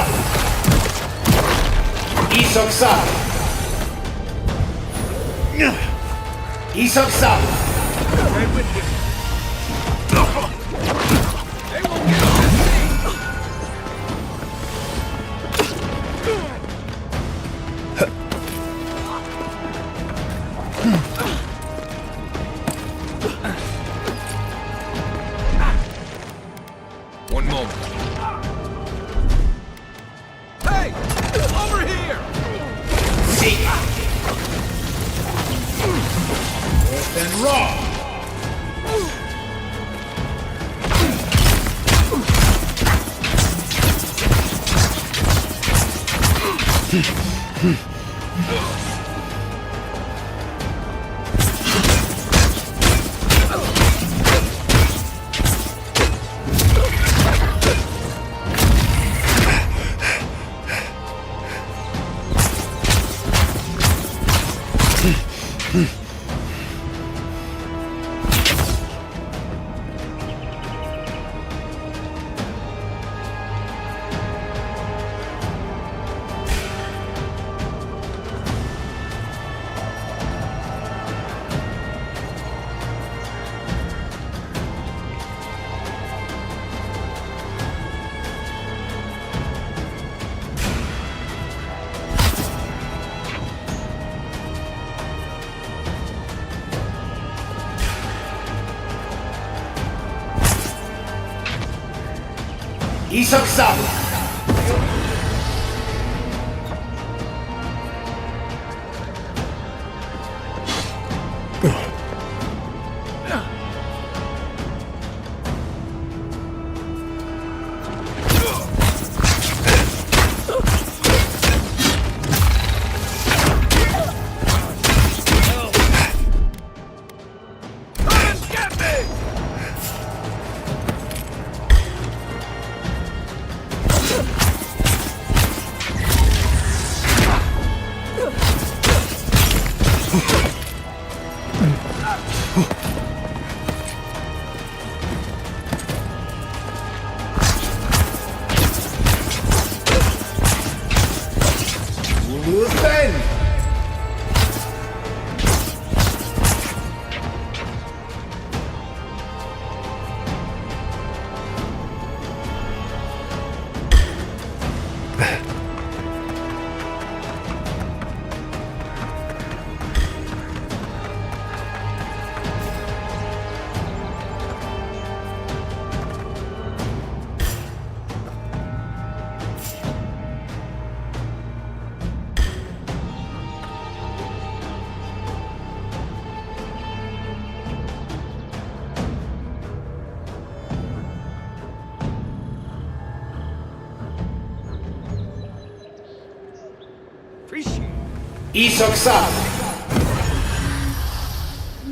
Isoksa! Isoksa! One moment. Hey! Over here! See! Then wrong!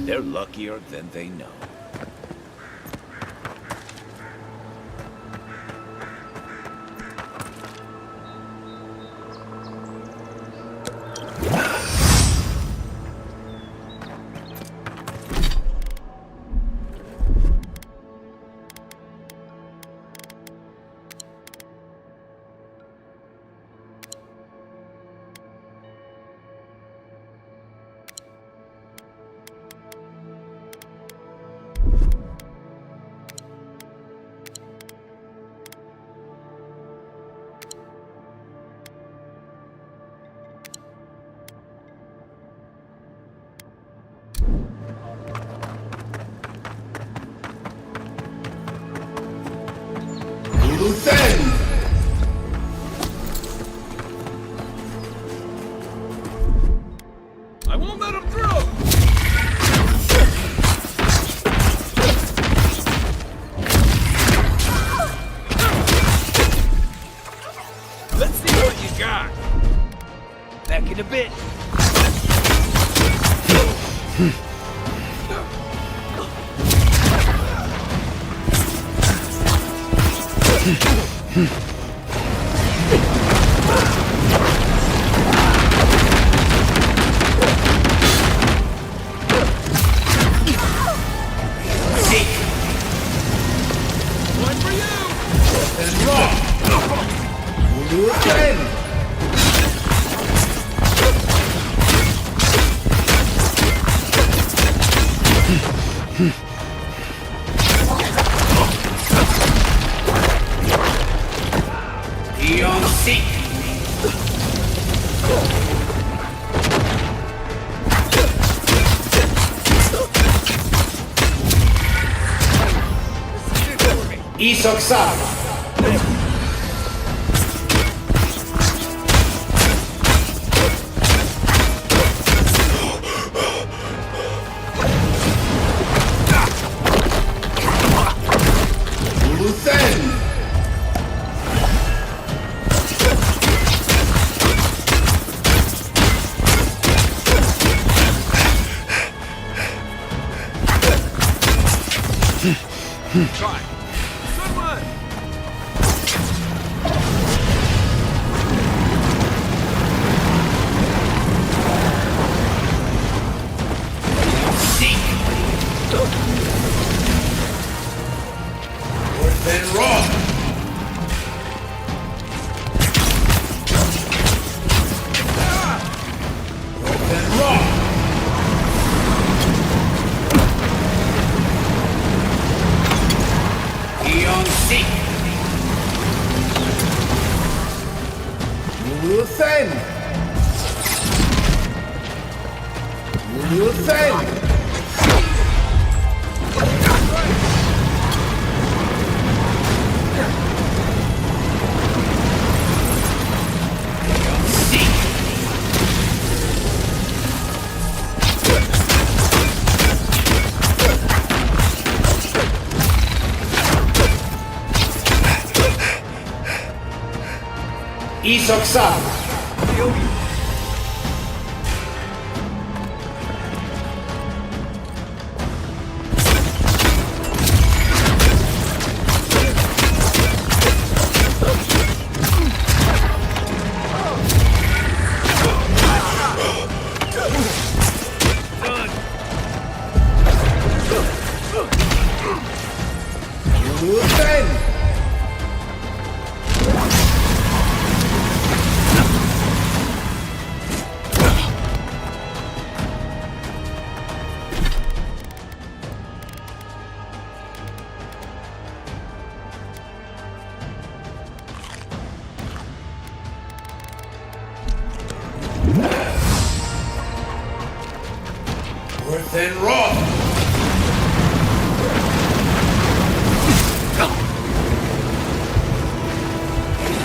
They're luckier than they know. I won't let him through! Let's see what you got. Back in a bit. One for you! And rock! We'll do it again! Eon Seek! Isoksa! Luthen! Try. Good one! Seek! North and Raw! North and Raw! Eon Seek! Luthen! Luthen! Isoksan! Then rock!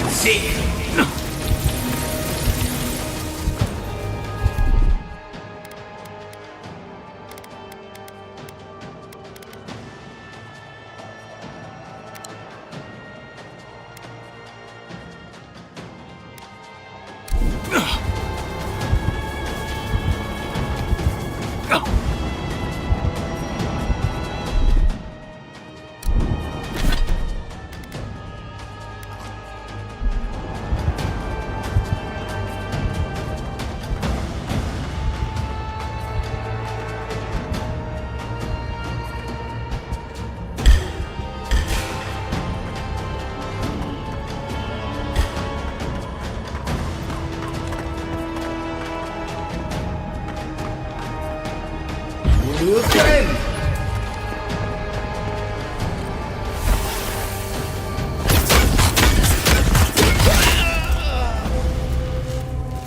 Seek!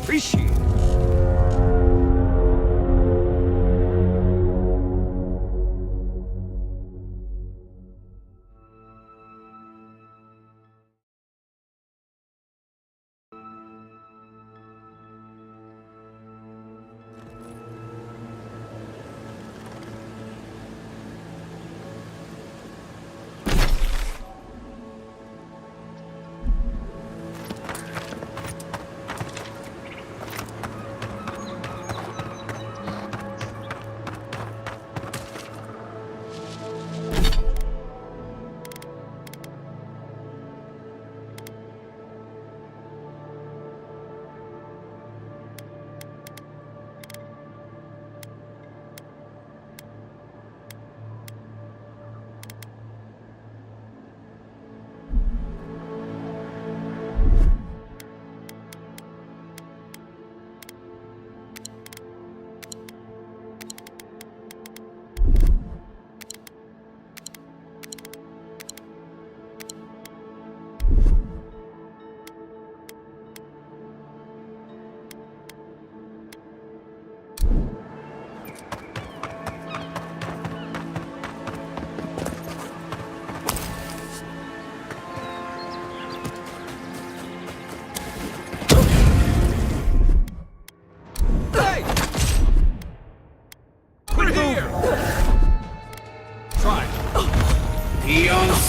Appreciate it.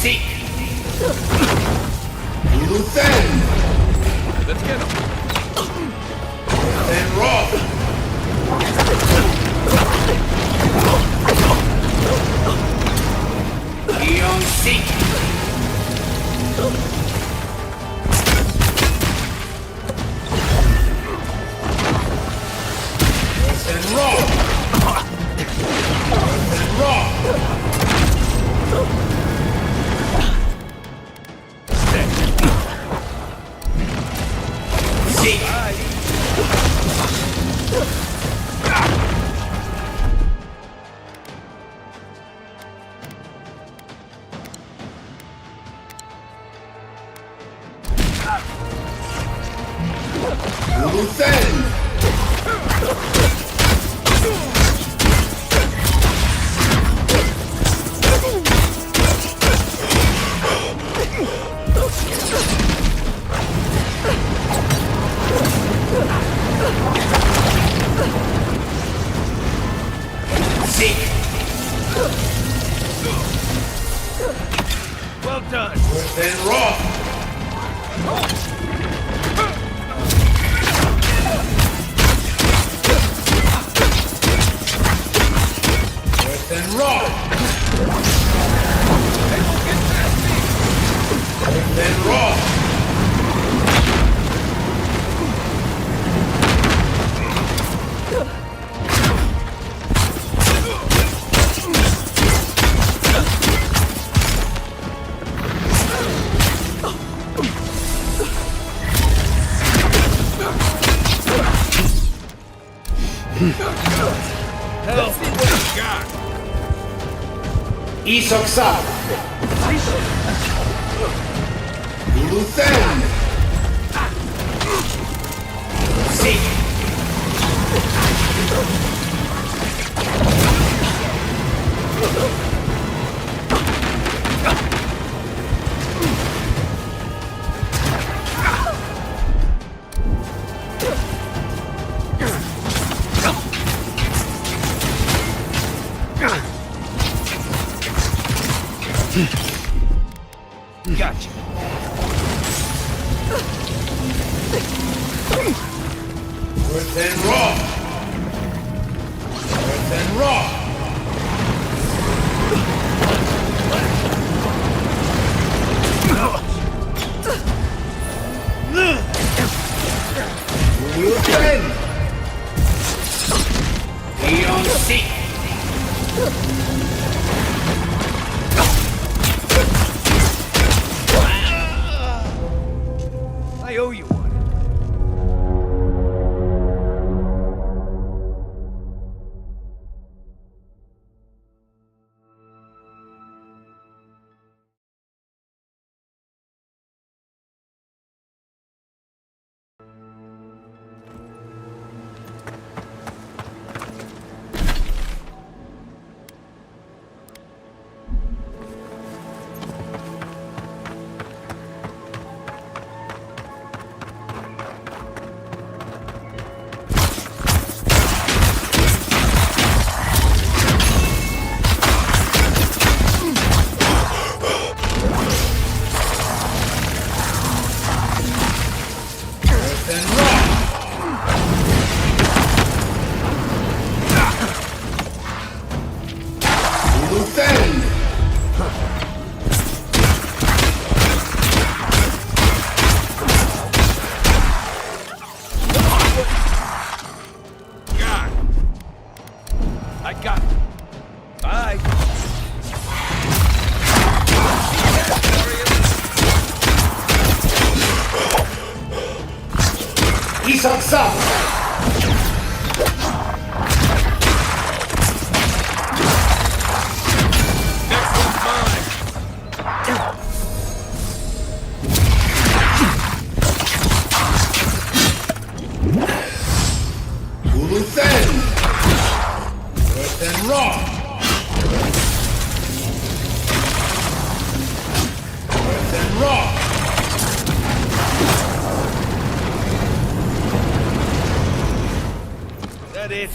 Seek! Luthen! Let's get him. Then rock! Eon Seek! Then rock! Then rock! Well done. Then rock! Then roar! Let's see what you got. Isoksa! Luthen! Seek! Gotcha. Earth and raw! Earth and raw! Luthen! Eon Seek! I owe you one. I got it. Bye. Isoksa! Luthen! Earth and raw! Earth and raw! Is that it?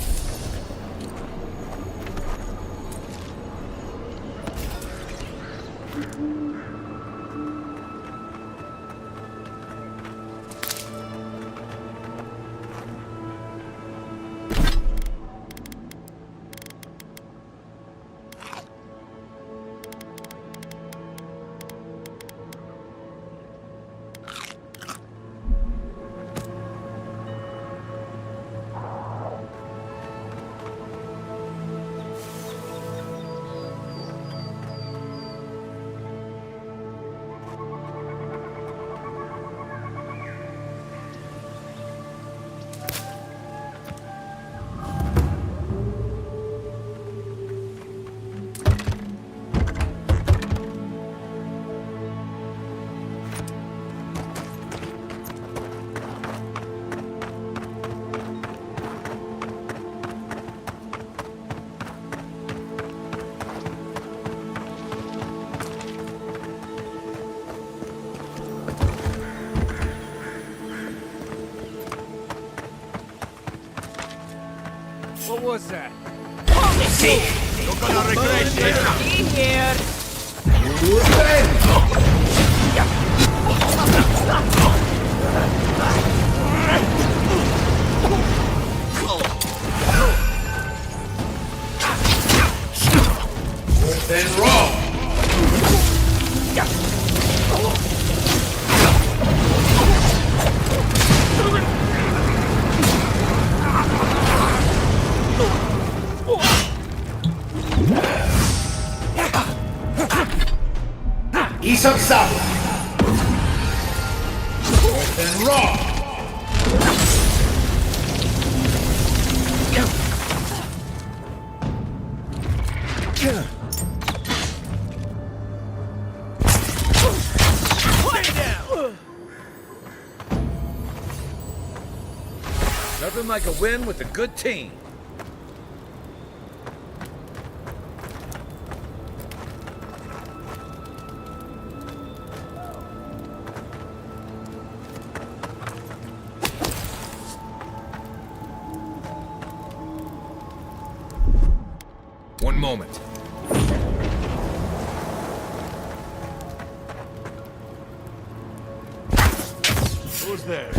What was that? See! You're gonna regret this. Be here. Earth and raw! Nothing like a win with a good team. One moment. Who's there?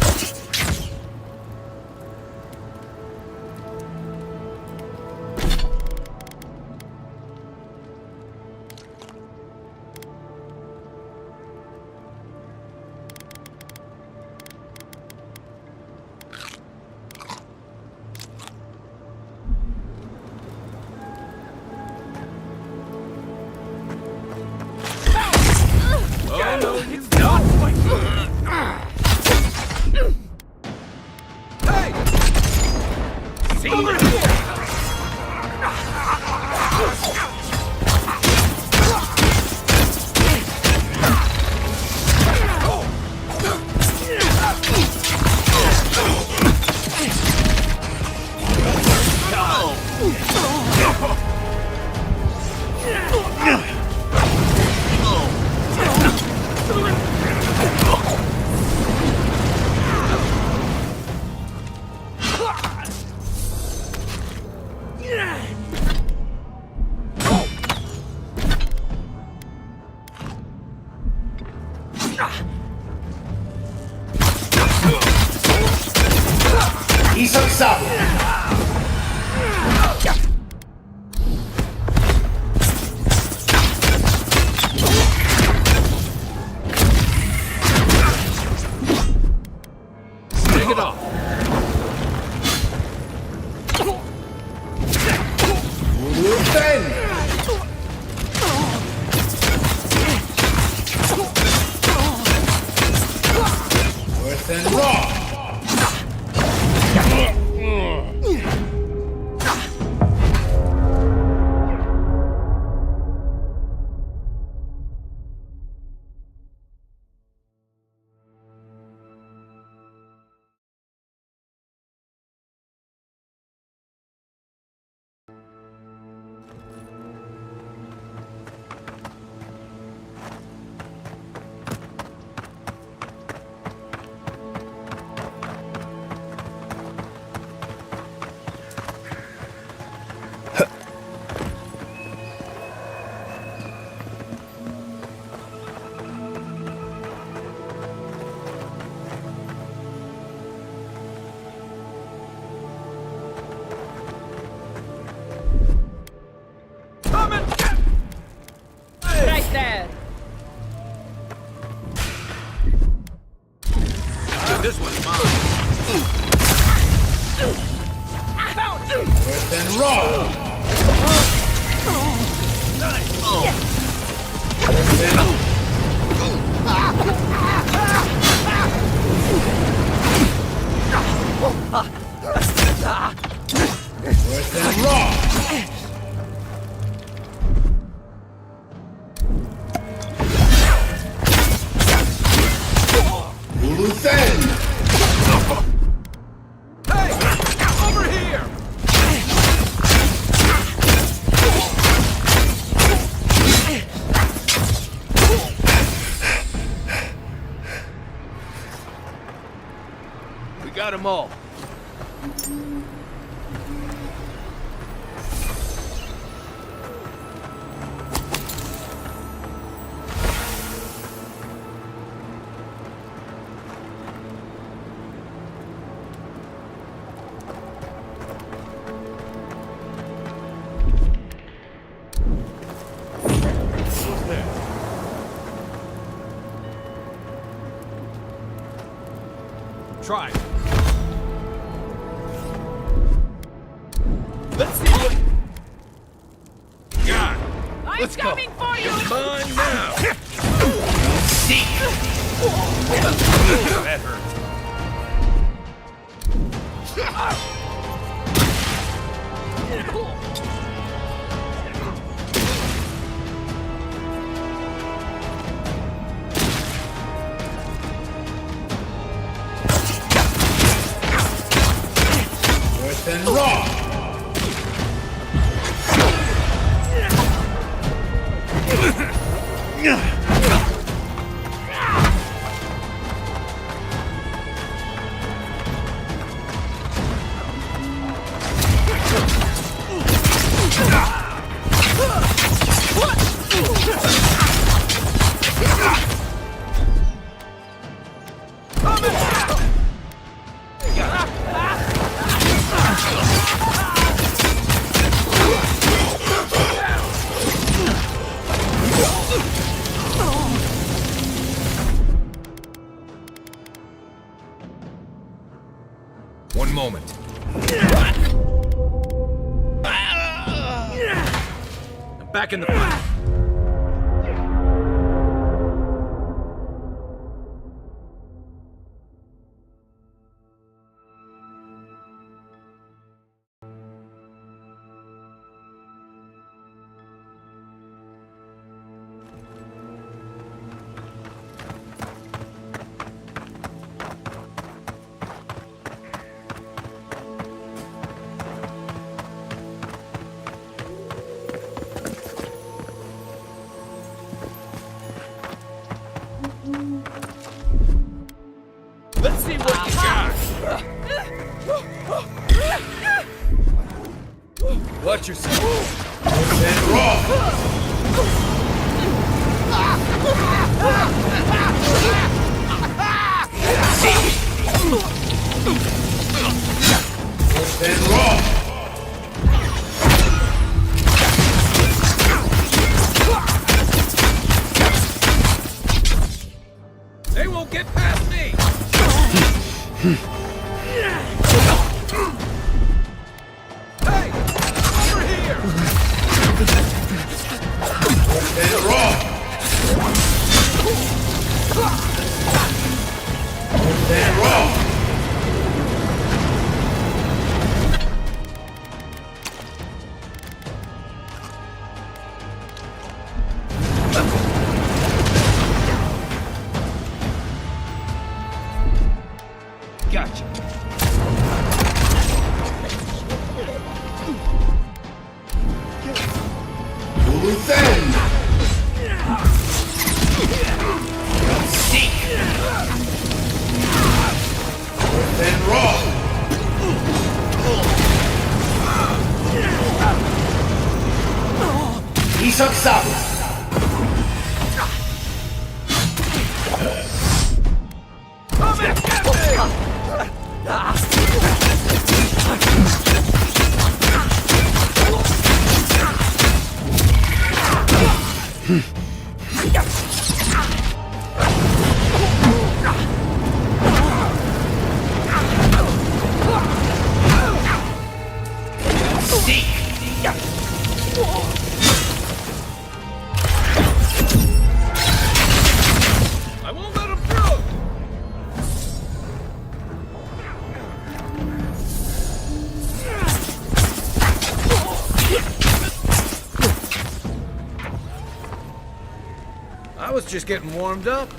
Oh, no, you don't! Hey! See over here! Isang sabo! Take it off! Worth and raw! Right there. This one's mine. Worth and raw! Worth and raw! Luthen! Hey! Over here! We got them all. Try. Let's see what... God! I'm coming for you! Mine now! See! That hurt. and raw! One moment. I'm back in the fight. Let's see what you got. Watch yourself. And raw. And raw. They won't get past me. Hey, over here. And raw. And raw. Gotcha. Who's then? Seek. And raw. Isak Sabus. Come and get I won't let him through! I was just getting warmed up.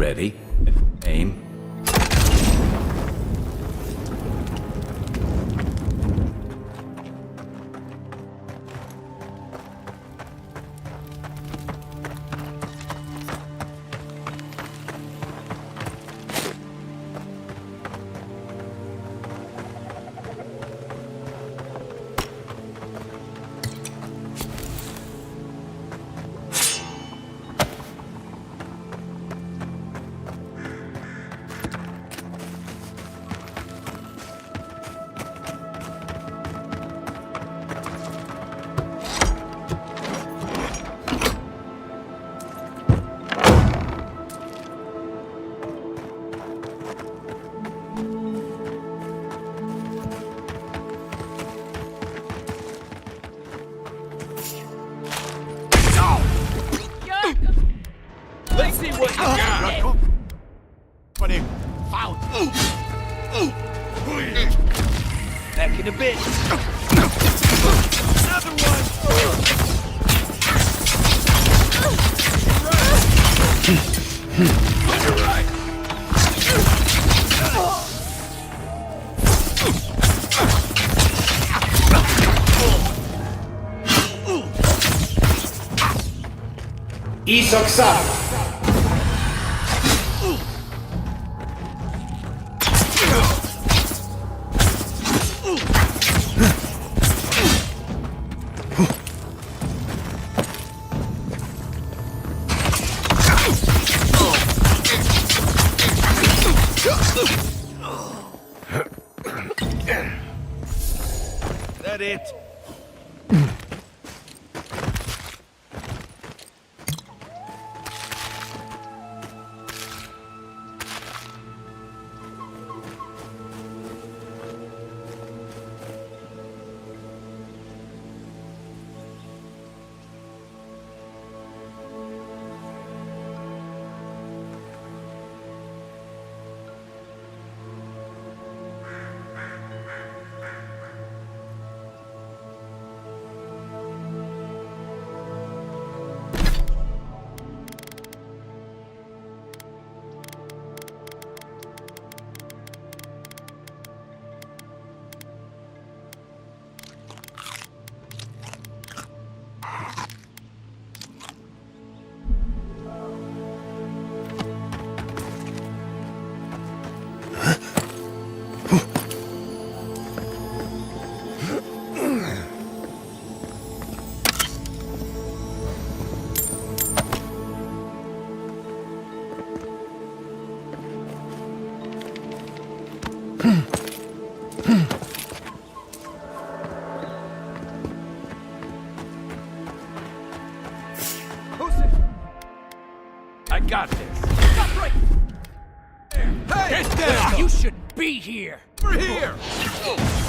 Ready? Aim. Let's see what you got. Back in a bit. Another one. You're right. Isoksa! That it? I got this. Stop right there. Hey! Get down! You should be here. We're here. And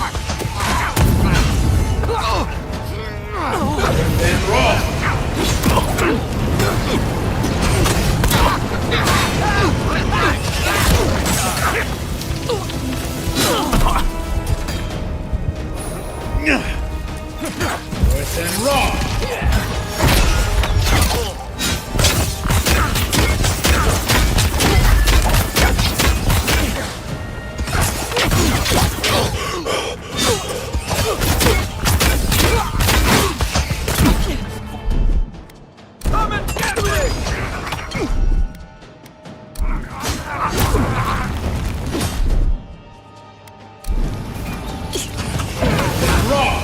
Worse than raw! Come and get me! Raw!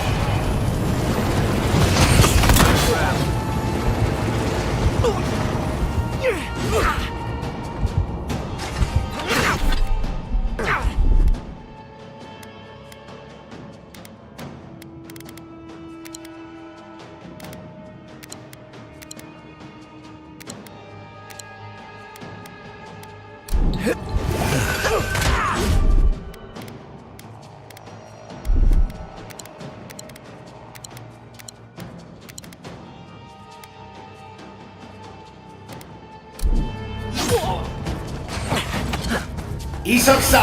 Isoksa!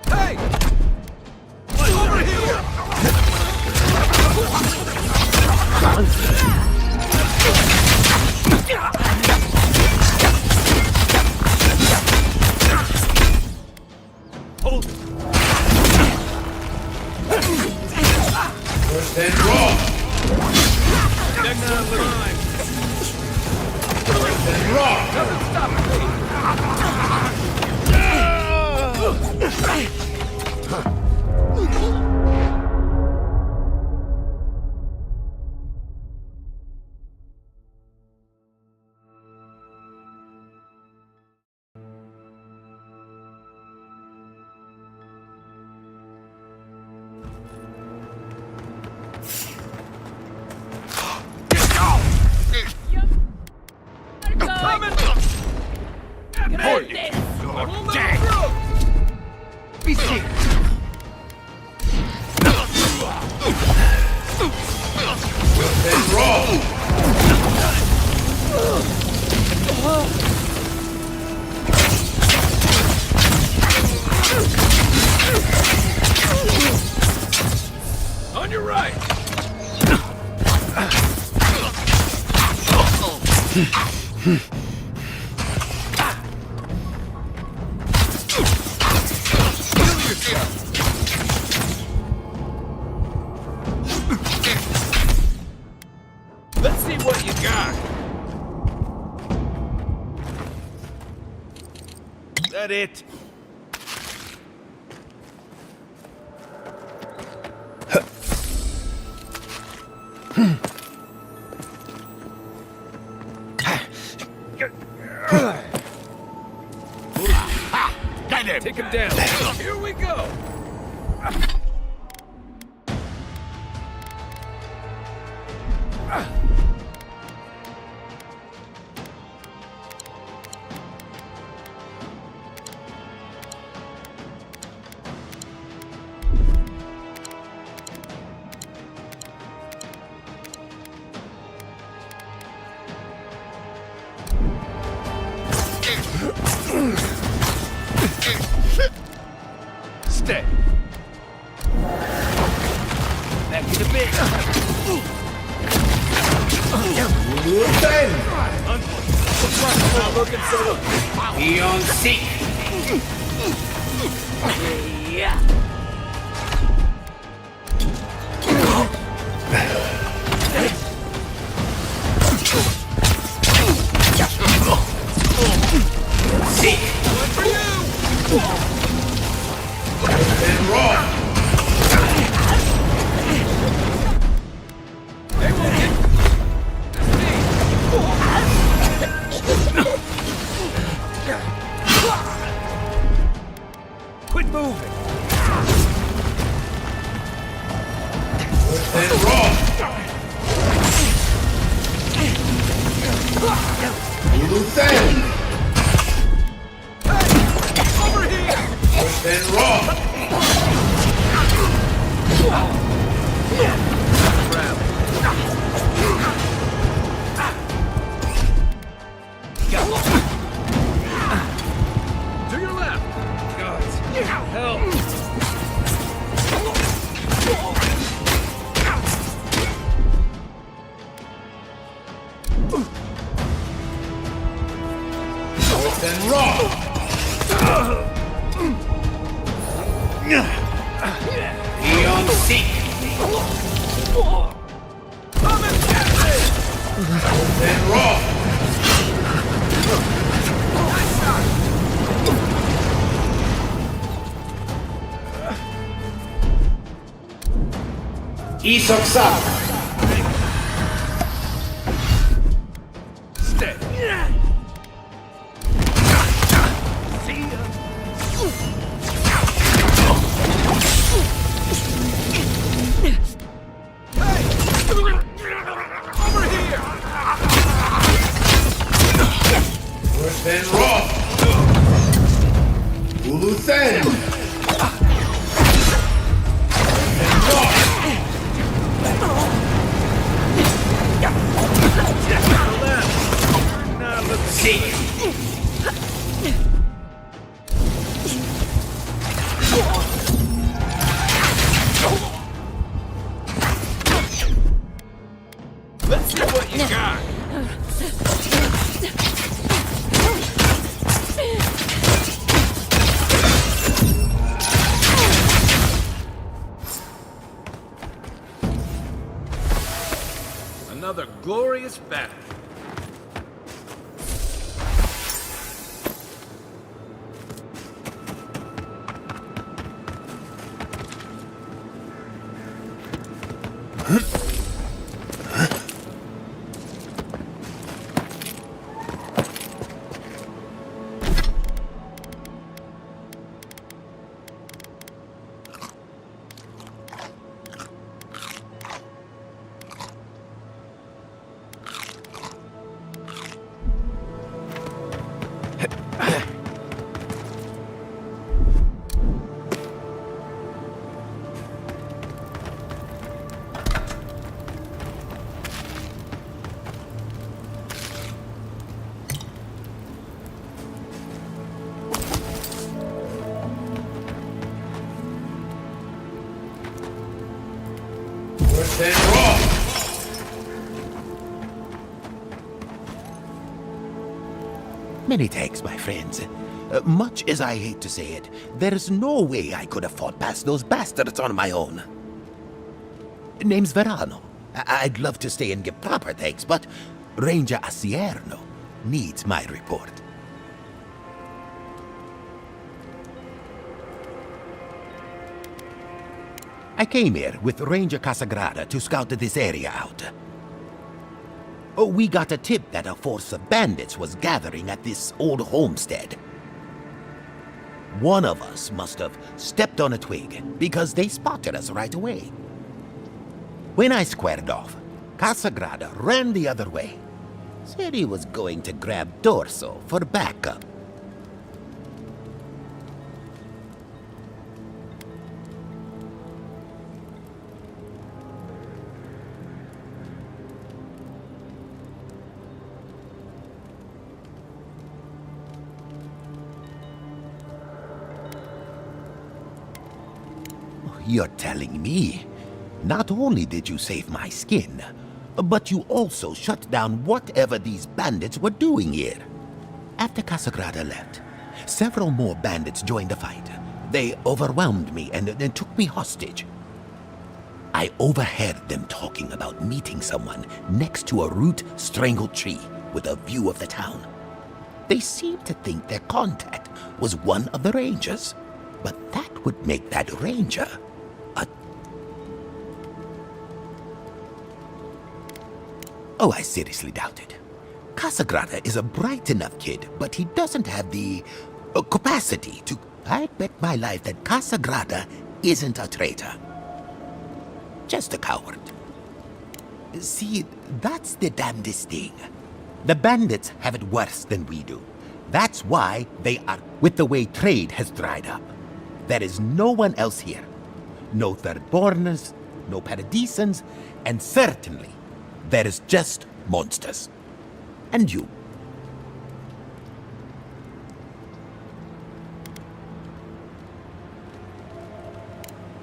Hey! Over here! Hold. First and raw. Next one's mine. First and raw. Doesn't stop me. Be safe. Then roll. On your right. Let's see what you got. Is that it? Take him down. Here we go. Stay. Back in the bit. Not looking so good. Be on seek. Yeah. Seek. One for you. Then raw. They won't get. Quit moving. Then raw. Loose end. Over here. Then raw. To your left. God, help. Then raw. Be on seek. Come and get this. Then raw. Nice shot. Isoksa. Stay. Then raw. Ulusen. Then raw. Seek. Let's see what you got. glorious battle. Many thanks, my friends. Much as I hate to say it, there's no way I could have fought past those bastards on my own. Name's Verano. I'd love to stay and give proper thanks, but Ranger Asierno needs my report. I came here with Ranger Casagrada to scout this area out. We got a tip that a force of bandits was gathering at this old homestead. One of us must have stepped on a twig because they spotted us right away. When I squared off, Casagrada ran the other way. Said he was going to grab Dorso for backup. You're telling me, not only did you save my skin, but you also shut down whatever these bandits were doing here. After Casagrada left, several more bandits joined the fight. They overwhelmed me and took me hostage. I overheard them talking about meeting someone next to a root-strangled tree with a view of the town. They seemed to think their contact was one of the rangers, but that would make that ranger Oh, I seriously doubt it. Casagrada is a bright enough kid, but he doesn't have the capacity to... I bet my life that Casagrada isn't a traitor. Just a coward. See, that's the damnedest thing. The bandits have it worse than we do. That's why they are... With the way trade has dried up, there is no one else here. No third-borners, no paradisans, and certainly there is just monsters. And you.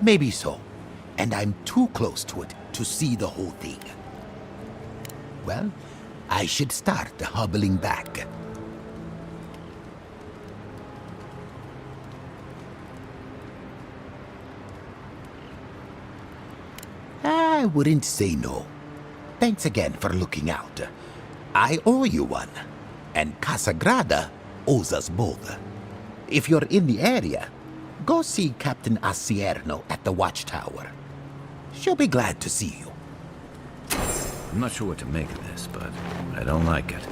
Maybe so. And I'm too close to it to see the whole thing. Well, I should start hobbling back. I wouldn't say no. Thanks again for looking out. I owe you one, and Casagrada owes us both. If you're in the area, go see Captain Asierno at the watchtower. She'll be glad to see you. I'm not sure what to make of this, but I don't like it.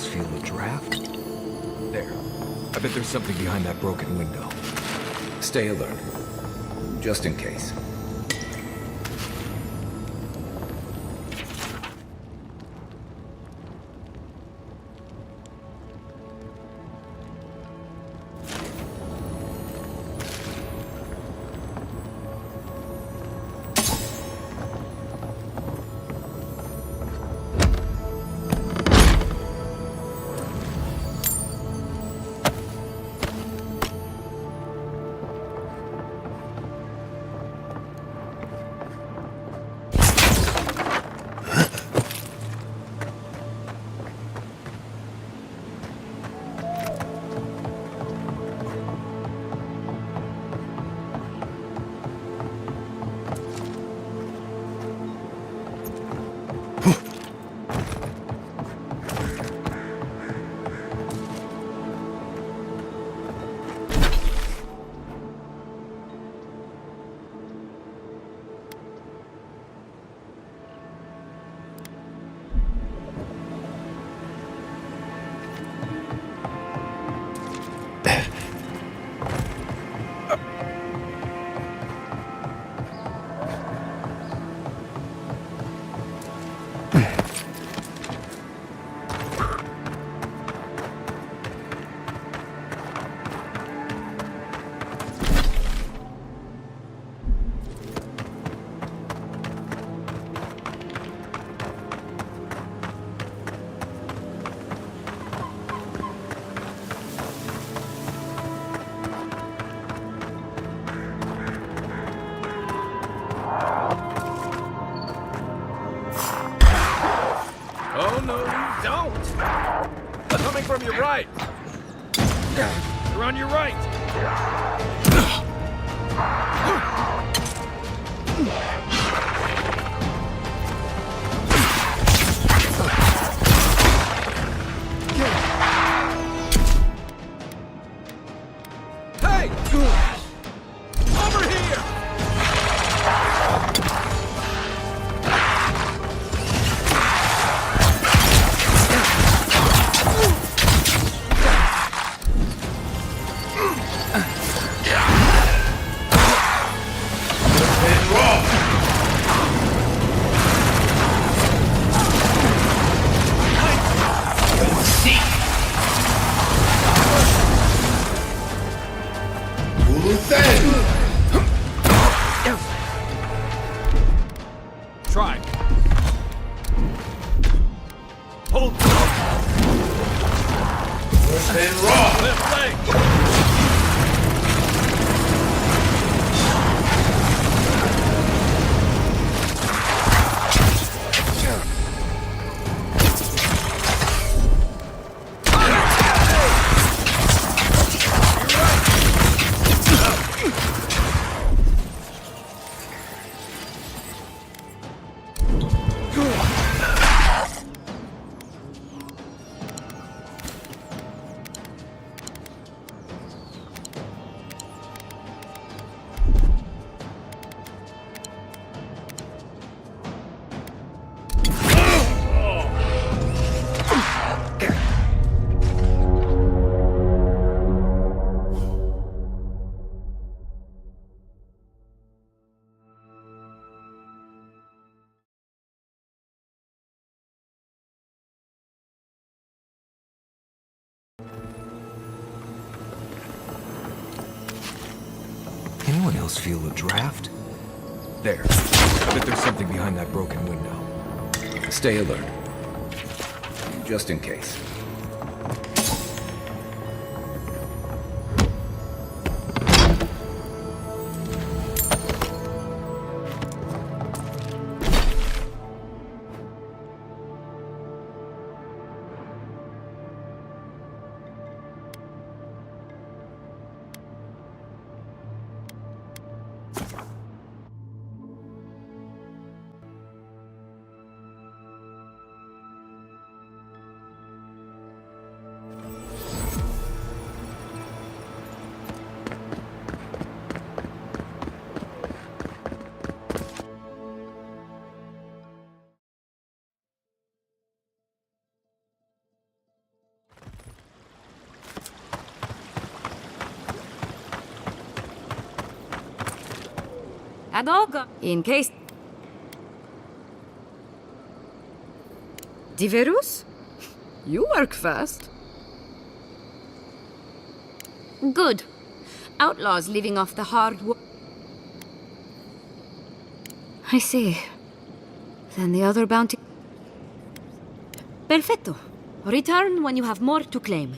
else feel a draft? There. I bet there's something behind that broken window. Stay alert, just in case. Oh, no, you don't! Coming from your right! You're on your right! Hey! Over here! Try. Hold. Left leg. Anyone else feel a draft? There. I bet there's something behind that broken window. Stay alert, just in case. Adog, in case. Diverus? You work fast. Good. Outlaws living off the hard work. I see. Then the other bounty... Perfecto. Return when you have more to claim.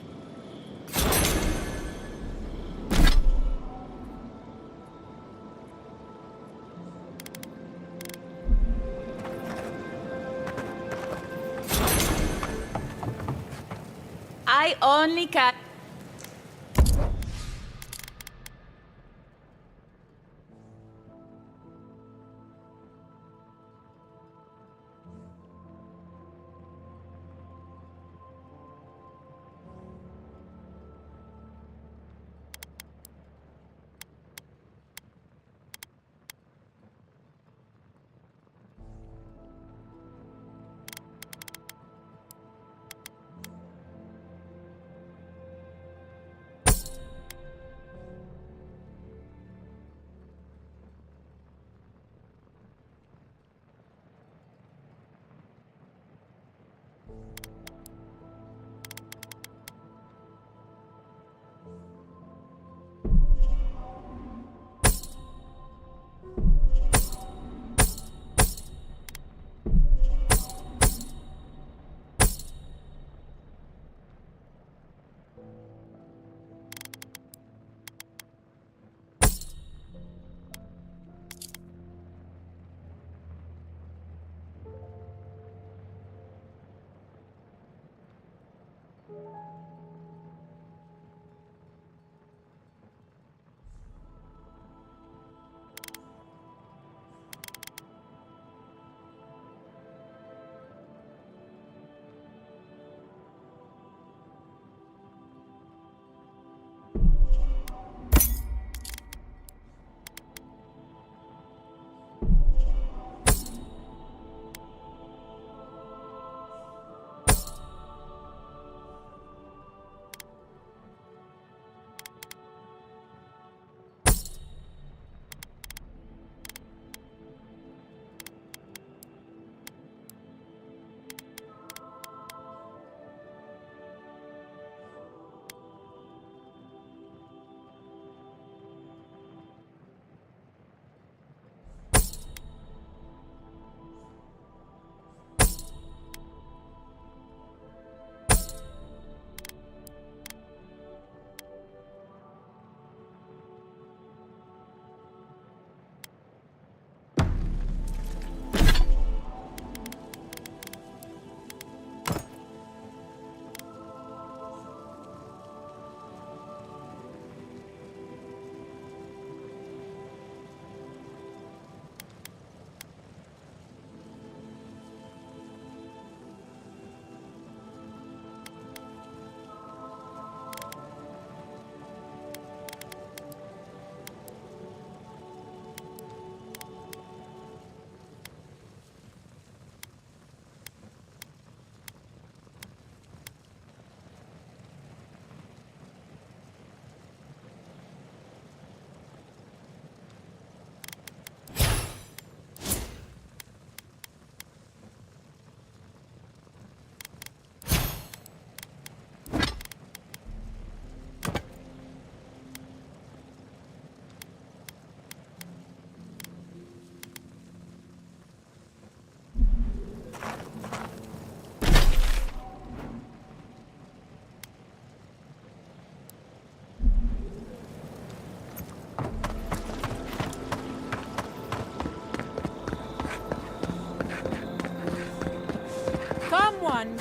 I only can.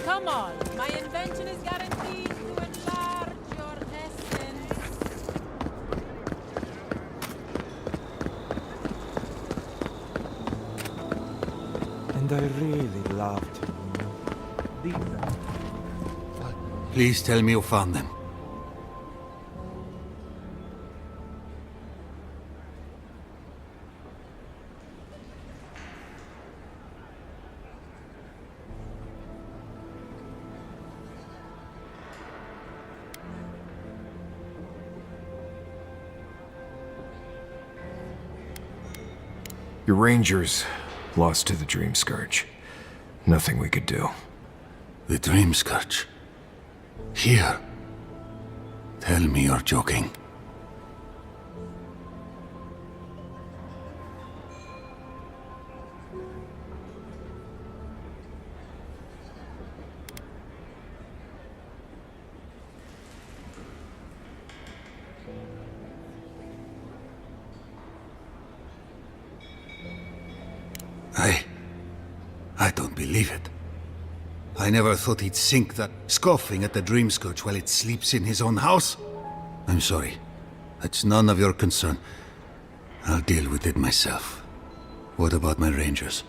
Come on. My invention is guaranteed to enlarge your essence. And I really loved him. Please tell me you found them. Your rangers lost to the Dream Scourge. Nothing we could do. The Dream Scourge? Here? Tell me you're joking. I don't believe it. I never thought he'd sink that scoffing at the Dream Scourge while it sleeps in his own house. I'm sorry. That's none of your concern. I'll deal with it myself. What about my rangers?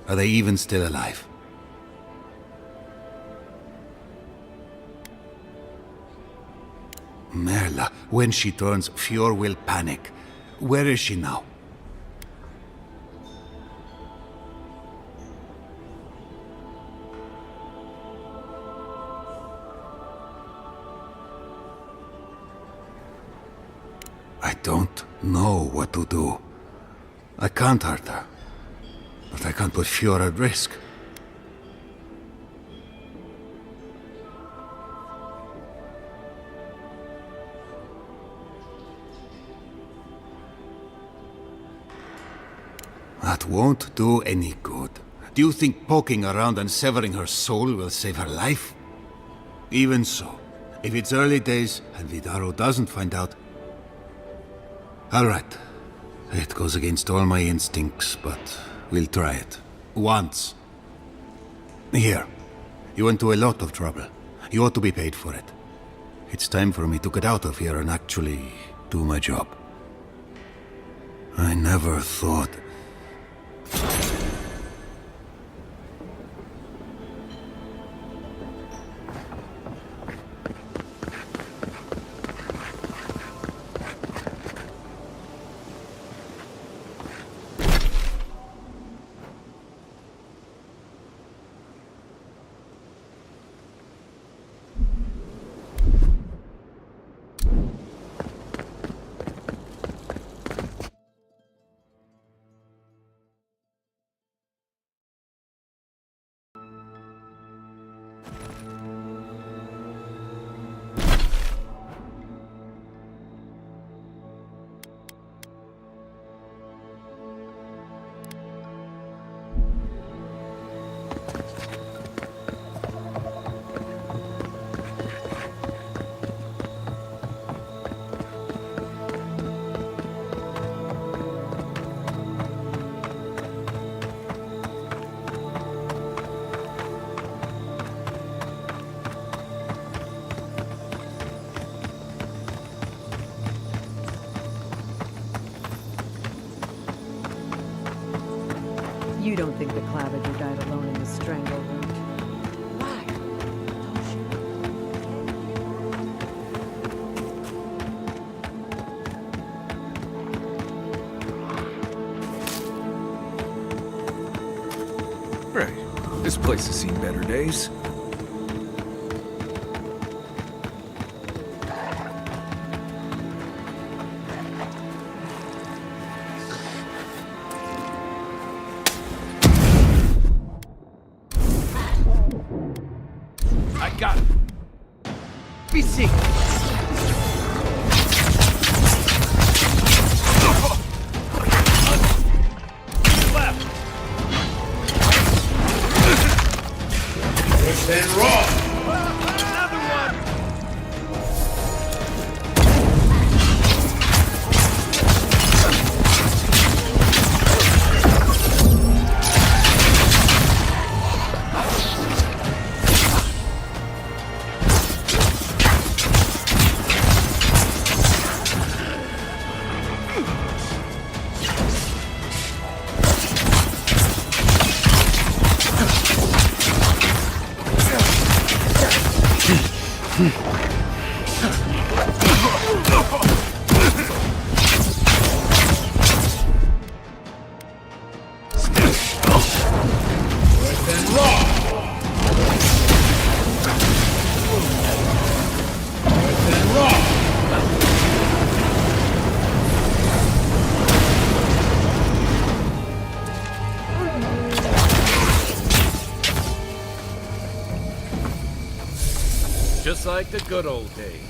Are they even still alive? Merla, when she turns, Fjord will panic. Where is she now? I don't know what to do. I can't hurt her, but I can't put Fjord at risk. That won't do any good. Do you think poking around and severing her soul will save her life? Even so, if it's early days and Vidaro doesn't find out, all right. It goes against all my instincts, but we'll try it. Once. Here. You went to a lot of trouble. You ought to be paid for it. It's time for me to get out of here and actually do my job. I never thought... You don't think the Claviger died alone in the Strangleroot? Why? Right. This place has seen better days. I got it. Be sick. Left. Then raw. Another one. Just like the good old days.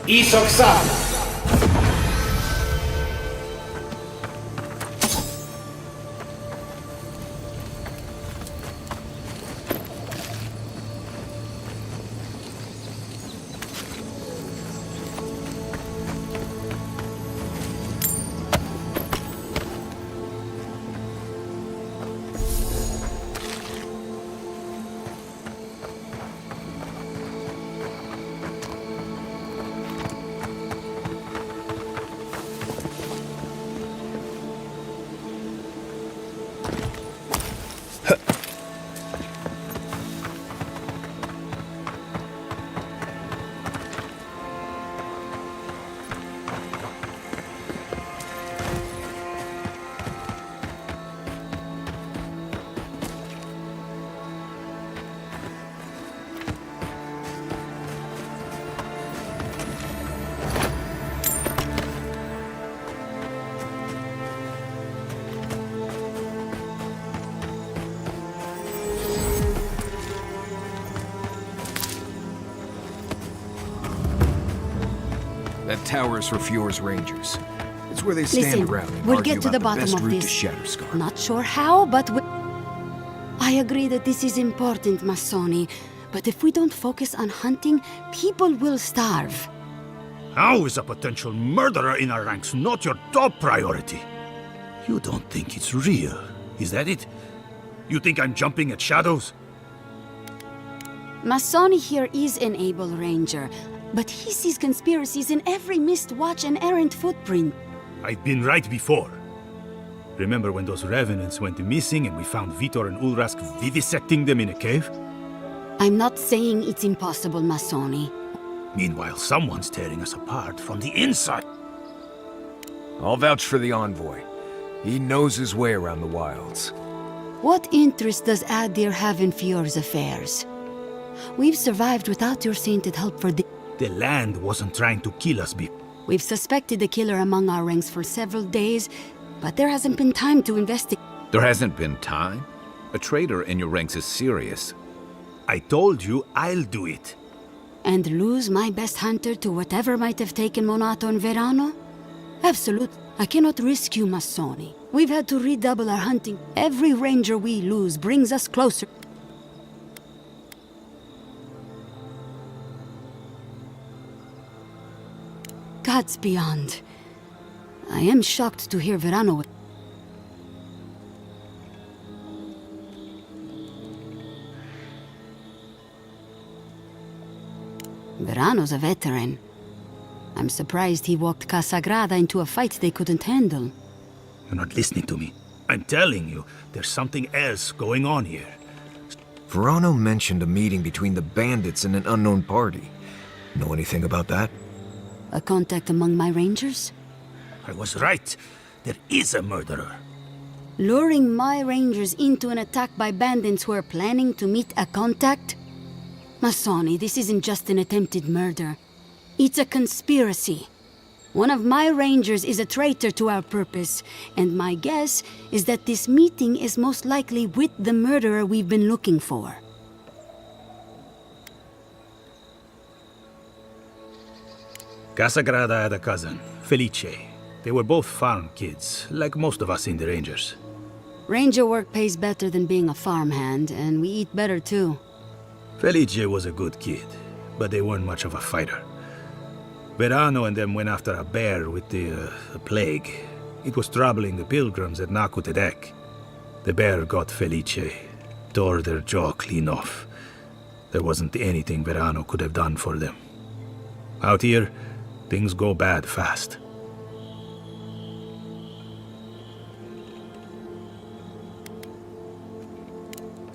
Isoksan! That tower's for Fjord's Rangers. It's where they stand Listen, around and we'll argue get to about the bottom best of route this. to Shatterscar. Not sure how, but I agree that this is important, Masoni. But if we don't focus on hunting, people will starve. How is a potential murderer in our ranks not your top priority? You don't think it's real, is that it? You think I'm jumping at shadows? Masoni here is an able ranger, but he sees conspiracies in every missed watch and errant footprint. I've been right before. Remember when those revenants went missing and we found Vitor and Ulrask vivisecting them in a cave? I'm not saying it's impossible, Masoni. Meanwhile, someone's tearing us apart from the inside. I'll vouch for the envoy. He knows his way around the wilds. What interest does Adir have in Fjord's affairs? We've survived without your sainted help for The land wasn't trying to kill us before. We've suspected a killer among our ranks for several days, but there hasn't been time to investigate. There hasn't been time? A traitor in your ranks is serious. I told you I'll do it. And lose my best hunter to whatever might have taken Monato and Verano? Absolutely. I cannot risk you, Masoni. We've had to redouble our hunting. Every ranger we lose brings us closer. Gods beyond. I am shocked to hear Verano. Verano's a veteran. I'm surprised he walked Casagrada into a fight they couldn't handle. You're not listening to me. I'm telling you, there's something else going on here. Verano mentioned a meeting between the bandits and an unknown party. Know anything about that? A contact among my rangers? I was right. There is a murderer. Luring my rangers into an attack by bandits who are planning to meet a contact? Masoni, this isn't just an attempted murder. It's a conspiracy. One of my rangers is a traitor to our purpose, and my guess is that this meeting is most likely with the murderer we've been looking for. Casagrada had a cousin, Felice. They were both farm kids, like most of us in the Rangers. Ranger work pays better than being a farmhand, and we eat better too. Felice was a good kid, but they weren't much of a fighter. Verano and them went after a bear with the plague. It was troubling the pilgrims at Nakutedek. The bear got Felice, tore their jaw clean off. There wasn't anything Verano could have done for them. Out here, things go bad fast.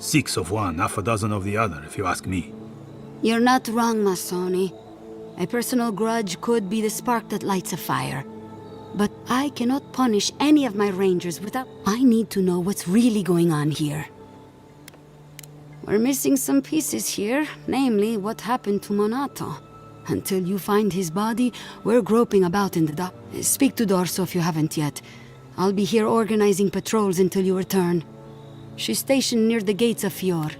6 of one, half a dozen of the other, if you ask me. You're not wrong, Masoni. A personal grudge could be the spark that lights a fire. But I cannot punish any of my rangers without... I need to know what's really going on here. We're missing some pieces here, namely what happened to Monato. Until you find his body, we're groping about in the dark. Speak to Dorso if you haven't yet. I'll be here organizing patrols until you return. She's stationed near the gates of Fior.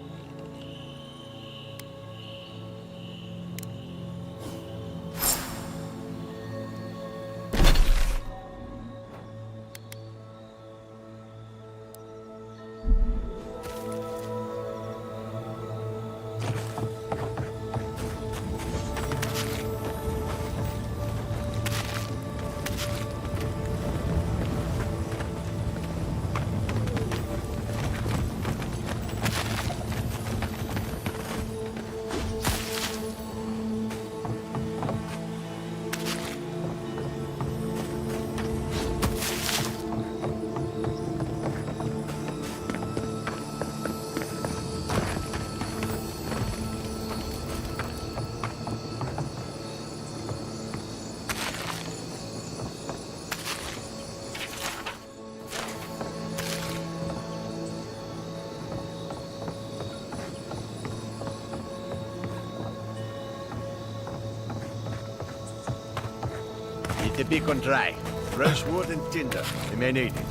Keep the beacon dry. Fresh wood and tinder. You may need it.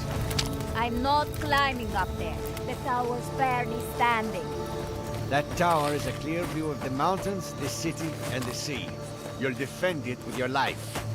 I'm not climbing up there. The tower's barely standing. That tower is a clear view of the mountains, the city, and the sea. You'll defend it with your life.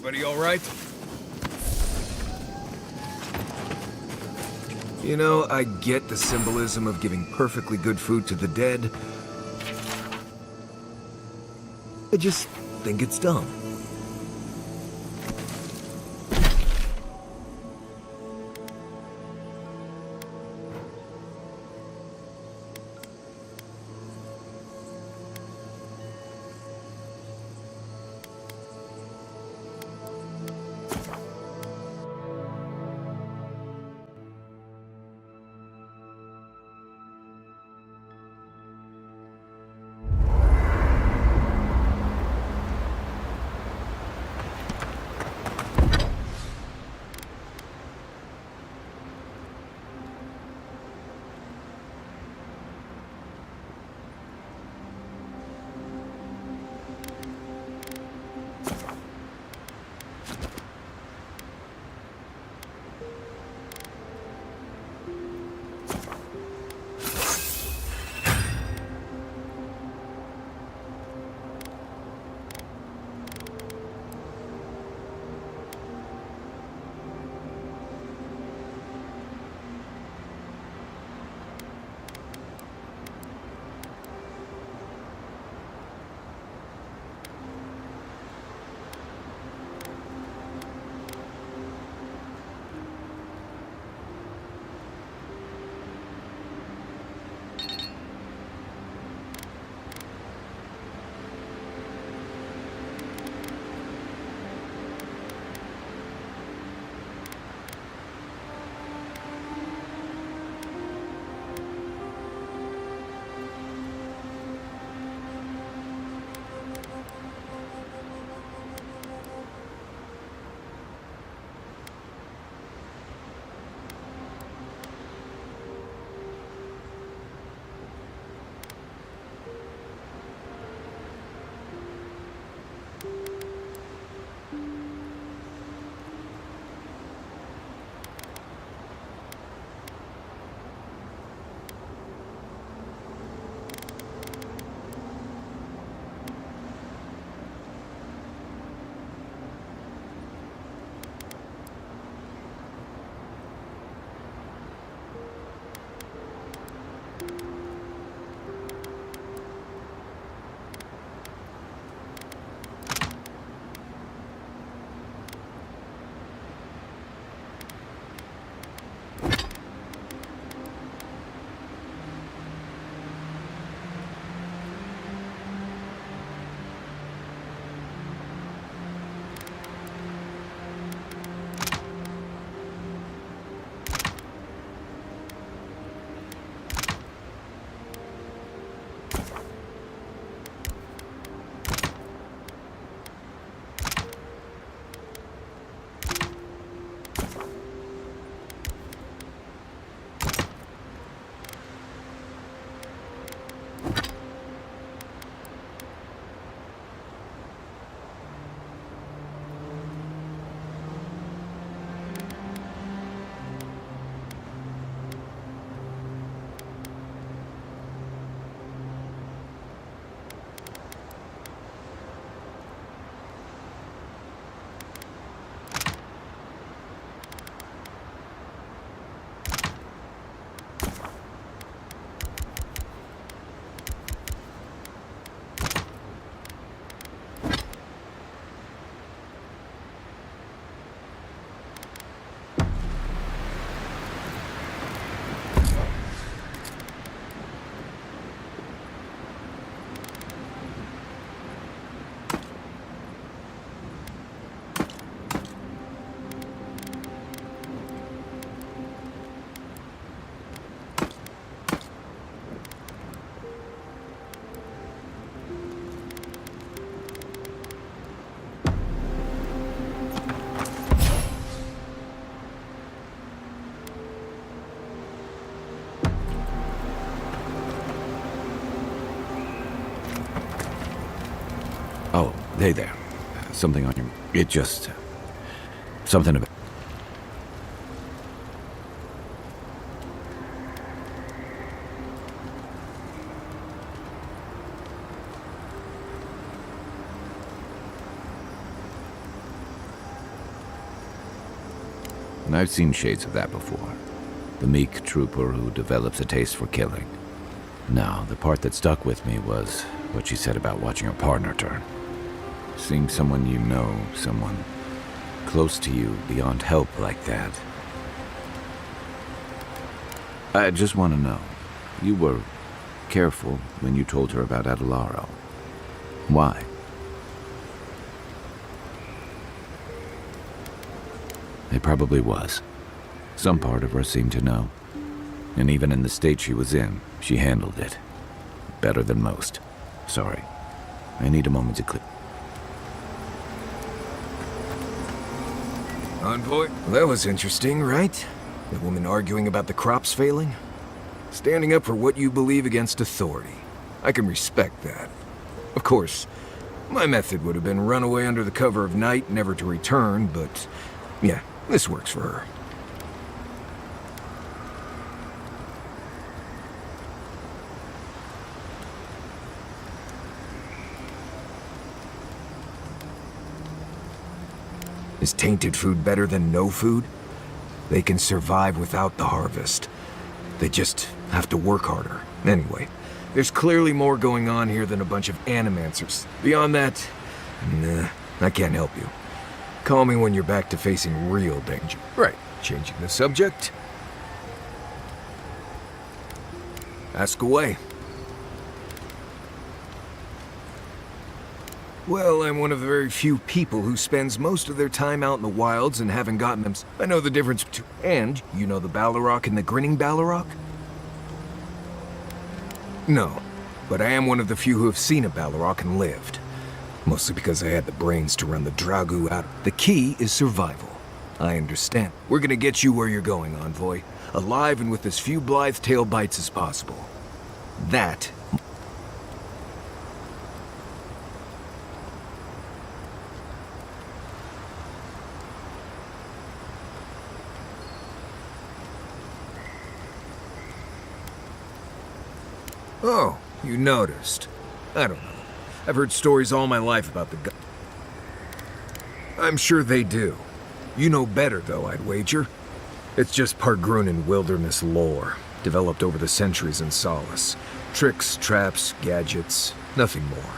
Everybody all right? You know, I get the symbolism of giving perfectly good food to the dead. I just think it's dumb. Hey there. Something on your... It just... something about... And I've seen shades of that before. The meek trooper who develops a taste for killing. Now, the part that stuck with me was what she said about watching her partner turn. Seeing someone you know, someone close to you, beyond help like that. I just want to know, you were careful when you told her about Adelaro. Why? It probably was. Some part of her seemed to know. And even in the state she was in, she handled it. Better than most. Sorry. I need a moment to clear. Envoy? That was interesting, right? The woman arguing about the crops failing? Standing up for what you believe against authority. I can respect that. Of course, my method would have been run away under the cover of night, never to return, but yeah, this works for her. Is tainted food better than no food? They can survive without the harvest. They just have to work harder. Anyway, there's clearly more going on here than a bunch of animancers. Beyond that, nah, I can't help you. Call me when you're back to facing real danger. Right, changing the subject. Ask away. Well, I'm one of the very few people who spends most of their time out in the wilds and haven't gotten them. I know the difference between... And, you know the Balrog and the Grinning Balrog? No, but I am one of the few who have seen a Balrog and lived. Mostly because I had the brains to run the Dragu out. The key is survival. I understand. We're gonna get you where you're going, Envoy. Alive and with as few blithe tail bites as possible. That... Oh, you noticed. I don't know. I've heard stories all my life about the I'm sure they do. You know better, though, I'd wager. It's just Pargrunan wilderness lore, developed over the centuries in Solace. Tricks, traps, gadgets, nothing more.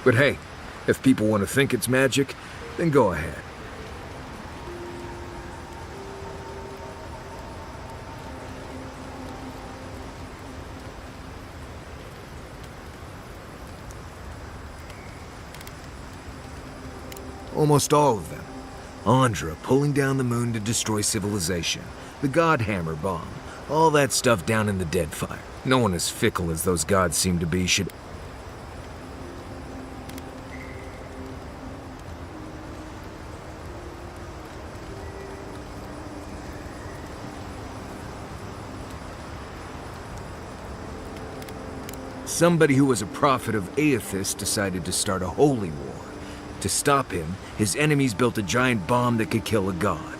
But hey, if people want to think it's magic, then go ahead. Almost all of them. Andra pulling down the moon to destroy civilization. The Godhammer bomb. All that stuff down in the Deadfire. No one as fickle as those gods seem to be should... Somebody who was a prophet of Aethys decided to start a holy war. To stop him, his enemies built a giant bomb that could kill a god.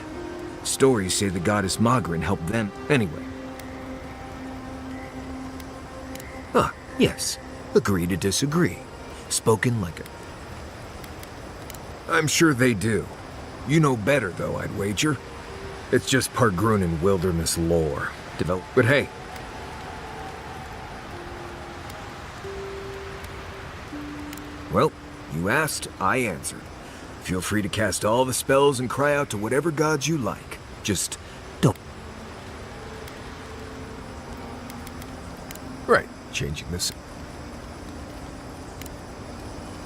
Stories say the goddess Magrin helped them. Anyway. Ah, yes. Agree to disagree. Spoken like a... I'm sure they do. You know better, though, I'd wager. It's just Pargrunan wilderness lore. But hey. Well, you asked, I answered. Feel free to cast all the spells and cry out to whatever gods you like. Just don't. Right, changing this.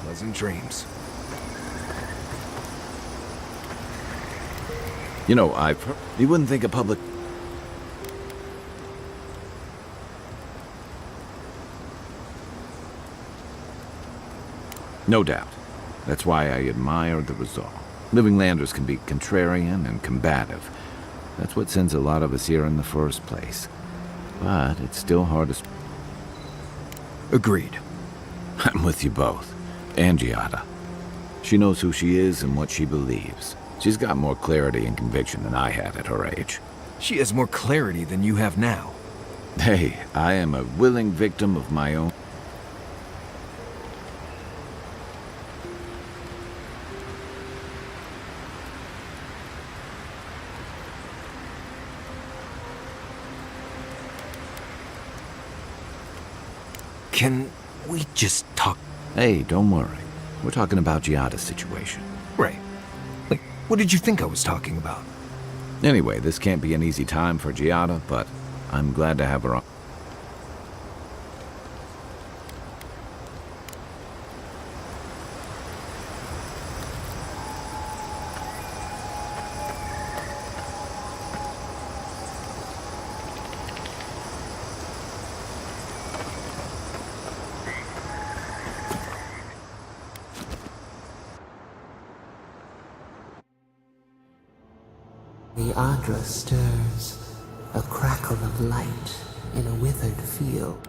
Pleasant dreams. You know, you wouldn't think a public... No doubt. That's why I admire the resolve. Living landers can be contrarian and combative. That's what sends a lot of us here in the first place. But it's still hard to... Agreed. I'm with you both. And Giada. She knows who she is and what she believes. She's got more clarity and conviction than I had at her age. She has more clarity than you have now. Hey, I am a willing victim of my own. Can we just talk? Hey, don't worry. We're talking about Giada's situation. Right. Like, what did you think I was talking about? Anyway, this can't be an easy time for Giada, but I'm glad to have her on. The Adra stirs, a crackle of light in a withered field.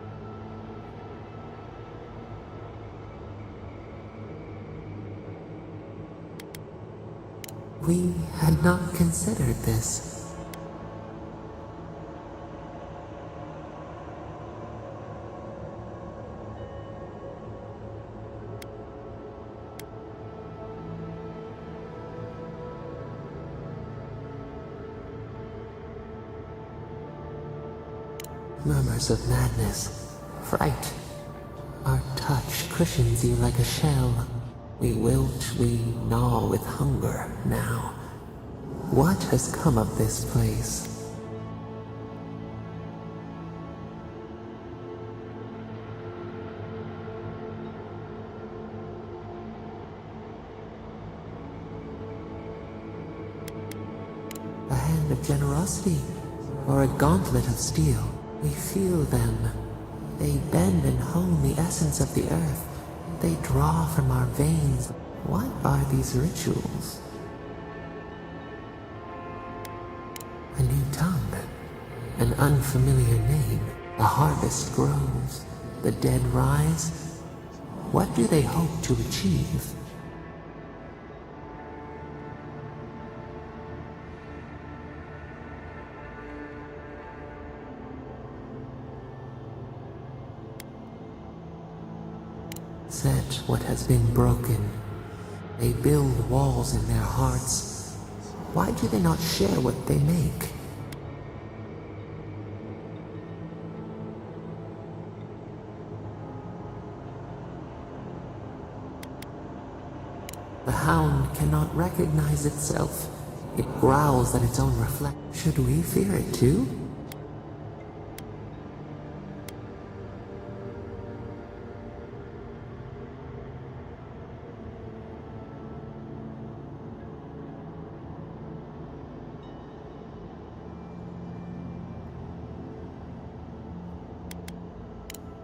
We had not considered this. Murmurs of madness, fright. Our touch cushions you like a shell. We wilt, we gnaw with hunger now. What has come of this place? A hand of generosity, or a gauntlet of steel? We feel them. They bend and hone the essence of the earth. They draw from our veins. What are these rituals? A new tongue. An unfamiliar name. The harvest grows. The dead rise. What do they hope to achieve? Set what has been broken. They build walls in their hearts. Why do they not share what they make? The hound cannot recognize itself. It growls at its own reflection. Should we fear it too?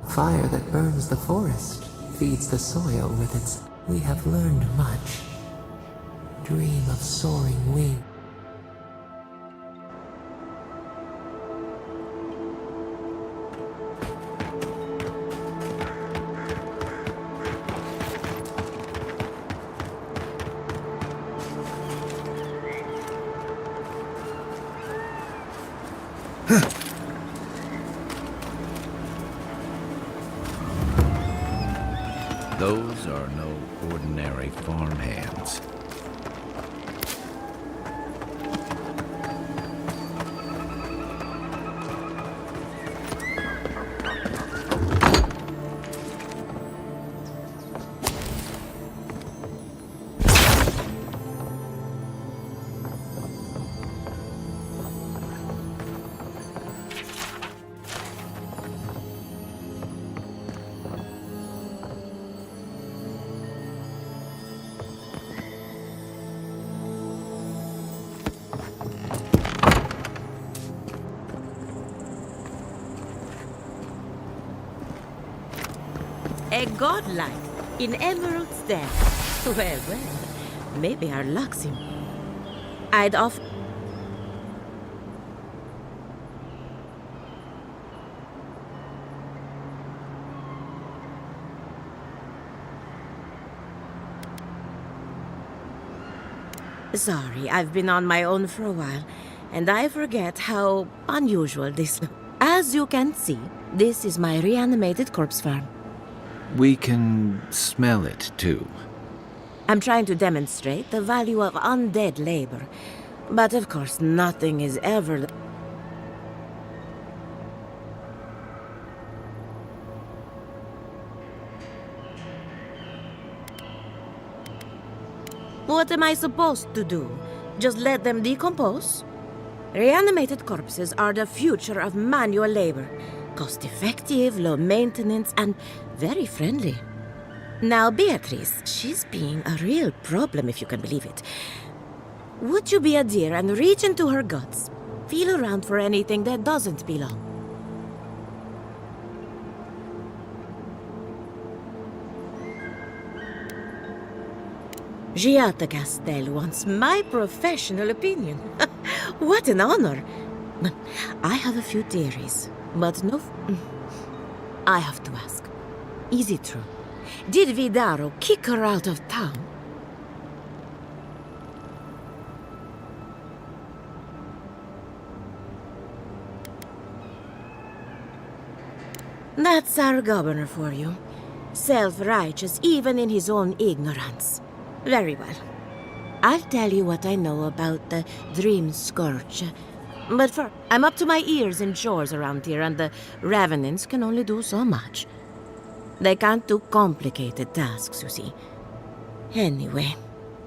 Fire that burns the forest, feeds the soil with its... We have learned much. Dream of soaring wings. Those are no ordinary farm hands. A godlike in emeralds there. Well, well, maybe our luck's in. I'd offer. Sorry, I've been on my own for a while, and I forget how unusual this looks. As you can see, this is my reanimated corpse farm. We can smell it, too. I'm trying to demonstrate the value of undead labor, but of course nothing is ever... What am I supposed to do? Just let them decompose? Reanimated corpses are the future of manual labor. Cost-effective, low maintenance, and very friendly. Now, Beatrice, she's being a real problem, if you can believe it. Would you be a dear and reach into her guts? Feel around for anything that doesn't belong. Giata Castel wants my professional opinion. What an honor! I have a few theories, but no... I have to ask. Is it true? Did Vidaro kick her out of town? That's our governor for you. Self-righteous even in his own ignorance. Very well. I'll tell you what I know about the Dream Scourge. But first, I'm up to my ears in chores around here, and the Revenants can only do so much. They can't do complicated tasks, you see. Anyway,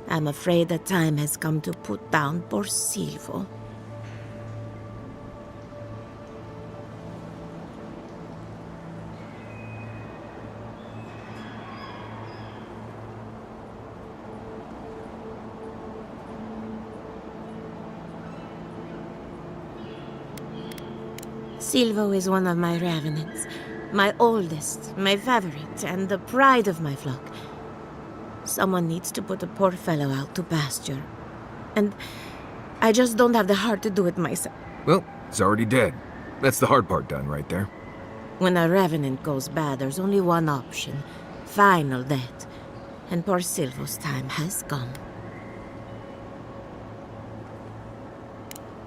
I'm afraid the time has come to put down poor Silvo. Silvo is one of my Revenants. My oldest, my favorite, and the pride of my flock. Someone needs to put the poor fellow out to pasture. And I just don't have the heart to do it myself. Well, it's already dead. That's the hard part done right there. When a Revenant goes bad, there's only one option. Final death. And poor Silvo's time has come.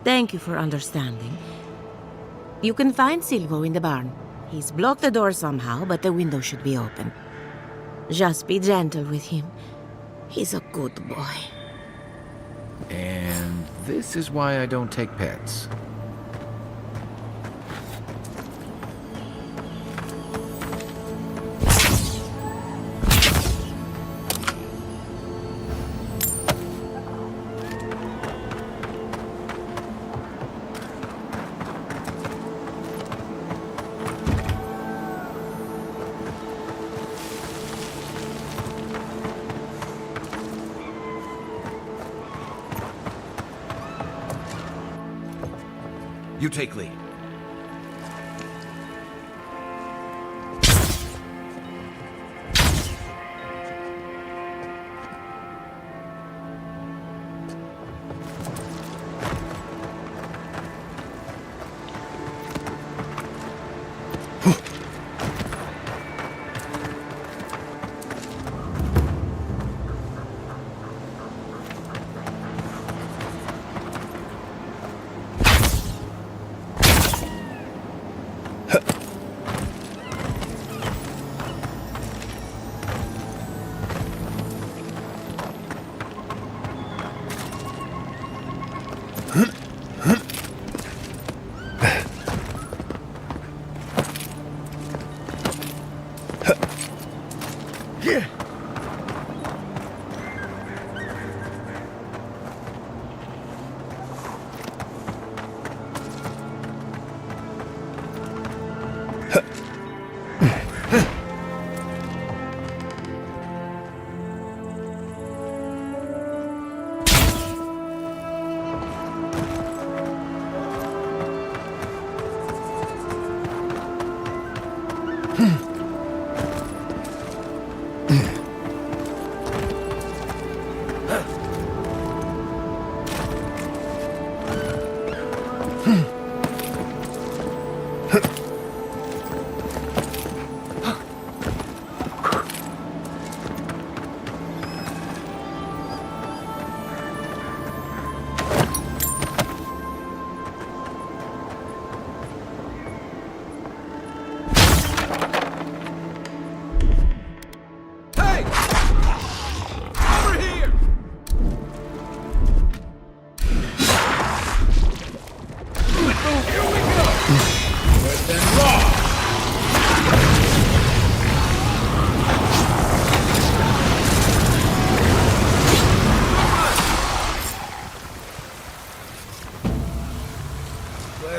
Thank you for understanding. You can find Silvo in the barn. He's blocked the door somehow, but the window should be open. Just be gentle with him. He's a good boy. And this is why I don't take pets. You take lead.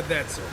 How'd that sound?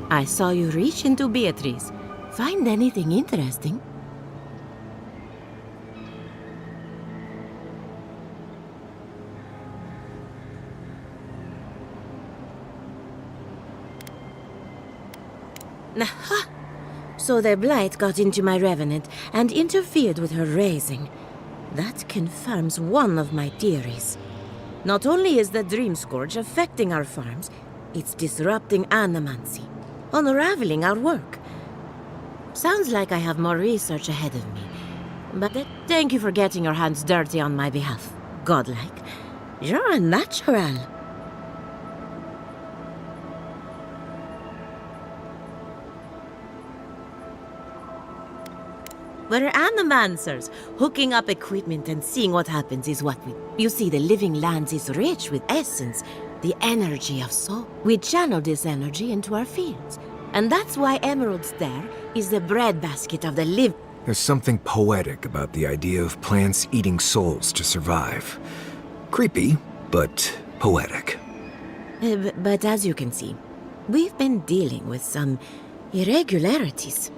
I saw you reach into Beatrice. Find anything interesting? Aha! So the blight got into my revenant and interfered with her raising. That confirms one of my theories. Not only is the Dream Scourge affecting our farms, it's disrupting animancy, unraveling our work. Sounds like I have more research ahead of me. But thank you for getting your hands dirty on my behalf. Godlike. You're a natural. We're animancers. Hooking up equipment and seeing what happens is what we... You see, the living lands is rich with essence, the energy of soul. We channel this energy into our fields. And that's why Emerald Stair is the breadbasket of the live... There's something poetic about the idea of plants eating souls to survive. Creepy, but poetic. But as you can see, we've been dealing with some irregularities.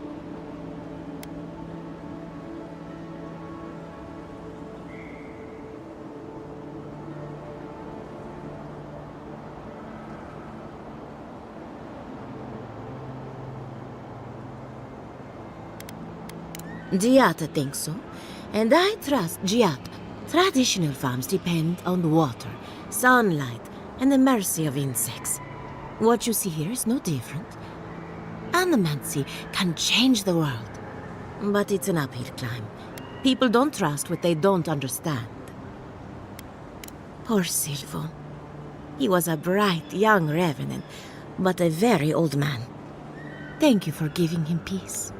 Giata thinks so, and I trust Giata. Traditional farms depend on water, sunlight, and the mercy of insects. What you see here is no different. Animancy can change the world, but it's an uphill climb. People don't trust what they don't understand. Poor Silvo. He was a bright young revenant, but a very old man. Thank you for giving him peace.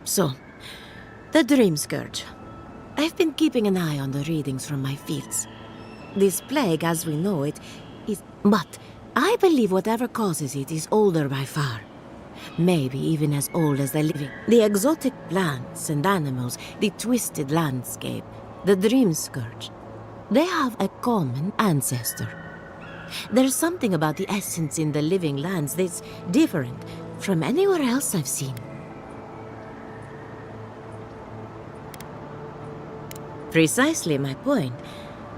So, the Dream Scourge. I've been keeping an eye on the readings from my fields. This plague, as we know it, is... But I believe whatever causes it is older by far. Maybe even as old as the living. The exotic plants and animals, the twisted landscape, the Dream Scourge. They have a common ancestor. There's something about the essence in the living lands that's different from anywhere else I've seen. Precisely my point.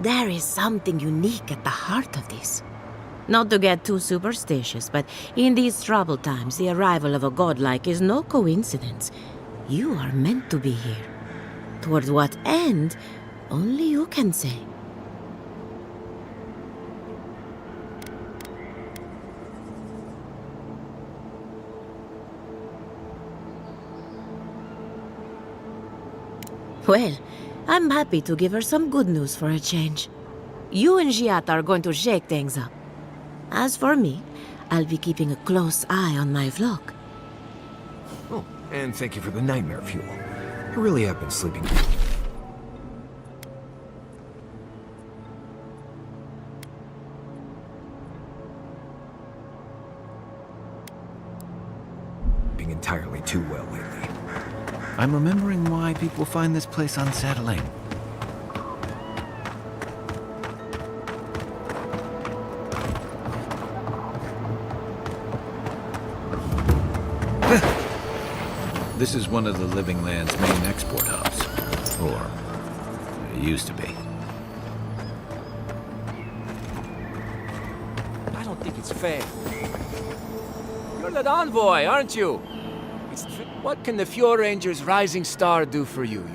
There is something unique at the heart of this. Not to get too superstitious, but in these troubled times, the arrival of a godlike is no coincidence. You are meant to be here. Toward what end, only you can say. Well, I'm happy to give her some good news for a change. You and Giat are going to shake things up. As for me, I'll be keeping a close eye on my flock. Oh, and thank you for the nightmare fuel. I really have been sleeping. Being entirely too well lately. I'm remembering why people find this place unsettling. This is one of the Living Land's main export hubs. Or, it used to be. I don't think it's fair. You're that envoy, aren't you? What can the Fjord Ranger's Rising Star do for you?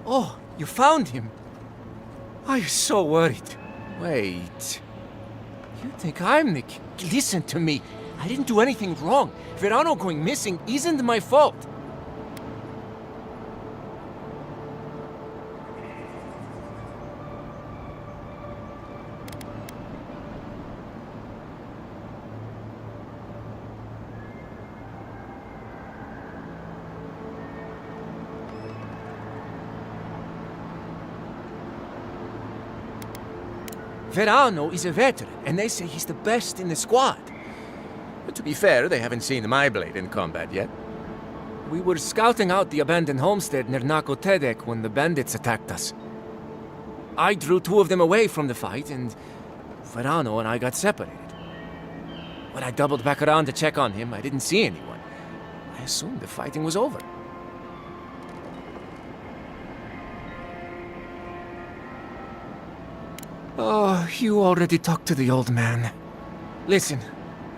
Oh, you found him. I was so worried. Wait. You think I'm the Listen to me. I didn't do anything wrong. Verano going missing isn't my fault. Verano is a veteran, and they say he's the best in the squad. But to be fair, they haven't seen my blade in combat yet. We were scouting out the abandoned homestead near Nakotedek when the bandits attacked us. I drew 2 of them away from the fight, and Verano and I got separated. When I doubled back around to check on him, I didn't see anyone. I assumed the fighting was over. Oh, you already talked to the old man. Listen,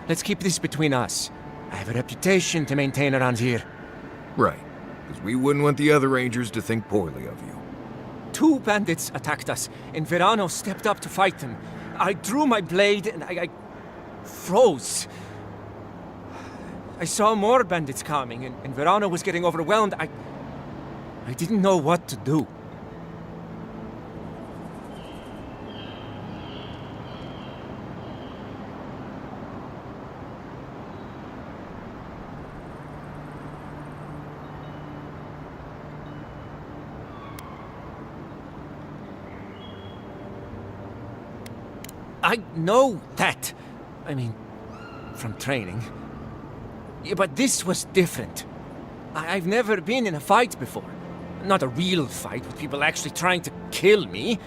let's keep this between us. I have a reputation to maintain around here. Right, because we wouldn't want the other rangers to think poorly of you. 2 bandits attacked us, and Verano stepped up to fight them. I drew my blade, and I froze. I saw more bandits coming, and Verano was getting overwhelmed. I didn't know what to do. I know that. I mean, from training. Yeah, but this was different. I've never been in a fight before. Not a real fight with people actually trying to kill me.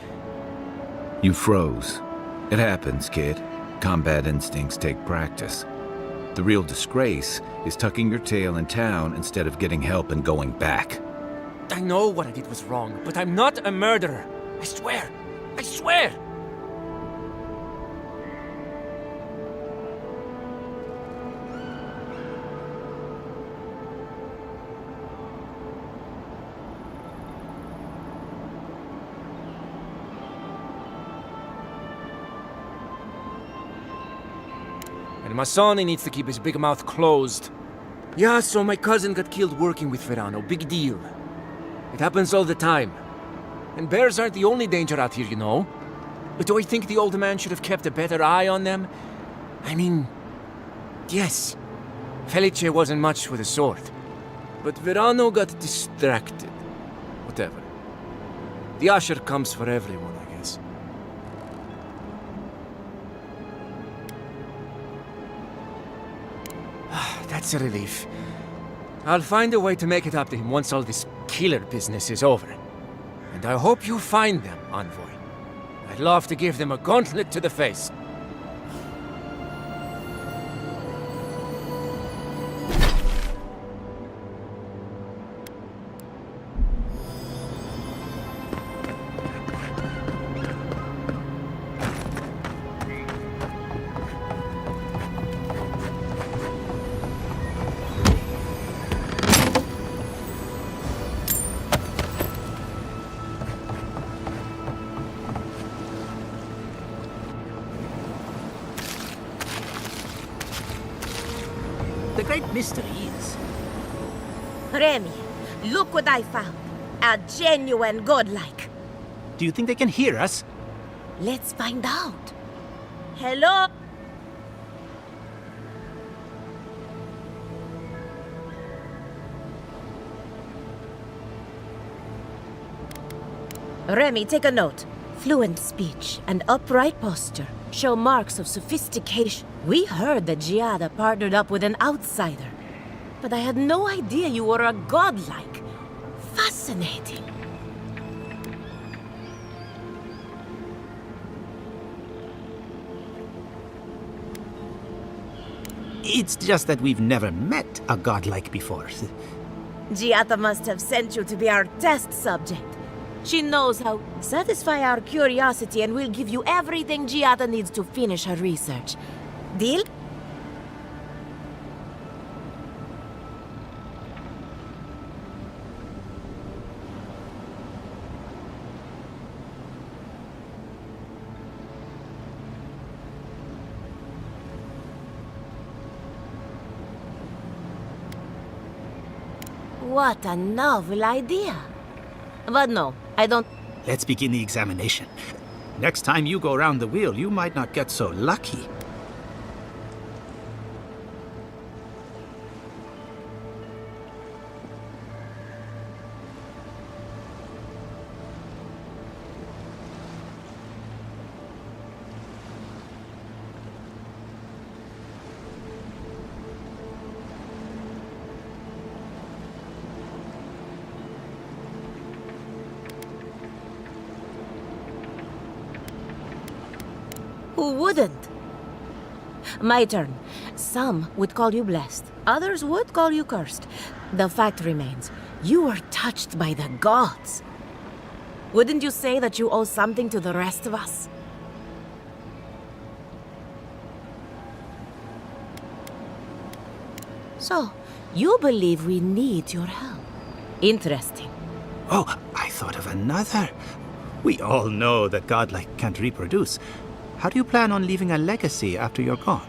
You froze. It happens, kid. Combat instincts take practice. The real disgrace is tucking your tail in town instead of getting help and going back. I know what I did was wrong, but I'm not a murderer. I swear. I swear! And Masoni needs to keep his big mouth closed. Yeah, so my cousin got killed working with Verano. Big deal. It happens all the time. And bears aren't the only danger out here, you know. But do I think the old man should have kept a better eye on them? I mean, yes. Felice wasn't much with a sword. But Verano got distracted. Whatever. The usher comes for everyone, I guess. That's a relief. I'll find a way to make it up to him once all this killer business is over. And I hope you find them, Envoy. I'd love to give them a gauntlet to the face. great mystery is. Remy, look what I found. A genuine godlike. Do you think they can hear us? Let's find out. Hello? Remy, take a note. Fluent speech and upright posture show marks of sophistication. We heard that Giada partnered up with an outsider, but I had no idea you were a godlike. Fascinating. It's just that we've never met a godlike before. Giada must have sent you to be our test subject. She knows how to satisfy our curiosity and will give you everything Giada needs to finish her research. Deal? What a novel idea. But no, I don't... Let's begin the examination. Next time you go around the wheel, you might not get so lucky. Who wouldn't? My turn. Some would call you blessed. Others would call you cursed. The fact remains, you were touched by the gods. Wouldn't you say that you owe something to the rest of us? So, you believe we need your help. Interesting. Oh, I thought of another. We all know that godlike can't reproduce. How do you plan on leaving a legacy after you're gone?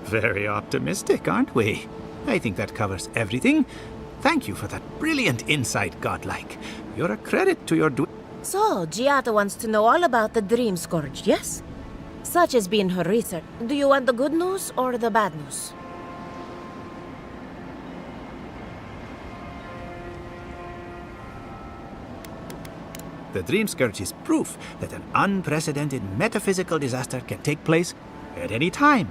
Very optimistic, aren't we? I think that covers everything. Thank you for that brilliant insight, godlike. You're a credit to your So, Giada wants to know all about the Dream Scourge, yes? Such has been her research. Do you want the good news or the bad news? The Dream Scourge is proof that an unprecedented metaphysical disaster can take place at any time.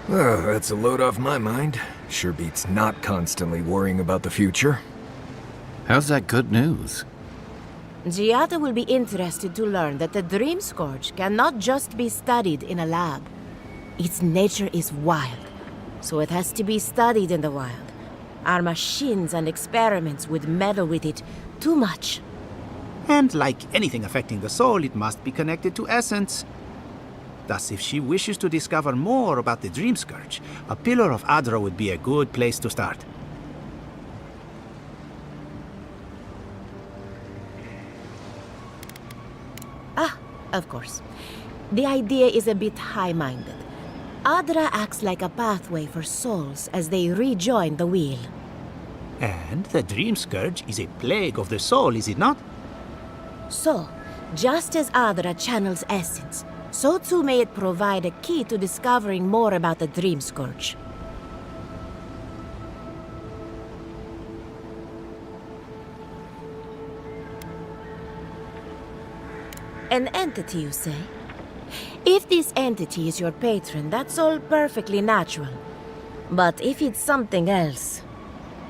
Oh, that's a load off my mind. Sure beats not constantly worrying about the future. How's that good news? Giada will be interested to learn that the Dream Scourge cannot just be studied in a lab. Its nature is wild, so it has to be studied in the wild. Our machines and experiments would meddle with it too much. And like anything affecting the soul, it must be connected to essence. Thus, if she wishes to discover more about the Dream Scourge, a Pillar of Adra would be a good place to start. Ah, of course. The idea is a bit high-minded. Adra acts like a pathway for souls as they rejoin the wheel. And the Dream Scourge is a plague of the soul, is it not? So, just as Adra channels essence, so too may it provide a key to discovering more about the Dream Scourge. An entity, you say? If this entity is your patron, that's all perfectly natural. But if it's something else,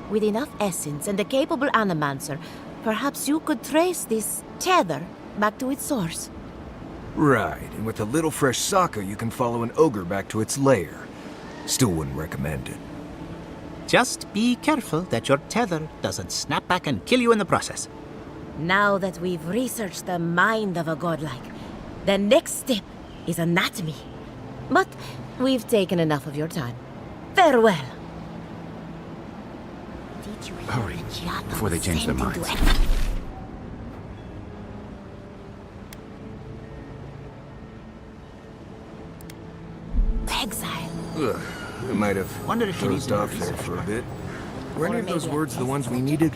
with enough essence and a capable animancer, perhaps you could trace this tether back to its source. Right, and with a little fresh sake, you can follow an ogre back to its lair. Still wouldn't recommend it. Just be careful that your tether doesn't snap back and kill you in the process. Now that we've researched the mind of a godlike, the next step is anatomy. But we've taken enough of your time. Farewell. Did you hear Hurry, Giotto before they change their sent into minds. exile? Ugh, we might have Wonder if she needs dozed more off there research for a work. bit. Were any Or of those maybe a words the test ones we subject. needed?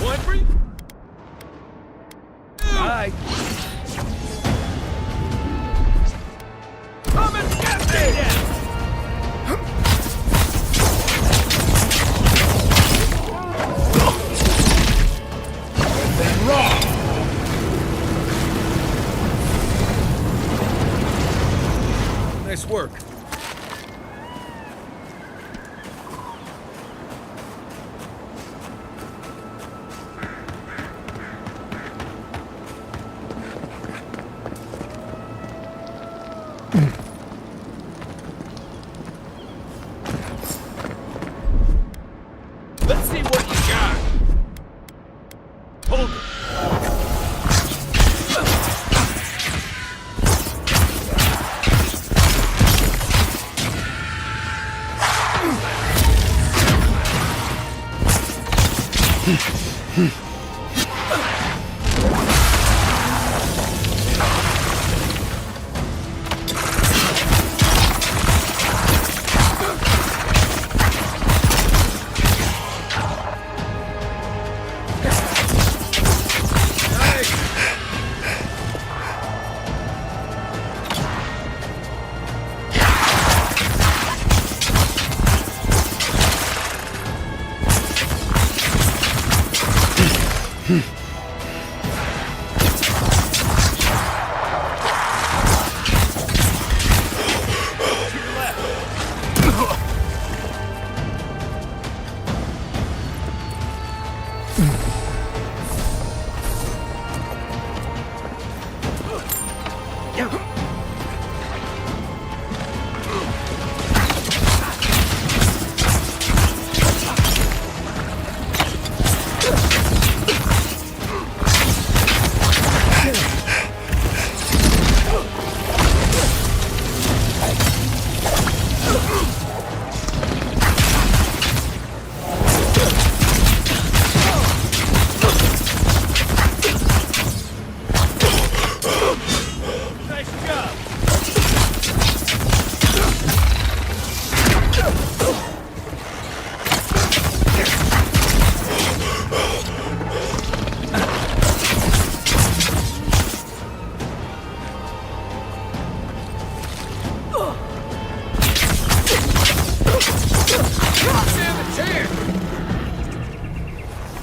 One for you. Bye. Come and get me! Nice work. Let's see what you got. Hold it.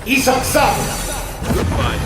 Isaac Sam! Goodbye.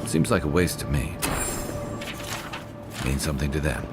Seems like a waste to me. Means something to them.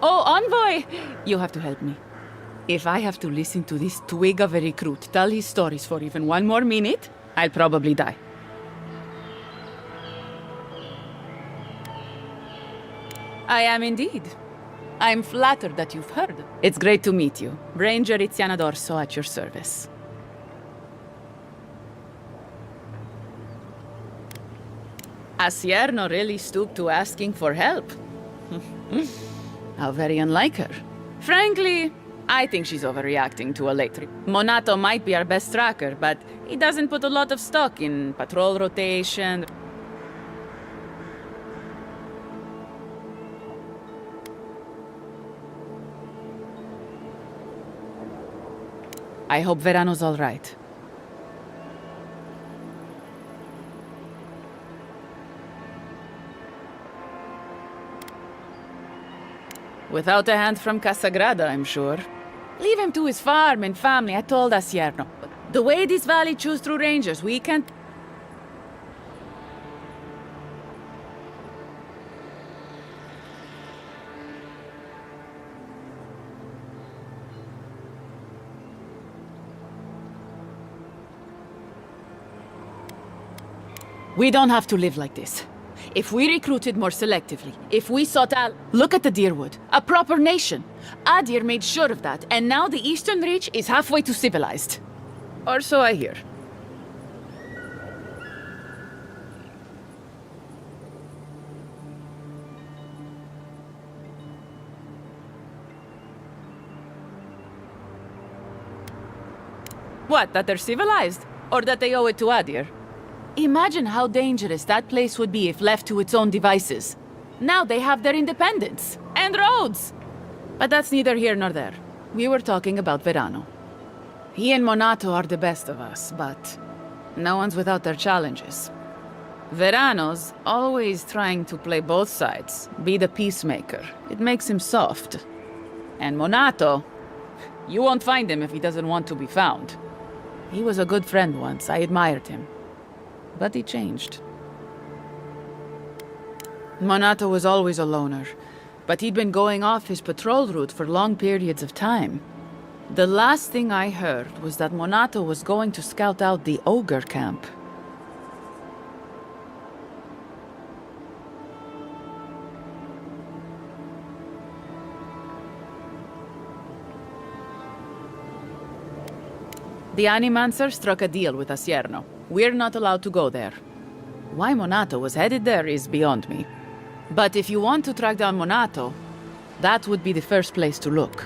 Oh, Envoy! You have to help me. If I have to listen to this twig of a recruit tell his stories for even one more minute, I'll probably die. I am indeed. I'm flattered that you've heard. It's great to meet you. Ranger Iziana Dorso at your service. Asierno really stooped to asking for help. How very unlike her. Frankly, I think she's overreacting to a late trip. Monato might be our best tracker, but he doesn't put a lot of stock in patrol rotation. I hope Verano's all right. Without a hand from Casagrada, I'm sure. Leave him to his farm and family, I told Asierno. The way this valley chews through rangers, we can't... We don't have to live like this. If we recruited more selectively, if we sought out... Look at the Deerwood, a proper nation. Adir made sure of that, and now the Eastern Reach is halfway to civilized. Or so I hear. What, that they're civilized? Or that they owe it to Adir? Imagine how dangerous that place would be if left to its own devices. Now they have their independence. And roads! But that's neither here nor there. We were talking about Verano. He and Monato are the best of us, but no one's without their challenges. Verano's always trying to play both sides, be the peacemaker. It makes him soft. And Monato, you won't find him if he doesn't want to be found. He was a good friend once, I admired him. But he changed. Monato was always a loner, but he'd been going off his patrol route for long periods of time. The last thing I heard was that Monato was going to scout out the ogre camp. The Animancer struck a deal with Asierno. We're not allowed to go there. Why Monato was headed there is beyond me. But if you want to track down Monato, that would be the first place to look.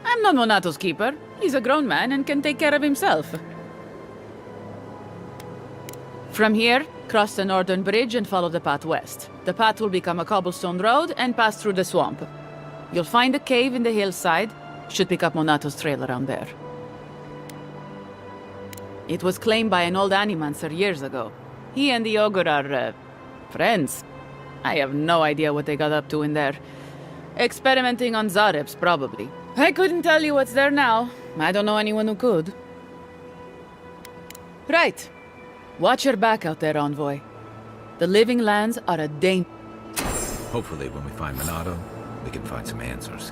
I'm not Monato's keeper. He's a grown man and can take care of himself. From here, cross the northern bridge and follow the path west. The path will become a cobblestone road and pass through the swamp. You'll find a cave in the hillside. Should pick up Monato's trail around there. It was claimed by an old Animancer years ago. He and the ogre are, friends. I have no idea what they got up to in there. Experimenting on Zarebs, probably. I couldn't tell you what's there now. I don't know anyone who could. Right. Watch your back out there, Envoy. The living lands are a danger. Hopefully, when we find Monato, we can find some answers.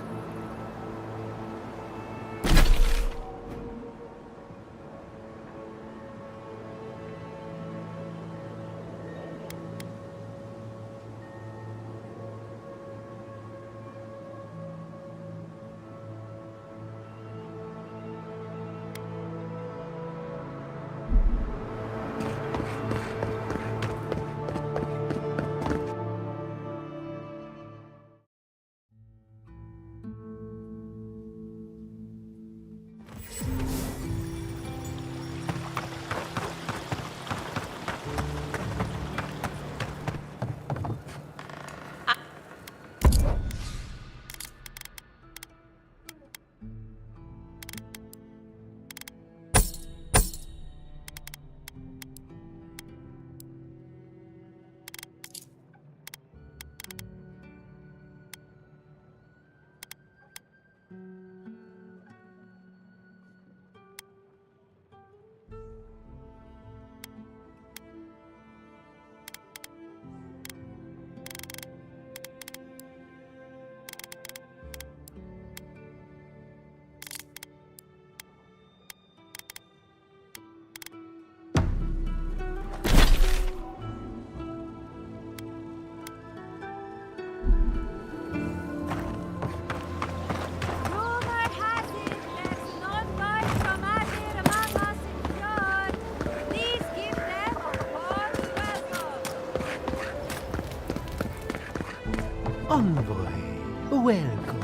Envoy, welcome.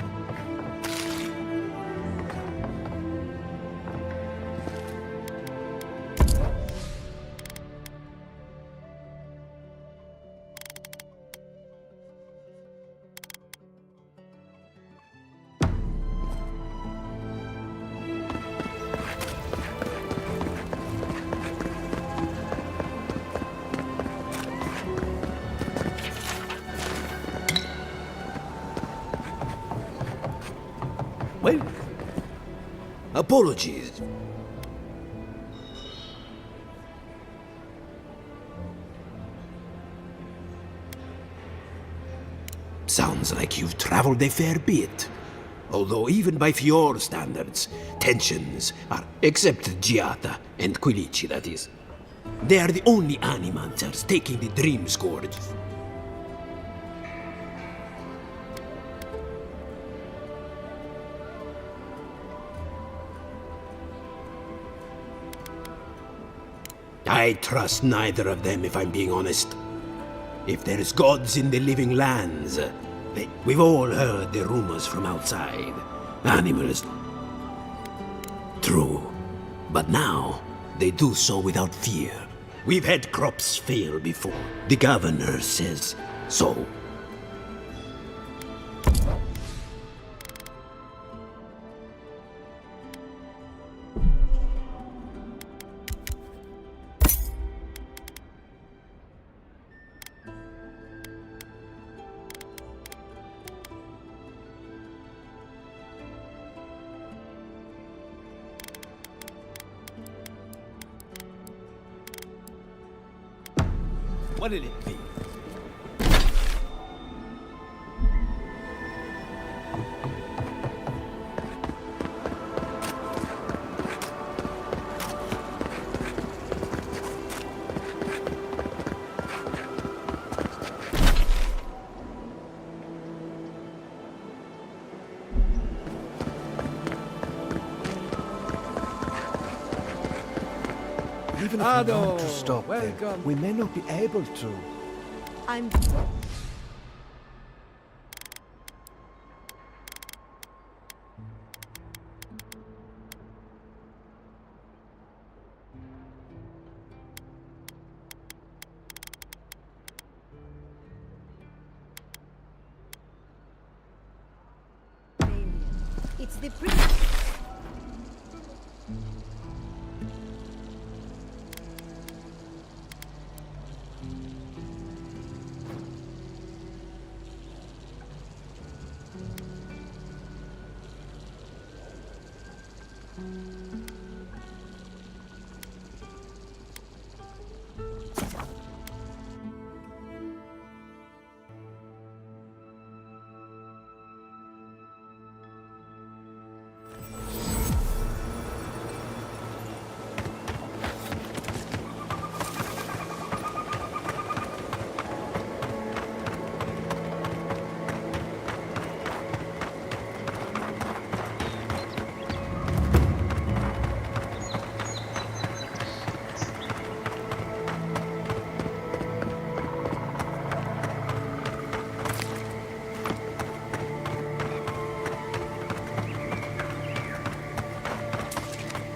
Well, apologies. Sounds like you've traveled a fair bit. Although even by Fior standards, tensions are... except Giata and Quilici, that is. They are the only animators taking the Dream Scourge. I trust neither of them, if I'm being honest. If there's gods in the living lands, we've all heard the rumors from outside. Animals. True. But now, they do so without fear. We've had crops fail before. The governor says so. What'll it be? Even if we want to stop them, we may not be able to. I'm... It's the prince.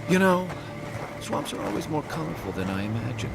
You know, swamps are always more colorful than I imagined.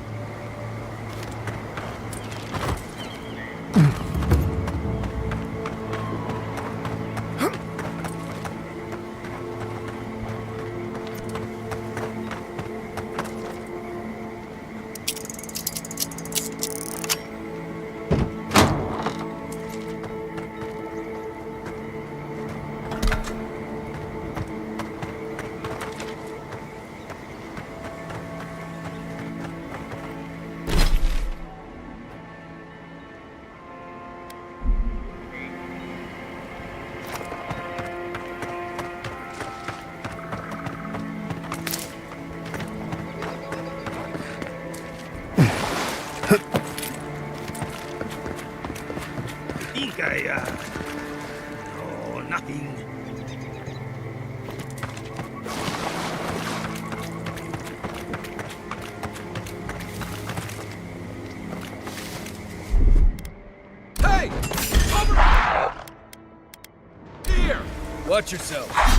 No, nothing. Hey! Over! Watch yourself.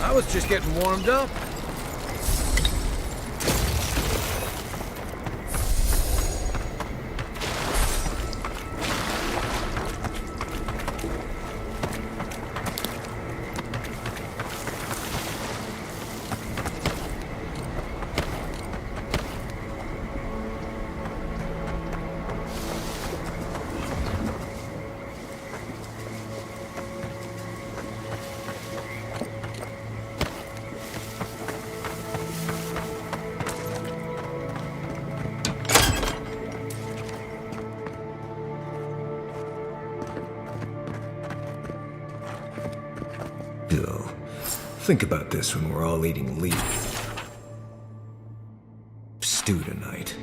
I was just getting warmed up. Bill, think about this when we're all eating leaf stew tonight.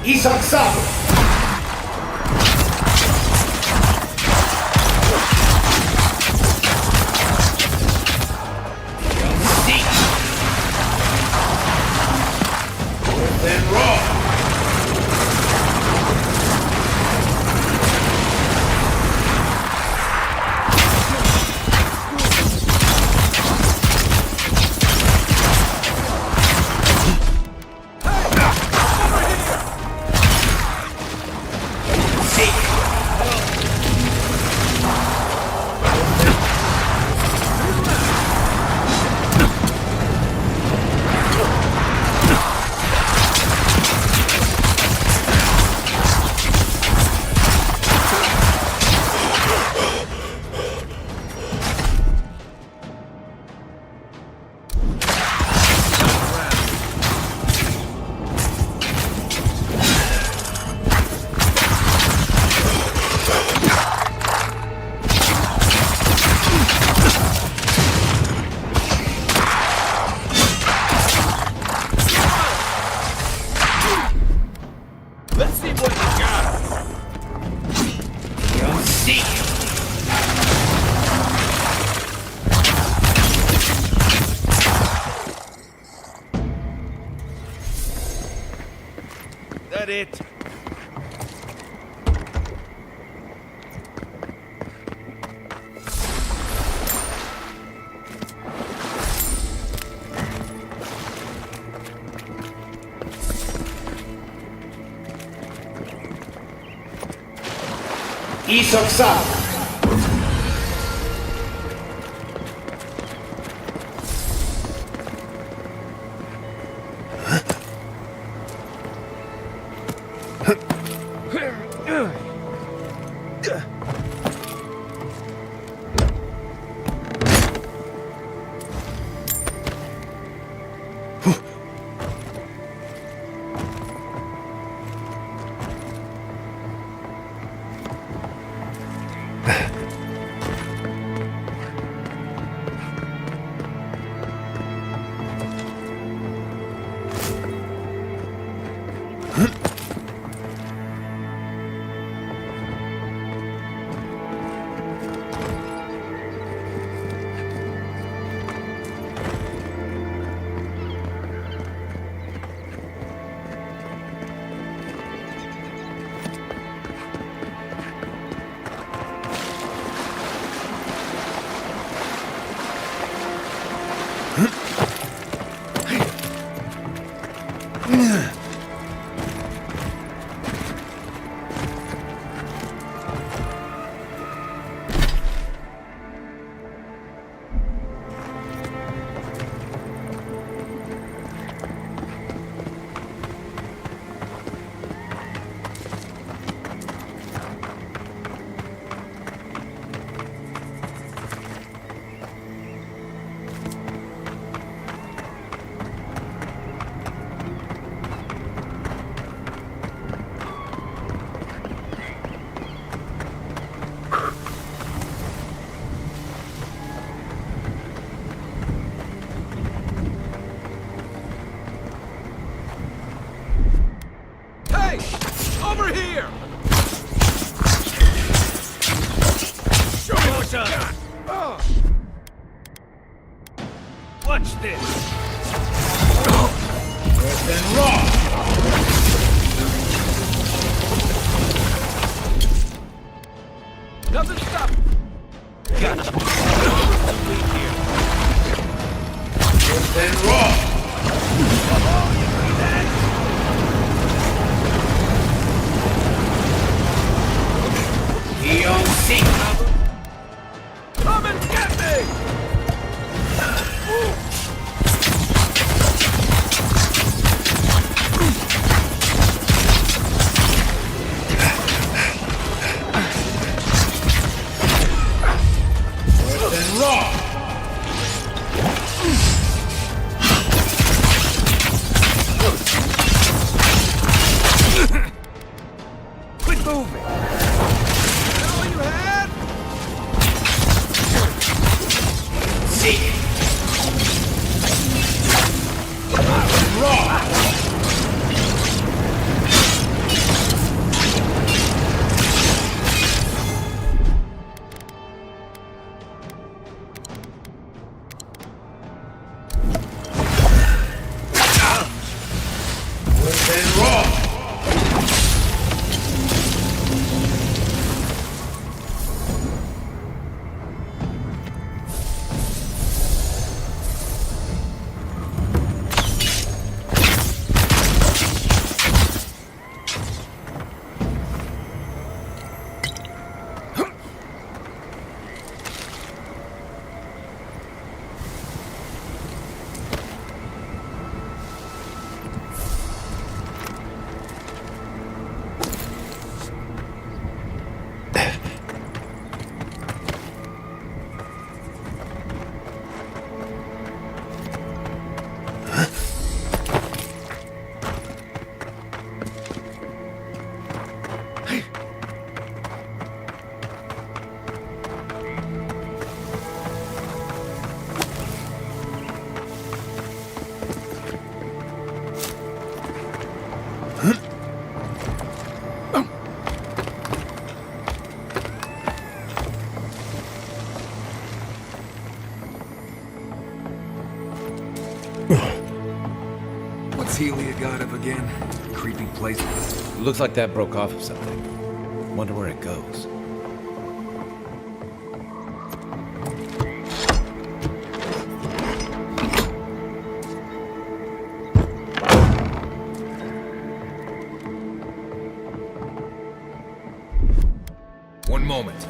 Isaksado! Then raw! Let's see what you got. You'll see. That it? Isaksado! Over here! Show me what you got! Watch this! Earth and raw! Doesn't stop! Gotcha! Earth and raw! Eon Seek! Come and get me! Earth and raw! Quit moving! All you had? Seek! Raw! Then run! What's Helia got up again? Creepy place. Looks like that broke off of something. Wonder where it goes. One moment.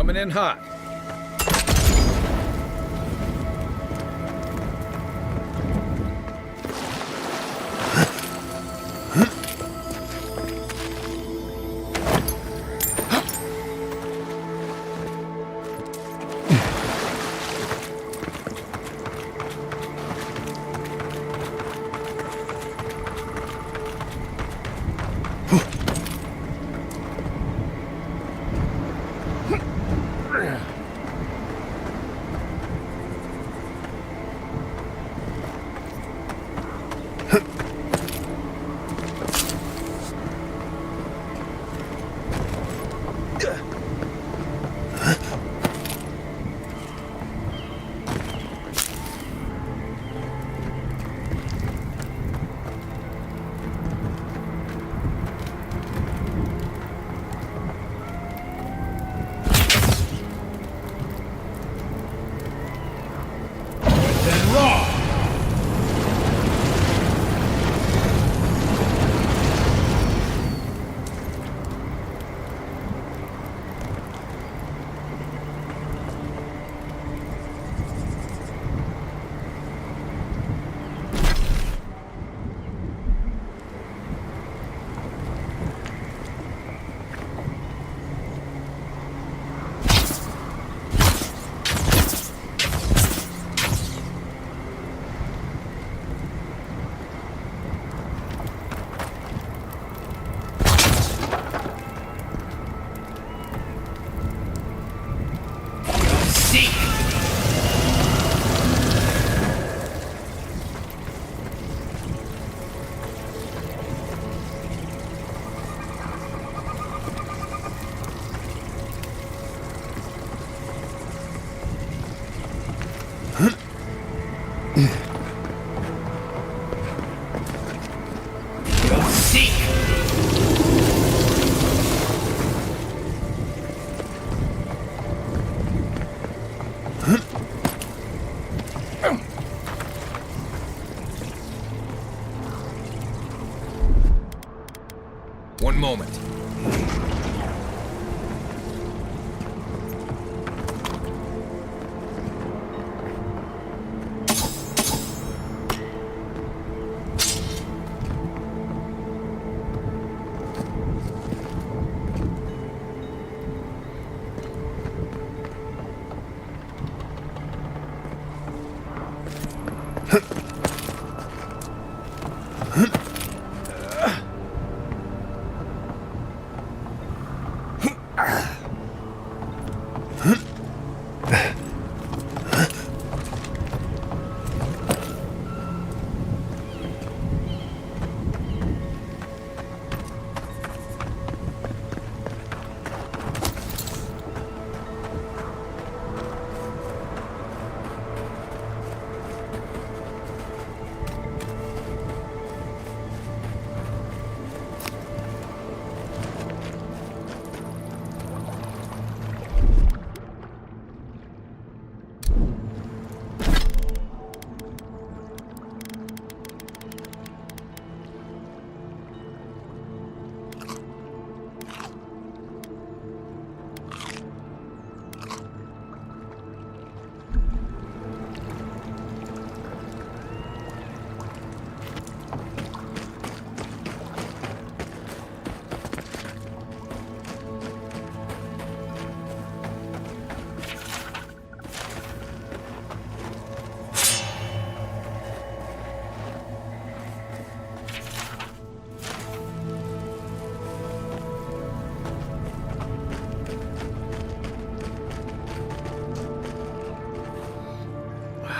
Coming in hot. moment.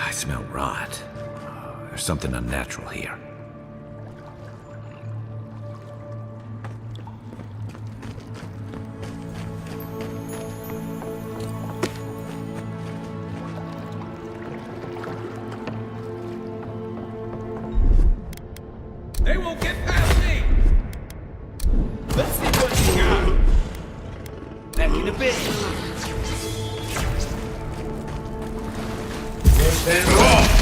I smell rot. There's something unnatural here. They won't get past me! Let's see what you got! Back in a bit. Stand off!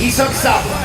He's up south.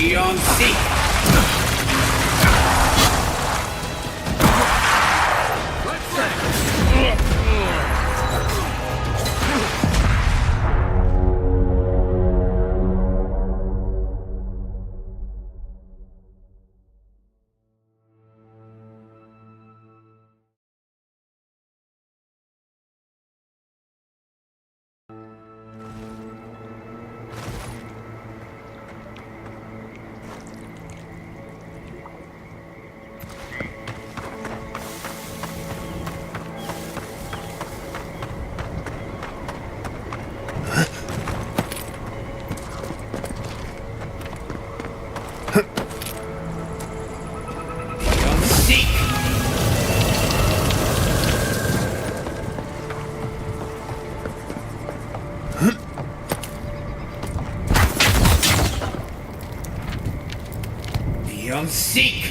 Beyond seek. Beyond seek.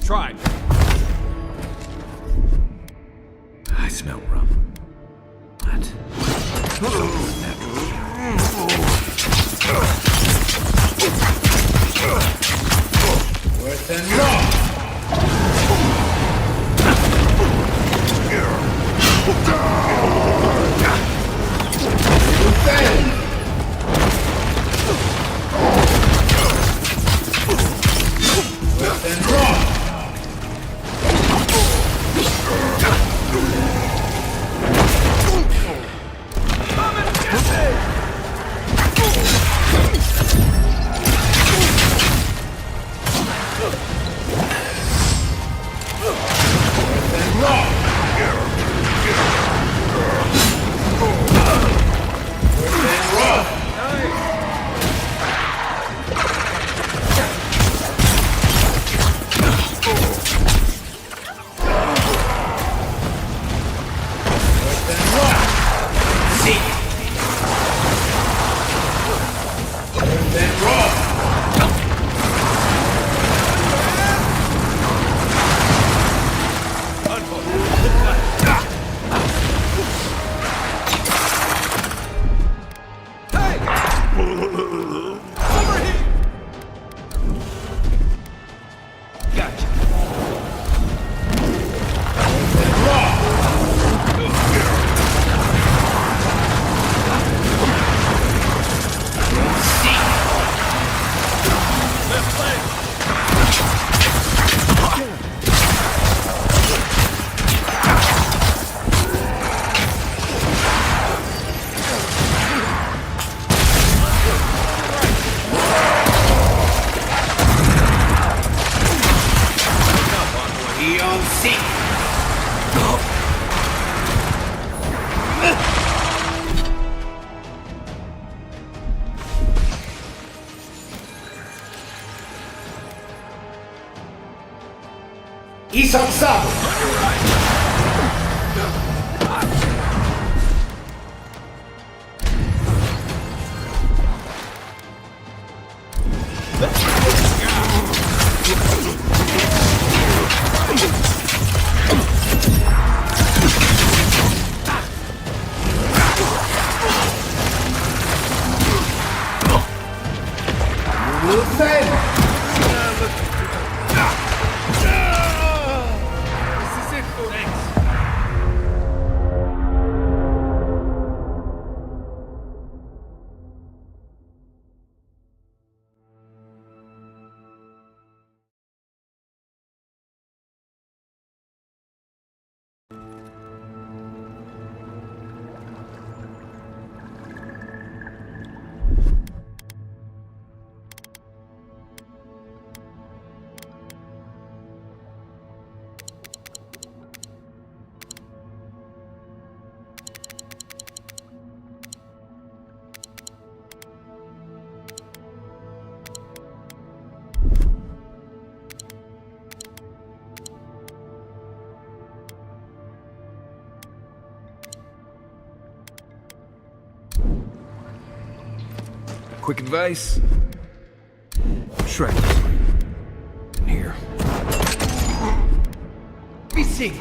Try. I smell rum. What? Worth and more. Disabsado! Quick advice? Shred. Here. Be sick!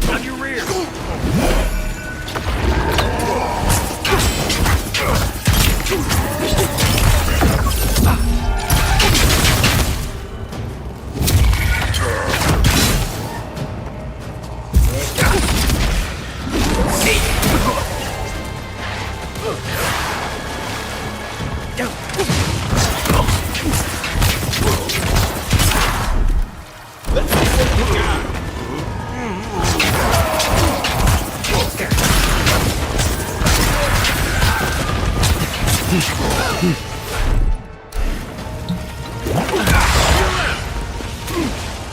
On your rear!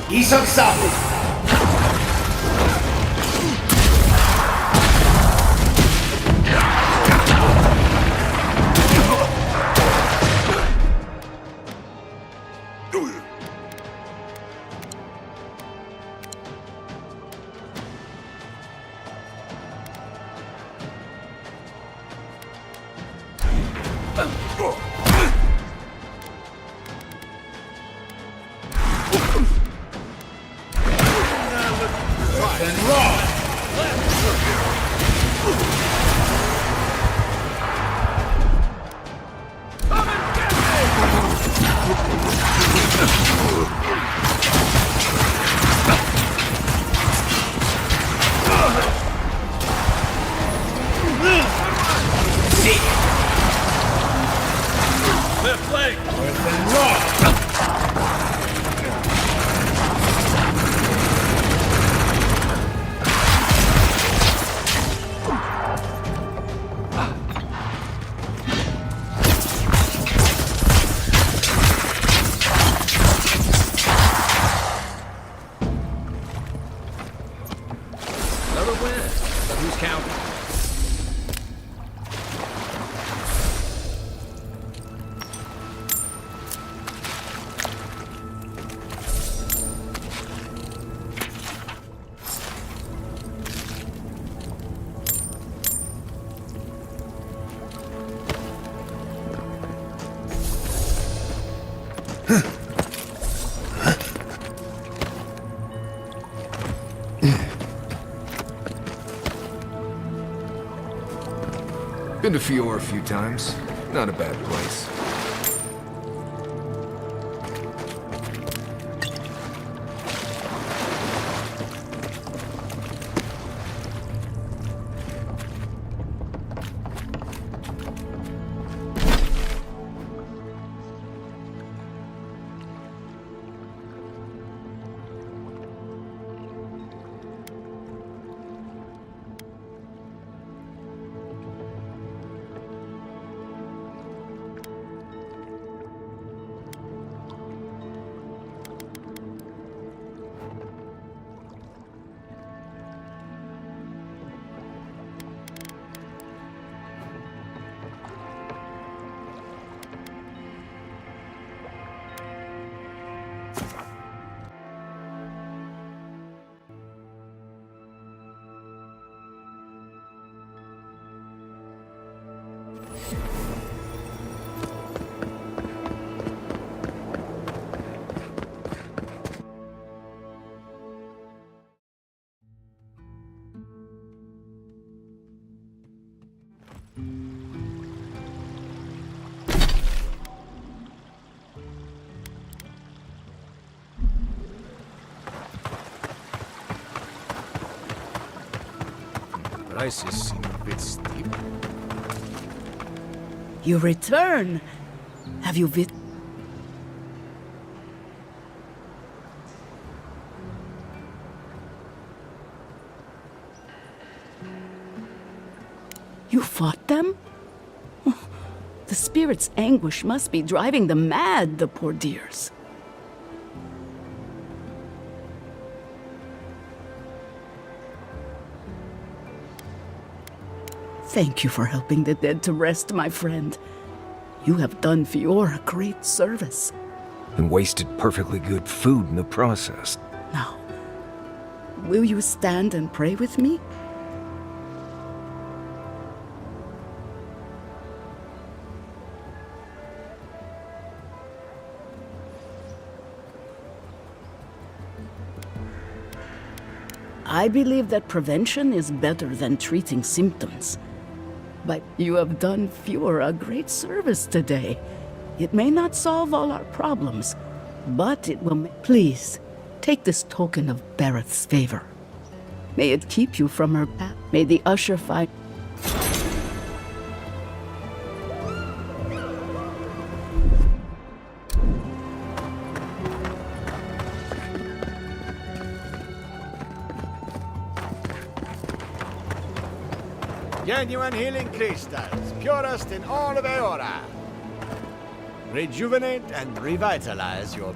Disabsado! Left leg! Another win. But who's counting? Been to Fior a few times. Not a bad place. prices seem a bit steep. You return. Have you You fought them? The spirit's anguish must be driving them mad, the poor dears. Thank you for helping the dead to rest, my friend. You have done Fiora a great service. And wasted perfectly good food in the process. Now, will you stand and pray with me? I believe that prevention is better than treating symptoms. But you have done Fiora a great service today. It may not solve all our problems, but it will Please, take this token of Barrett's favor. May it keep you from her path. May the usher find... Genuine healing crystals, purest in all of Eora. Rejuvenate and revitalize your...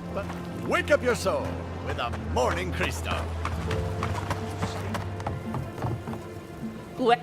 Wake up your soul with a morning crystal. What?